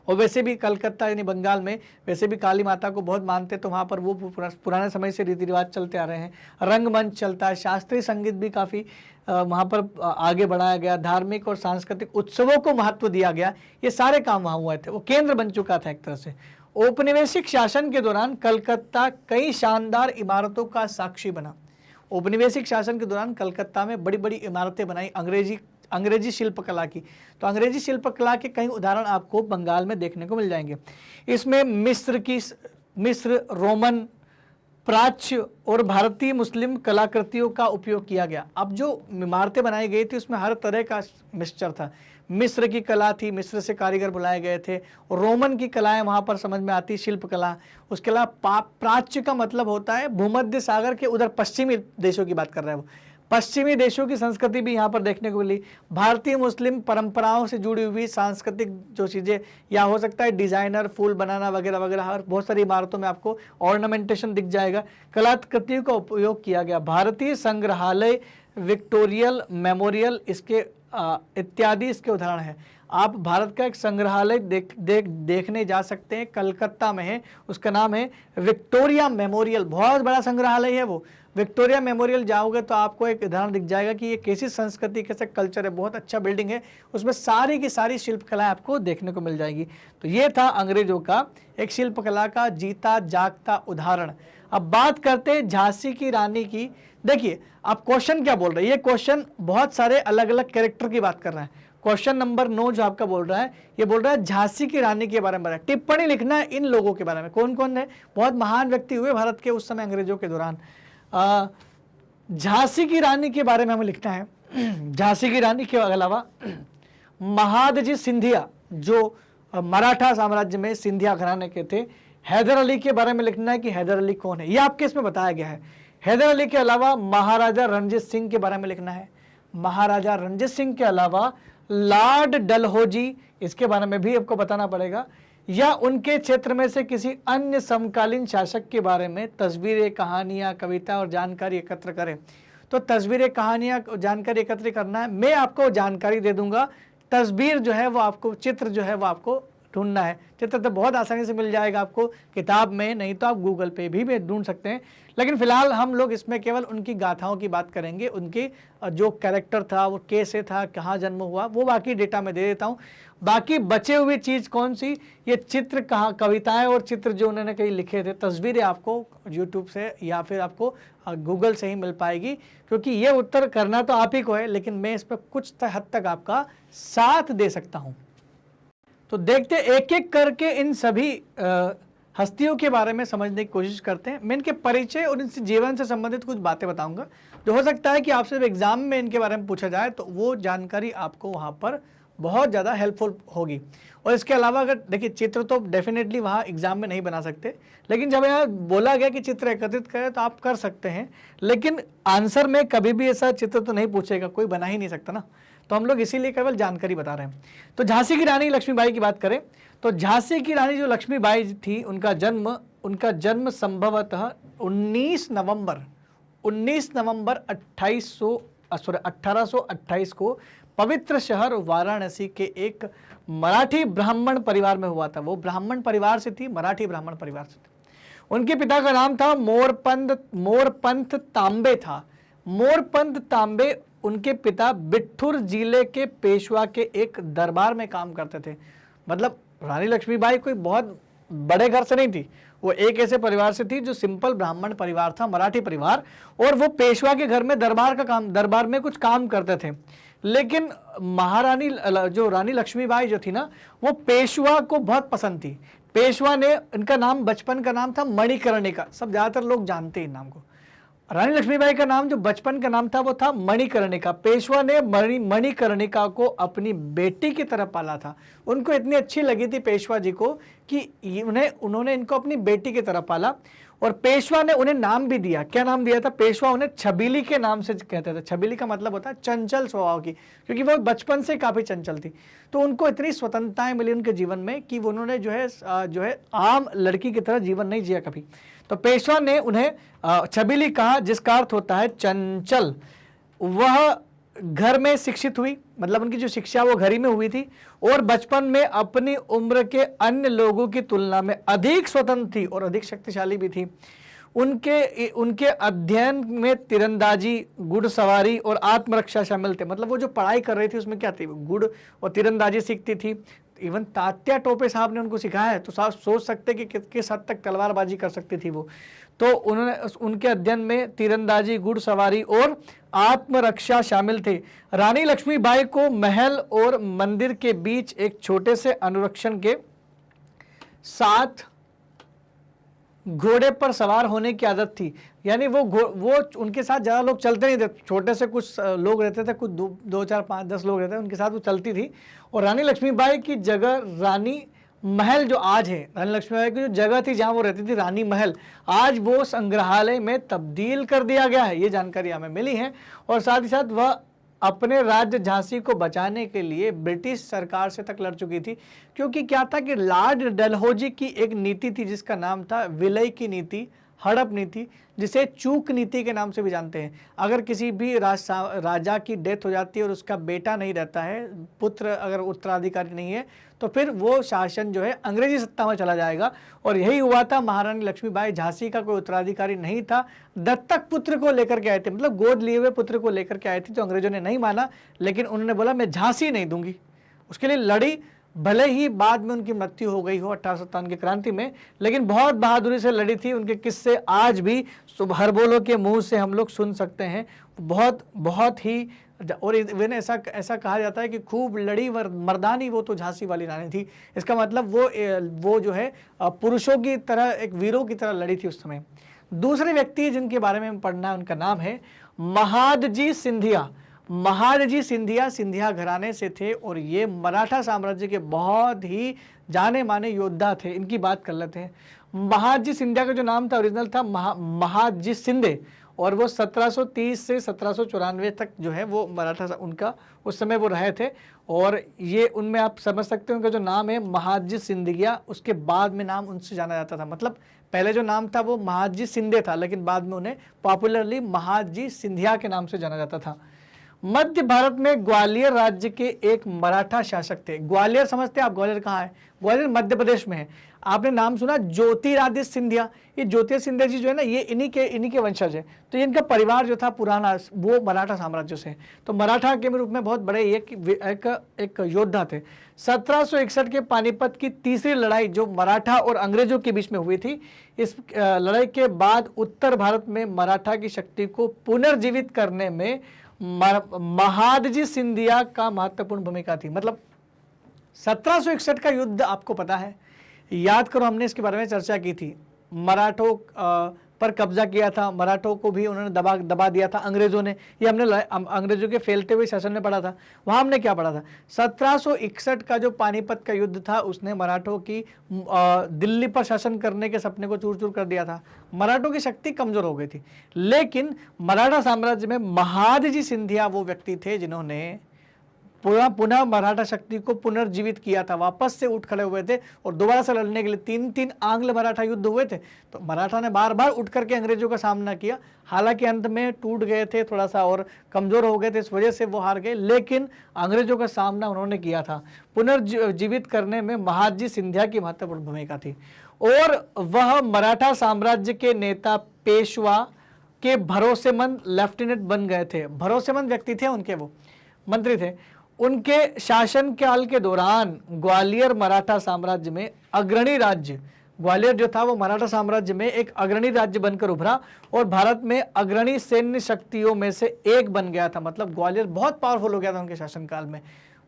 और वैसे भी कलकत्ता यानी बंगाल में वैसे भी काली माता को बहुत मानते, तो वहाँ पर वो पुराने समय से रीति रिवाज चलते आ रहे हैं। रंगमंच चलता है, शास्त्रीय संगीत भी काफ़ी वहाँ पर आगे बढ़ाया गया, धार्मिक और सांस्कृतिक उत्सवों को महत्व दिया गया। ये सारे काम वहाँ हुए थे, वो केंद्र बन चुका था एक तरह से। औपनिवेशिक शासन के दौरान कलकत्ता कई शानदार इमारतों का साक्षी बना। औपनिवेशिक शासन के दौरान कलकत्ता में बड़ी बड़ी इमारतें बनाई अंग्रेजी शिल्पकला की। तो अंग्रेजी शिल्पकला के कई उदाहरण आपको बंगाल में देखने को मिल जाएंगे। इसमें मिस्र, रोमन, प्राच्य और भारतीय मुस्लिम कलाकृतियों का उपयोग किया गया। अब जो इमारतें बनाई गई थी उसमें हर तरह का मिक्सचर था। मिस्र की कला थी, मिस्र से कारीगर बुलाए गए थे। रोमन की कलाएं वहाँ पर समझ में आती, शिल्पकला। उसके अलावा प्राच्य का मतलब होता है भूमध्य सागर के उधर पश्चिमी देशों की बात कर रहा है वो। पश्चिमी देशों की संस्कृति भी यहाँ पर देखने को मिली। भारतीय मुस्लिम परंपराओं से जुड़ी हुई सांस्कृतिक जो चीज़ें, या हो सकता है डिजाइनर, फूल बनाना वगैरह वगैरह, हर बहुत सारी इमारतों में आपको ऑर्नामेंटेशन दिख जाएगा। कलाकृतियों का उपयोग किया गया। भारतीय संग्रहालय, विक्टोरियल मेमोरियल, इसके इत्यादि इसके उदाहरण हैं। आप भारत का एक संग्रहालय देखने जा सकते हैं, कलकत्ता में है, उसका नाम है विक्टोरिया मेमोरियल। बहुत बड़ा संग्रहालय है वो। विक्टोरिया मेमोरियल जाओगे तो आपको एक उदाहरण दिख जाएगा कि ये कैसी संस्कृति, कैसे कल्चर है। बहुत अच्छा बिल्डिंग है, उसमें सारी की सारी शिल्पकलाएं आपको देखने को मिल जाएगी। तो ये था अंग्रेजों का एक शिल्पकला का जीता जागता उदाहरण। अब बात करते हैं झांसी की रानी की। देखिए आप क्वेश्चन क्या बोल रहे हैं, ये क्वेश्चन बहुत सारे अलग अलग कैरेक्टर की बात कर रहा है। क्वेश्चन नंबर 9 जो आपका बोल रहा है, ये बोल रहा है झांसी की रानी के बारे में टिप्पणी लिखना है इन लोगों के बारे में। कौन कौन है, बहुत महान व्यक्ति हुए भारत के उस समय अंग्रेजों के दौरान। झांसी की रानी के बारे में हमें लिखना है। झांसी की रानी के अलावा महादजी सिंधिया जो मराठा साम्राज्य में सिंधिया घराने के थे। हैदर अली के बारे में लिखना है कि हैदर अली कौन है, ये आपके इसमें बताया गया है। हैदर अली के अलावा महाराजा रणजीत सिंह के बारे में लिखना है। महाराजा रणजीत सिंह के अलावा लॉर्ड डलहौजी, इसके बारे में भी आपको बताना पड़ेगा। या उनके क्षेत्र में से किसी अन्य समकालीन शासक के बारे में तस्वीरें, कहानियां, कविता और जानकारी एकत्र करें। तो तस्वीरें, कहानियां, जानकारी एकत्र करना है। मैं आपको जानकारी दे दूंगा, तस्वीर जो है वो आपको, चित्र जो है वो आपको ढूंढना है। चित्र तो बहुत आसानी से मिल जाएगा आपको किताब में, नहीं तो आप गूगल पे भी ढूंढ सकते हैं। लेकिन फिलहाल हम लोग इसमें केवल उनकी गाथाओं की बात करेंगे, उनकी जो कैरेक्टर था वो कैसे था, कहाँ जन्म हुआ, वो बाकी डेटा में दे देता हूँ। बाकी बचे हुई चीज़ कौन सी, ये चित्र, कहाँ कविताएं और चित्र जो उन्होंने कहीं लिखे थे, तस्वीरें आपको यूट्यूब से या फिर आपको गूगल से ही मिल पाएगी। क्योंकि ये उत्तर करना तो आप ही को है, लेकिन मैं इस पर कुछ हद तक आपका साथ दे सकता हूँ। तो देखते एक एक करके इन सभी हस्तियों के बारे में समझने की कोशिश करते हैं। मैं इनके परिचय और इनसे जीवन से संबंधित कुछ बातें बताऊंगा, जो हो सकता है कि आपसे एग्जाम में इनके बारे में पूछा जाए तो वो जानकारी आपको वहाँ पर बहुत ज़्यादा हेल्पफुल होगी। और इसके अलावा अगर देखिए, चित्र तो डेफिनेटली वहाँ एग्जाम में नहीं बना सकते, लेकिन जब यहाँ बोला गया कि चित्र एकत्रित करें तो आप कर सकते हैं, लेकिन आंसर में कभी भी ऐसा चित्र तो नहीं पूछेगा, कोई बना ही नहीं सकता ना। तो हम लोग इसीलिए केवल जानकारी बता रहे हैं। तो झांसी की रानी लक्ष्मीबाई की बात करें तो झांसी की रानी जो लक्ष्मीबाई थी, उनका जन्म संभवतः 19 नवंबर 1828 को पवित्र शहर वाराणसी के एक मराठी ब्राह्मण परिवार में हुआ था। वो ब्राह्मण परिवार से थी, मराठी ब्राह्मण परिवार से थी। उनके पिता का नाम था मोरपंथ तांबे था। मोरपंथ तांबे उनके पिता बिट्ठूर जिले के पेशवा के एक दरबार में काम करते थे। मतलब रानी लक्ष्मीबाई कोई बहुत बड़े घर से नहीं थी, वो एक ऐसे परिवार से थी जो सिंपल ब्राह्मण परिवार था, मराठी परिवार, और वो पेशवा के घर में दरबार में कुछ काम करते थे। लेकिन महारानी जो रानी लक्ष्मीबाई जो थी ना, वो पेशवा को बहुत पसंद थी। पेशवा ने, इनका नाम बचपन का नाम था मणिकर्णिका, सब ज्यादातर लोग जानते हैं इन नाम को। रानी लक्ष्मीबाई का नाम जो बचपन का नाम था वो था मणिकर्णिका। पेशवा ने मणिकर्णिका को अपनी बेटी की तरह पाला था। उनको इतनी अच्छी लगी थी पेशवा जी को कि उन्होंने इनको अपनी बेटी की तरह पाला। और पेशवा ने उन्हें नाम भी दिया। क्या नाम दिया था? पेशवा उन्हें छबीली के नाम से कहते थे। छबीली का मतलब होता है चंचल स्वभाव की, क्योंकि वो बचपन से काफी चंचल थी। तो उनको इतनी स्वतंत्रताएं मिली उनके जीवन में कि उन्होंने जो है आम लड़की की तरह जीवन नहीं जिया कभी। तो पेशवा ने उन्हें छबीली कहा, जिसका अर्थ होता है चंचल। वह घर में शिक्षित हुई, मतलब उनकी जो शिक्षा वो घर ही में हुई थी, और बचपन में अपनी उम्र के अन्य लोगों की तुलना में अधिक स्वतंत्र थी और अधिक शक्तिशाली भी थी। उनके अध्ययन में तीरंदाजी, घुड़सवारी और आत्मरक्षा शामिल थे। मतलब वो जो पढ़ाई कर रही थी उसमें क्या थी, गुड़ और तीरंदाजी सीखती थी। इवन तात्या टोपे साहब ने उनको सिखाया है, तो साहब सोच सकते कि किस हद तक तलवारबाजी कर सकती थी वो। तो उनके अध्ययन में तीरंदाजी, घुड़सवारी और आत्मरक्षा शामिल थे। रानी लक्ष्मीबाई को महल और मंदिर के बीच एक छोटे से अनुरक्षण के साथ घोड़े पर सवार होने की आदत थी। यानी वो उनके साथ ज़्यादा लोग चलते नहीं थे, छोटे से कुछ लोग रहते थे, कुछ 2 4 5 10 लोग रहते थे, उनके साथ वो चलती थी। और रानी लक्ष्मीबाई की जगह रानी महल जो आज है, रानी लक्ष्मीबाई की जो जगह थी जहाँ वो रहती थी, रानी महल, आज वो संग्रहालय में तब्दील कर दिया गया है। ये जानकारी हमें मिली है। और साथ ही साथ वह अपने राज्य झांसी को बचाने के लिए ब्रिटिश सरकार से तक लड़ चुकी थी। क्योंकि क्या था कि लॉर्ड डलहौजी की एक नीति थी जिसका नाम था विलय की नीति, हड़प नीति, जिसे चूक नीति के नाम से भी जानते हैं। अगर किसी भी राजा की डेथ हो जाती है और उसका बेटा नहीं रहता है, पुत्र अगर उत्तराधिकारी नहीं है, तो फिर वो शासन जो है अंग्रेजी सत्ता में चला जाएगा। और यही हुआ था। महारानी लक्ष्मीबाई, झांसी का कोई उत्तराधिकारी नहीं था, दत्तक पुत्र को लेकर के आए थे, मतलब गोद लिए हुए पुत्र को लेकर के आए थे, जो अंग्रेजों ने नहीं माना, लेकिन उन्होंने बोला मैं झांसी नहीं दूंगी। उसके लिए लड़ी, भले ही बाद में उनकी मृत्यु हो गई हो 1857 की क्रांति में, लेकिन बहुत बहादुरी से लड़ी थी। उनके किस्से आज भी हर बोलो के मुंह से हम लोग सुन सकते हैं। बहुत ही, और इवन ऐसा कहा जाता है कि खूब लड़ी मर्दानी वो तो झांसी वाली रानी थी। इसका मतलब वो जो है पुरुषों की तरह, एक वीरों की तरह लड़ी थी उस समय। दूसरे व्यक्ति जिनके बारे में पढ़ना है, उनका नाम है महादजी सिंधिया। महादजी सिंधिया सिंधिया घराने से थे और ये मराठा साम्राज्य के बहुत ही जाने माने योद्धा थे। इनकी बात कर लेते हैं। महादजी सिंधिया का जो नाम था ओरिजिनल था महादजी शिंदे, और वो 1730 से 1794 तक जो है वो मराठा उनका उस समय वो रहे थे। और ये उनमें आप समझ सकते हो उनका जो नाम है महादजी सिंधिया, उसके बाद में नाम उनसे जाना जाता था। मतलब पहले जो नाम था वो महादजी शिंदे था, लेकिन बाद में उन्हें पॉपुलरली महादजी सिंधिया के नाम से जाना जाता था। मध्य भारत में ग्वालियर राज्य के एक मराठा शासक थे। ग्वालियर समझते हैं आप? ग्वालियर कहाँ है? ग्वालियर मध्य प्रदेश में है। आपने नाम सुना ज्योतिरादित्य सिंधिया? ये ज्योतिरादित्य सिंधिया जी जो है ना, ये इन्हीं के वंशज है। तो ये इनका परिवार जो था पुराना, वो मराठा साम्राज्य से, तो मराठा के रूप में बहुत बड़े एक योद्धा थे। 1761 के पानीपत की तीसरी लड़ाई जो मराठा और अंग्रेजों के बीच में हुई थी, इस लड़ाई के बाद उत्तर भारत में मराठा की शक्ति को पुनर्जीवित करने में महादजी सिंधिया का महत्वपूर्ण भूमिका थी। मतलब 1761 का युद्ध आपको पता है, याद करो, हमने इसके बारे में चर्चा की थी। मराठों पर कब्जा किया था, मराठों को भी उन्होंने दबा दिया था अंग्रेजों ने। ये हमने अंग्रेजों के फैलते हुए शासन में पढ़ा था। वहां हमने क्या पढ़ा था? 1761 का जो पानीपत का युद्ध था, उसने मराठों की दिल्ली पर शासन करने के सपने को चूर चूर कर दिया था। मराठों की शक्ति कमजोर हो गई थी। लेकिन मराठा साम्राज्य में महादजी सिंधिया वो व्यक्ति थे जिन्होंने पुनः मराठा शक्ति को पुनर्जीवित किया था, वापस से उठ खड़े हुए थे और दोबारा से लड़ने के लिए 3 आंग्ल मराठा युद्ध हुए थे। तो मराठा ने बार बार उठ करके अंग्रेजों का सामना किया। हालांकि अंत में टूट गए थे, थोड़ा सा और कमजोर हो गए थे, इस वजह से वो हार गए, लेकिन अंग्रेजों का सामना उन्होंने किया था। पुनर्जीवित करने में महादजी सिंधिया की महत्वपूर्ण भूमिका थी। और वह मराठा साम्राज्य के नेता पेशवा के भरोसेमंद लेफ्टिनेंट बन गए थे। भरोसेमंद व्यक्ति थे उनके, वो मंत्री थे। उनके शासनकाल के दौरान ग्वालियर मराठा साम्राज्य में अग्रणी राज्य, ग्वालियर जो था वो मराठा साम्राज्य में एक अग्रणी राज्य बनकर उभरा और भारत में अग्रणी सैन्य शक्तियों में से एक बन गया था। मतलब ग्वालियर बहुत पावरफुल हो गया था उनके शासनकाल में,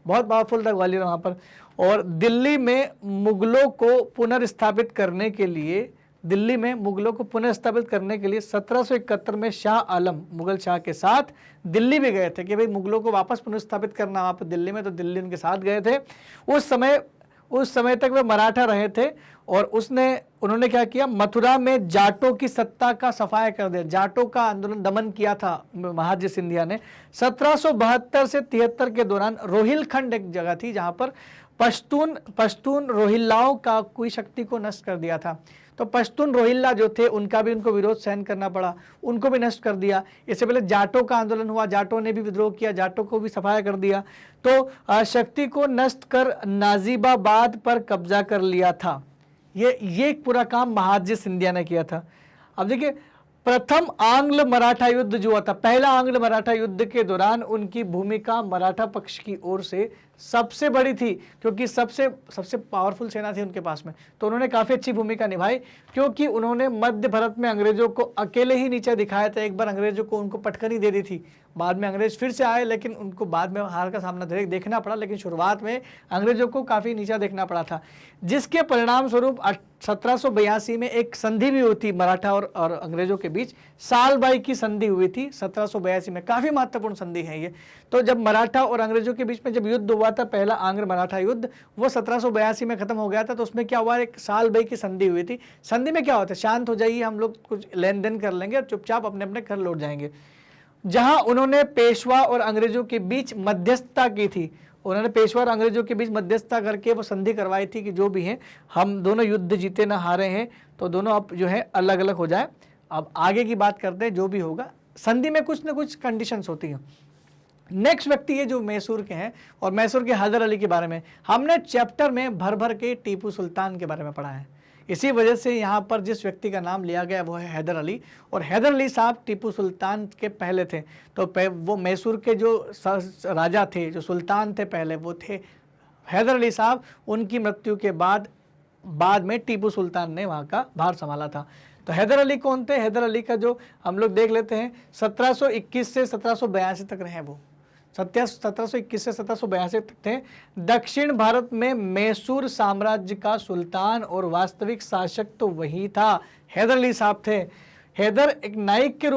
बहुत पावरफुल था ग्वालियर वहाँ पर। और दिल्ली में मुगलों को पुनर्स्थापित करने के लिए 1771 में शाह आलम मुगल शाह के साथ दिल्ली भी गए थे कि भाई मुगलों को वापस पुनर्स्थापित करना वहाँ पर दिल्ली में, तो दिल्ली उनके साथ गए थे। उस समय तक वे मराठा रहे थे और उन्होंने क्या किया, मथुरा में जाटों की सत्ता का सफाया कर दिया। जाटों का आंदोलन दमन किया था महादजी सिंधिया ने। 1772 से 73 के दौरान रोहिलखंड एक जगह थी जहाँ पर पश्तून रोहिल्लाओं का कोई शक्ति को नष्ट कर दिया था। तो पश्तून रोहिल्ला जो थे उनको विरोध सहन करना पड़ा, उनको भी नष्ट कर दिया। इससे पहले जाटों का आंदोलन हुआ, जाटों ने भी विद्रोह किया, जाटों को भी सफाया कर दिया। तो शक्ति को नष्ट कर नाजिबाबाद पर कब्जा कर लिया था। ये पूरा काम महादजी सिंधिया ने किया था। अब देखिए, प्रथम आंग्ल मराठा युद्ध जो हुआ था, पहला आंग्ल मराठा युद्ध के दौरान उनकी भूमिका मराठा पक्ष की ओर से सबसे बड़ी थी, क्योंकि सबसे पावरफुल सेना थी उनके पास में। तो उन्होंने काफ़ी अच्छी भूमिका निभाई, क्योंकि उन्होंने मध्य भारत में अंग्रेजों को अकेले ही नीचे दिखाया था। एक बार अंग्रेजों को उनको पटकनी दे दी थी, बाद में अंग्रेज फिर से आए, लेकिन उनको बाद में हार का सामना देखना पड़ा। लेकिन शुरुआत में अंग्रेजों को काफ़ी नीचा देखना पड़ा था, जिसके परिणाम स्वरूप 1782 में एक संधि भी हुई थी मराठा और अंग्रेजों के बीच। सालबाई की संधि हुई थी 1782 में, काफ़ी महत्वपूर्ण संधि है ये। तो जब मराठा और अंग्रेजों के बीच में जब युद्ध हुआ था, पहला आंग्ल मराठा युद्ध, वो 1782 में खत्म हो गया था। तो उसमें क्या हुआ, एक सालबाई की संधि हुई थी। संधि में क्या होता है, शांत हो जाइए, हम लोग कुछ लेन देन कर लेंगे और चुपचाप अपने अपने घर लौट जाएंगे। जहां उन्होंने पेशवा और अंग्रेजों के बीच मध्यस्थता की थी, उन्होंने पेशवा और अंग्रेजों के बीच मध्यस्थता करके वो संधि करवाई थी कि जो भी है हम दोनों युद्ध जीते ना हारे हैं, तो दोनों अब जो है अलग अलग हो जाए। अब आगे की बात करते हैं, जो भी होगा संधि में कुछ ना कुछ कंडीशंस होती हैं। नेक्स्ट व्यक्ति है जो मैसूर के हैं, और मैसूर के हैदर अली के बारे में हमने चैप्टर में भर भर के टीपू सुल्तान के बारे में पढ़ा है। इसी वजह से यहाँ पर जिस व्यक्ति का नाम लिया गया वो है हैदर अली, और हैदर अली साहब टीपू सुल्तान के पहले थे। तो वो मैसूर के जो राजा थे, जो सुल्तान थे पहले, वो थे हैदर अली साहब। उनकी मृत्यु के बाद में टीपू सुल्तान ने वहाँ का भार संभाला था। तो हैदर अली कौन थे? हैदर अली का जो हम लोग देख लेते हैं, 1721 से 1782 तक रहे वो। 1721 से 1782 तक थे। दक्षिण भारत में मैसूर साम्राज्य का सुल्तान और वास्तविक शासक तो वही था, हैदर अली साहब थे। हैदर एक नायक के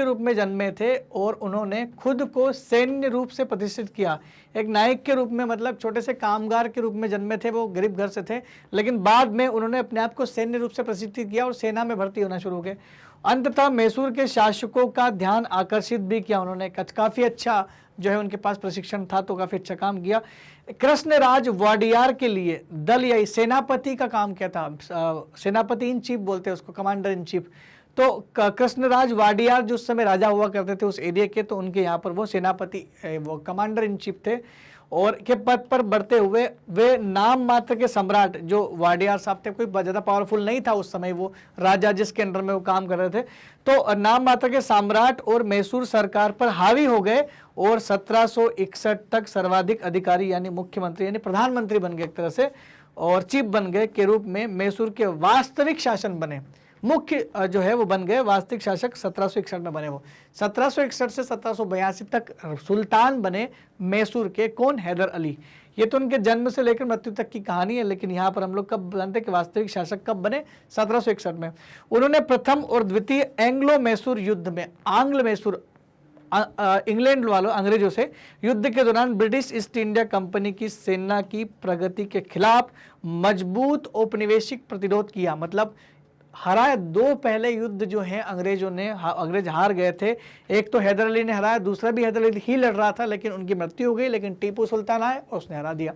रूप में जन्मे थे, और उन्होंने खुद को सैन्य रूप से प्रतिष्ठित किया। एक नायक के रूप में मतलब छोटे से कामगार के रूप में जन्मे थे, वो गरीब घर से थे, लेकिन बाद में उन्होंने अपने आप को सैन्य रूप से प्रतिष्ठित किया और सेना में भर्ती होना शुरू हो गए। अंततः मैसूर के शासकों का ध्यान आकर्षित भी किया उन्होंने। काफ़ी अच्छा जो है उनके पास प्रशिक्षण था, तो काफ़ी अच्छा काम किया। कृष्णराज वाडियार के लिए दल या सेनापति का काम किया था। सेनापति इन चीफ बोलते हैं उसको, कमांडर इन चीफ। तो कृष्णराज वाडियार जो उस समय राजा हुआ करते थे उस एरिया के, तो उनके यहाँ पर वो सेनापति, वो कमांडर इन चीफ थे, और के पद पर बढ़ते हुए वे नाम मात्र के सम्राट, जो वाडियार साहब थे, कोई ज़्यादा पावरफुल नहीं था उस समय वो राजा जिसके अंडर में वो काम कर रहे थे, तो नाम मात्र के सम्राट और मैसूर सरकार पर हावी हो गए, और 1761 तक सर्वाधिक अधिकारी यानी मुख्यमंत्री यानी प्रधानमंत्री बन गए एक तरह से, और चीफ बन गए के रूप में मैसूर के वास्तविक शासन बने। मुख्य जो है वो बन गए वास्तविक शासक 1761 में बने। वो 1761 से 1782 तक सुल्तान बने मैसूर के। कौन? हैदर अली। ये तो उनके जन्म से लेकर मृत्यु तक की कहानी है, लेकिन यहाँ पर हम लोग कब जानते हैं कि वास्तविक शासक कब बने? 1761 में। उन्होंने प्रथम और द्वितीय एंग्लो मैसूर युद्ध में आंग्ल मैसूर इंग्लैंड वालों अंग्रेजों से युद्ध के दौरान ब्रिटिश ईस्ट इंडिया कंपनी की सेना की प्रगति के खिलाफ मजबूत औपनिवेशिक प्रतिरोध किया। मतलब हराया। दो पहले युद्ध जो है अंग्रेज हार गए थे। एक तो हैदर अली ने हराया, दूसरा भी हैदर अली ही लड़ रहा था, लेकिन उनकी मृत्यु हो गई, लेकिन टीपू सुल्तान आए और उसने हरा दिया।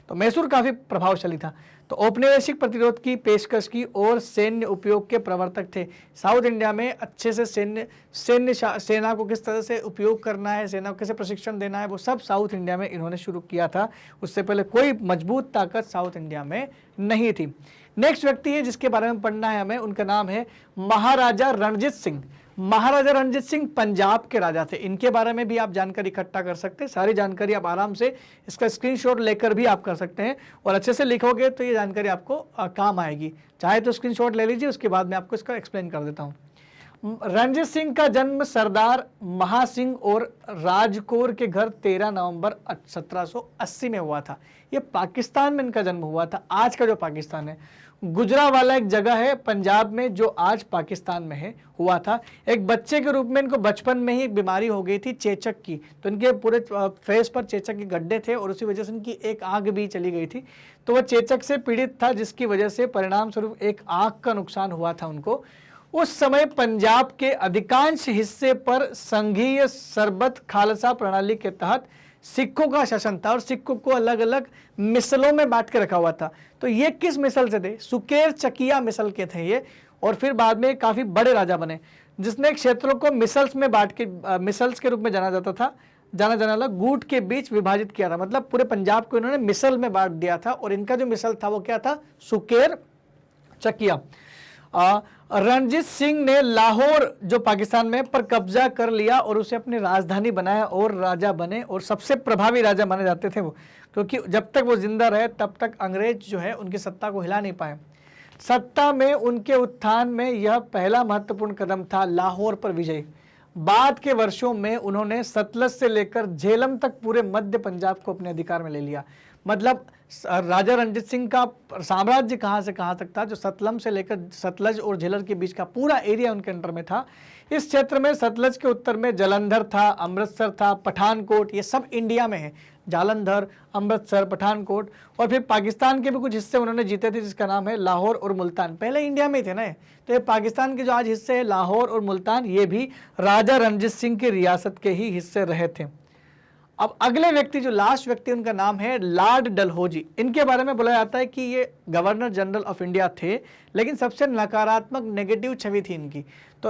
तो मैसूर काफ़ी प्रभावशाली था। तो औपनिवेशिक प्रतिरोध की पेशकश की और सैन्य उपयोग के प्रवर्तक थे। साउथ इंडिया में अच्छे से सेना को किस तरह से उपयोग करना है, सेना को कैसे प्रशिक्षण देना है, वो सब साउथ इंडिया में इन्होंने शुरू किया था। उससे पहले कोई मजबूत ताकत साउथ इंडिया में नहीं थी। नेक्स्ट व्यक्ति है जिसके बारे में पढ़ना है हमें, उनका नाम है महाराजा रणजीत सिंह। महाराजा रणजीत सिंह पंजाब के राजा थे। इनके बारे में भी आप जानकारी इकट्ठा कर सकते हैं। सारी जानकारी आप आराम से इसका स्क्रीनशॉट लेकर भी आप कर सकते हैं, और अच्छे से लिखोगे तो ये जानकारी आपको काम आएगी। चाहे तो स्क्रीनशॉट ले लीजिए, उसके बाद मैं आपको इसका एक्सप्लेन कर देता हूँ। रणजीत सिंह का जन्म सरदार महासिंह और राजकौर के घर 13 नवंबर 1780 में हुआ था। ये पाकिस्तान में इनका जन्म हुआ था। आज का जो पाकिस्तान है, गुजरावाला एक जगह है पंजाब में जो आज पाकिस्तान में है, हुआ था। एक बच्चे के रूप में इनको बचपन में ही एक बीमारी हो गई थी चेचक की, तो इनके पूरे फेस पर चेचक के गड्ढे थे, और उसी वजह से इनकी एक आंख भी चली गई थी। तो वह चेचक से पीड़ित था, जिसकी वजह से परिणाम स्वरूप एक आंख का नुकसान हुआ था उनको। उस समय पंजाब के अधिकांश हिस्से पर संघीय सरबत खालसा प्रणाली के तहत सिखों का शासन था, और सिखों को अलग अलग मिसलों में बांट के रखा हुआ था। तो ये किस मिसल से थे? सुकेर चकिया मिसल के थे ये, और फिर बाद में काफ़ी बड़े राजा बने, जिसने क्षेत्रों को मिसल्स में बांट के, मिसल्स के रूप में जाना जाता था, जाना गुट के बीच विभाजित किया था। मतलब पूरे पंजाब को इन्होंने मिसल में बांट दिया था, और इनका जो मिसल था वो क्या था? सुकेर चकिया। रणजीत सिंह ने लाहौर जो पाकिस्तान में पर कब्जा कर लिया और उसे अपनी राजधानी बनाया और राजा बने, और सबसे प्रभावी राजा माने जाते थे वो, क्योंकि जब तक वो जिंदा रहे तब तक अंग्रेज जो है उनकी सत्ता को हिला नहीं पाए। सत्ता में उनके उत्थान में यह पहला महत्वपूर्ण कदम था लाहौर पर विजय। बाद के वर्षों में उन्होंने सतलज से लेकर झेलम तक पूरे मध्य पंजाब को अपने अधिकार में ले लिया। मतलब राजा रणजीत सिंह का साम्राज्य कहाँ से कहाँ तक था? जो सतलम से लेकर सतलज और झेलम के बीच का पूरा एरिया उनके अंडर में था। इस क्षेत्र में सतलज के उत्तर में जालंधर था, अमृतसर था, पठानकोट, ये सब इंडिया में है। जालंधर, अमृतसर, पठानकोट, और फिर पाकिस्तान के भी कुछ हिस्से उन्होंने जीते थे, जिसका नाम है लाहौर और मुल्तान। पहले इंडिया में ही थे ना, तो ये पाकिस्तान के जो आज हिस्से हैं लाहौर और मुल्तान, ये भी राजा रणजीत सिंह की रियासत के ही हिस्से रहे थे। अब अगले व्यक्ति जो लास्ट व्यक्ति, उनका नाम है लॉर्ड डलहौजी। इनके बारे में बोला जाता है कि ये गवर्नर जनरल ऑफ इंडिया थे, लेकिन सबसे नकारात्मक नेगेटिव छवि थी इनकी। तो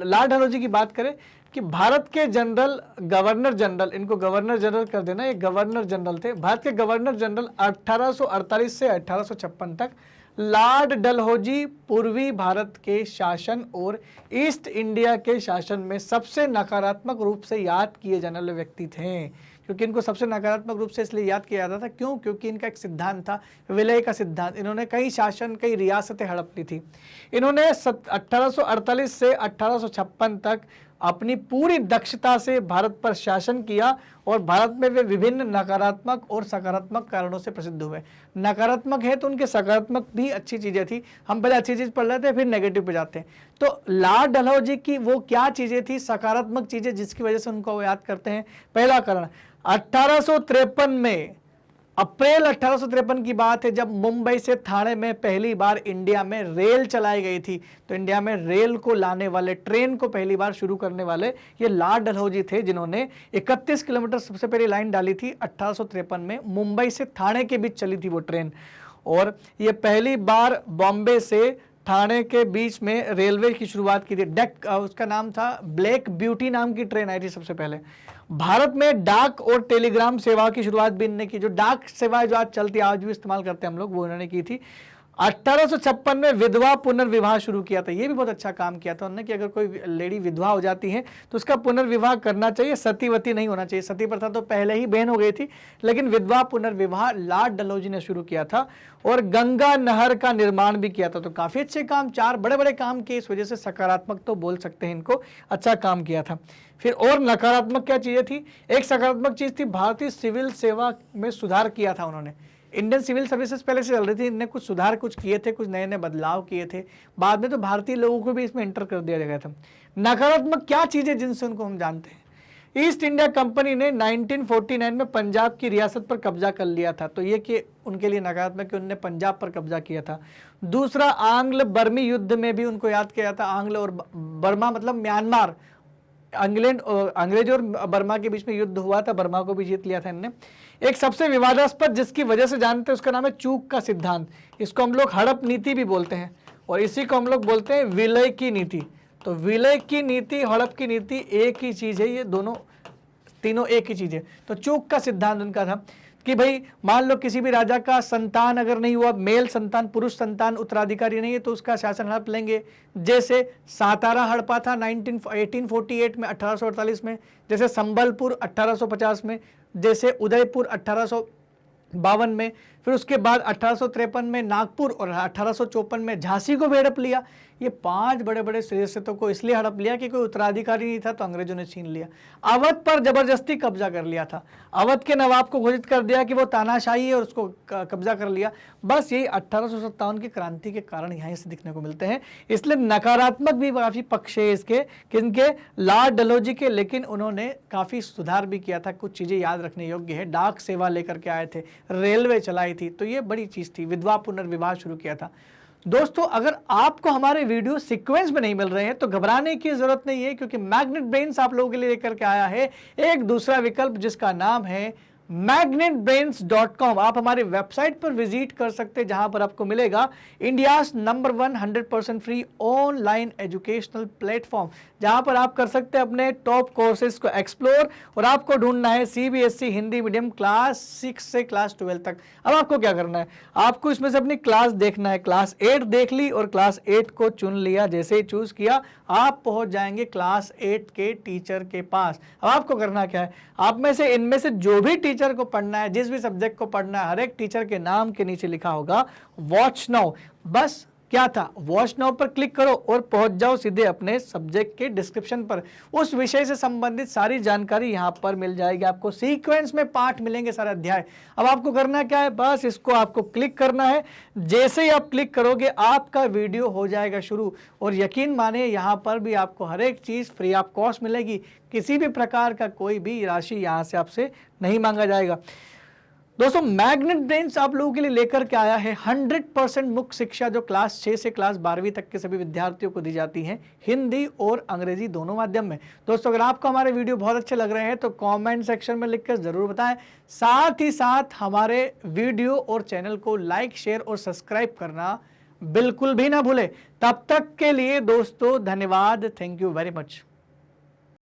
लॉर्ड डलहौजी की बात करें कि भारत के जनरल, गवर्नर जनरल, इनको गवर्नर जनरल कर देना, ये गवर्नर जनरल थे। भारत के गवर्नर जनरल 1848 से 1856 तक। लॉर्ड डलहौजी पूर्वी भारत के शासन और ईस्ट इंडिया के शासन में सबसे नकारात्मक रूप से याद किए जाने वाले व्यक्ति थे। क्योंकि इनको सबसे नकारात्मक रूप से इसलिए याद किया जाता था, क्यों? क्योंकि इनका एक सिद्धांत था, विलय का सिद्धांत। इन्होंने कई शासन, कई रियासतें हड़प ली थी। इन्होंने 1848 से 1856 तक अपनी पूरी दक्षता से भारत पर शासन किया और भारत में वे विभिन्न नकारात्मक और सकारात्मक कारणों से प्रसिद्ध हुए। नकारात्मक है तो उनके सकारात्मक भी अच्छी चीजें थी। हम पहले अच्छी चीज पढ़ लेते हैं, फिर नेगेटिव पे जाते हैं। तो लॉर्ड डलहौजी की वो क्या चीजें थी, सकारात्मक चीजें, जिसकी वजह से उनको याद करते हैं? पहला कारण, 1853 में, अप्रैल 1853 की बात है, जब मुंबई से ठाणे में पहली बार इंडिया में रेल चलाई गई थी। तो इंडिया में रेल को लाने वाले, ट्रेन को पहली बार शुरू करने वाले ये लॉर्ड डलहौजी थे, जिन्होंने 31 किलोमीटर सबसे पहले लाइन डाली थी 1853 में। मुंबई से ठाणे के बीच चली थी वो ट्रेन, और ये पहली बार बॉम्बे से ठाणे के बीच में रेलवे की शुरुआत की थी। डेक, उसका नाम था ब्लैक ब्यूटी नाम की ट्रेन आई थी सबसे पहले। भारत में डाक और टेलीग्राम सेवा की शुरुआत भी इन्होंने की। जो डाक सेवाएं जो आज चलती है, आज भी इस्तेमाल करते हैं हम लोग, वो इन्होंने की थी। 1856 में विधवा पुनर्विवाह शुरू किया था। ये भी बहुत अच्छा काम किया था उन्होंने कि अगर कोई लेडी विधवा हो जाती है तो उसका पुनर्विवाह करना चाहिए, सतीवती नहीं होना चाहिए। सती प्रथा तो पहले ही बैन हो गई थी, लेकिन विधवा पुनर्विवाह लॉर्ड डलहौजी ने शुरू किया था। और गंगा नहर का निर्माण भी किया था। तो काफी अच्छे काम, 4 बड़े बड़े काम किए, इस वजह से सकारात्मक तो बोल सकते हैं इनको, अच्छा काम किया था। फिर और नकारात्मक क्या चीजें थी? एक सकारात्मक चीज थी, भारतीय सिविल सेवा में सुधार किया था उन्होंने। इंडियन सिविल सर्विसेज पहले से चल रही थी, इनने कुछ सुधार कुछ किए थे, कुछ नए नए बदलाव किए थे। बाद में तो भारतीय लोगों को भी इसमें इंटर कर दिया गया था। नकारात्मक क्या चीजें जिनसे उनको हम जानते हैं? ईस्ट इंडिया कंपनी ने 1949 में पंजाब की रियासत पर कब्जा कर लिया था। तो ये कि उनके लिए नकारात्मक कि उन्होंने पंजाब पर कब्जा किया था। दूसरा, आंग्ल बर्मी युद्ध में भी उनको याद किया था। आंग्ल और बर्मा मतलब म्यांमार, इंग्लैंड, अंग्रेज और बर्मा के बीच में युद्ध हुआ था, बर्मा को भी जीत लिया था इनने। एक सबसे विवादास्पद जिसकी वजह से जानते हैं, उसका नाम है चूक का सिद्धांत। इसको हम लोग हड़प नीति भी बोलते हैं, और इसी को हम लोग बोलते हैं विलय की नीति। तो विलय की नीति, हड़प की नीति एक ही चीज है, ये दोनों तीनों एक ही चीज है। तो चूक का सिद्धांत उनका था कि भाई मान लो किसी भी राजा का संतान अगर नहीं हुआ, मेल संतान, पुरुष संतान उत्तराधिकारी नहीं है, तो उसका शासन हड़प लेंगे। जैसे सातारा हड़पा था 1848 में, 1848 में। जैसे संबलपुर 1850 में। जैसे उदयपुर 1852 में। फिर उसके बाद 1853 में नागपुर, और 1854 में झांसी को भी हड़प लिया। ये 5 बड़े बड़े रियासतों को इसलिए हड़प लिया कि कोई उत्तराधिकारी नहीं था, तो अंग्रेजों ने छीन लिया। अवध पर जबरदस्ती कब्जा कर लिया था। अवध के नवाब को घोषित कर दिया कि वो तानाशाही है, और उसको कब्जा कर लिया। बस यही 1857 की क्रांति के कारण यहाँ से दिखने को मिलते हैं। इसलिए नकारात्मक भी काफी पक्ष है इसके, किनके? लॉर्ड डलहौजी के। लेकिन उन्होंने काफी सुधार भी किया था, कुछ चीजें याद रखने योग्य है। डाक सेवा लेकर के आए थे, रेलवे चलाई थी, तो ये बड़ी चीज थी। विधवा पुनर्विवाह शुरू किया था। दोस्तों, अगर आपको हमारे वीडियो सीक्वेंस में नहीं मिल रहे हैं तो घबराने की जरूरत नहीं है, क्योंकि मैग्नेट ब्रेन्स आप लोगों के लिए लेकर के आया है एक दूसरा विकल्प, जिसका नाम है magnetbrains.com। आप हमारी वेबसाइट पर विजिट कर सकते हैं, जहां पर आपको मिलेगा India's number 1 100% free online educational platform, जहां पर आप कर सकते हैं अपने टॉप कोर्सेज को एक्सप्लोर। और आपको ढूंढना है CBSE हिंदी मीडियम क्लास 6 से क्लास 12 तक। अब आपको क्या करना है? आपको इसमें से अपनी क्लास देखना है। क्लास 8 देख ली और क्लास 8 को चुन लिया। जैसे ही चूज किया, आप पहुंच जाएंगे क्लास 8 के टीचर के पास। अब आपको करना क्या है? आप में से इनमें से जो भी टीचर को पढ़ना है, जिस भी सब्जेक्ट को पढ़ना है, हर एक टीचर के नाम के नीचे लिखा होगा वॉच नाउ। बस क्या था, वॉच नाउ पर क्लिक करो और पहुंच जाओ सीधे अपने सब्जेक्ट के डिस्क्रिप्शन पर। उस विषय से संबंधित सारी जानकारी यहां पर मिल जाएगी। आपको सीक्वेंस में पाठ मिलेंगे, सारे अध्याय। अब आपको करना क्या है? बस इसको आपको क्लिक करना है। जैसे ही आप क्लिक करोगे, आपका वीडियो हो जाएगा शुरू। और यकीन माने, यहां पर भी आपको हर एक चीज फ्री ऑफ कॉस्ट मिलेगी। किसी भी प्रकार का कोई भी राशि यहां से आपसे नहीं मांगा जाएगा। दोस्तों मैग्नेट ब्रेन्स आप लोगों के लिए लेकर के आया है 100% मुक्त शिक्षा, जो क्लास 6 से क्लास 12वीं तक के सभी विद्यार्थियों को दी जाती है, हिंदी और अंग्रेजी दोनों माध्यम में। दोस्तों अगर आपको हमारे वीडियो बहुत अच्छे लग रहे हैं तो कमेंट सेक्शन में लिखकर जरूर बताएं। साथ ही साथ हमारे वीडियो और चैनल को लाइक, शेयर और सब्सक्राइब करना बिल्कुल भी ना भूले। तब तक के लिए दोस्तों धन्यवाद, थैंक यू वेरी मच।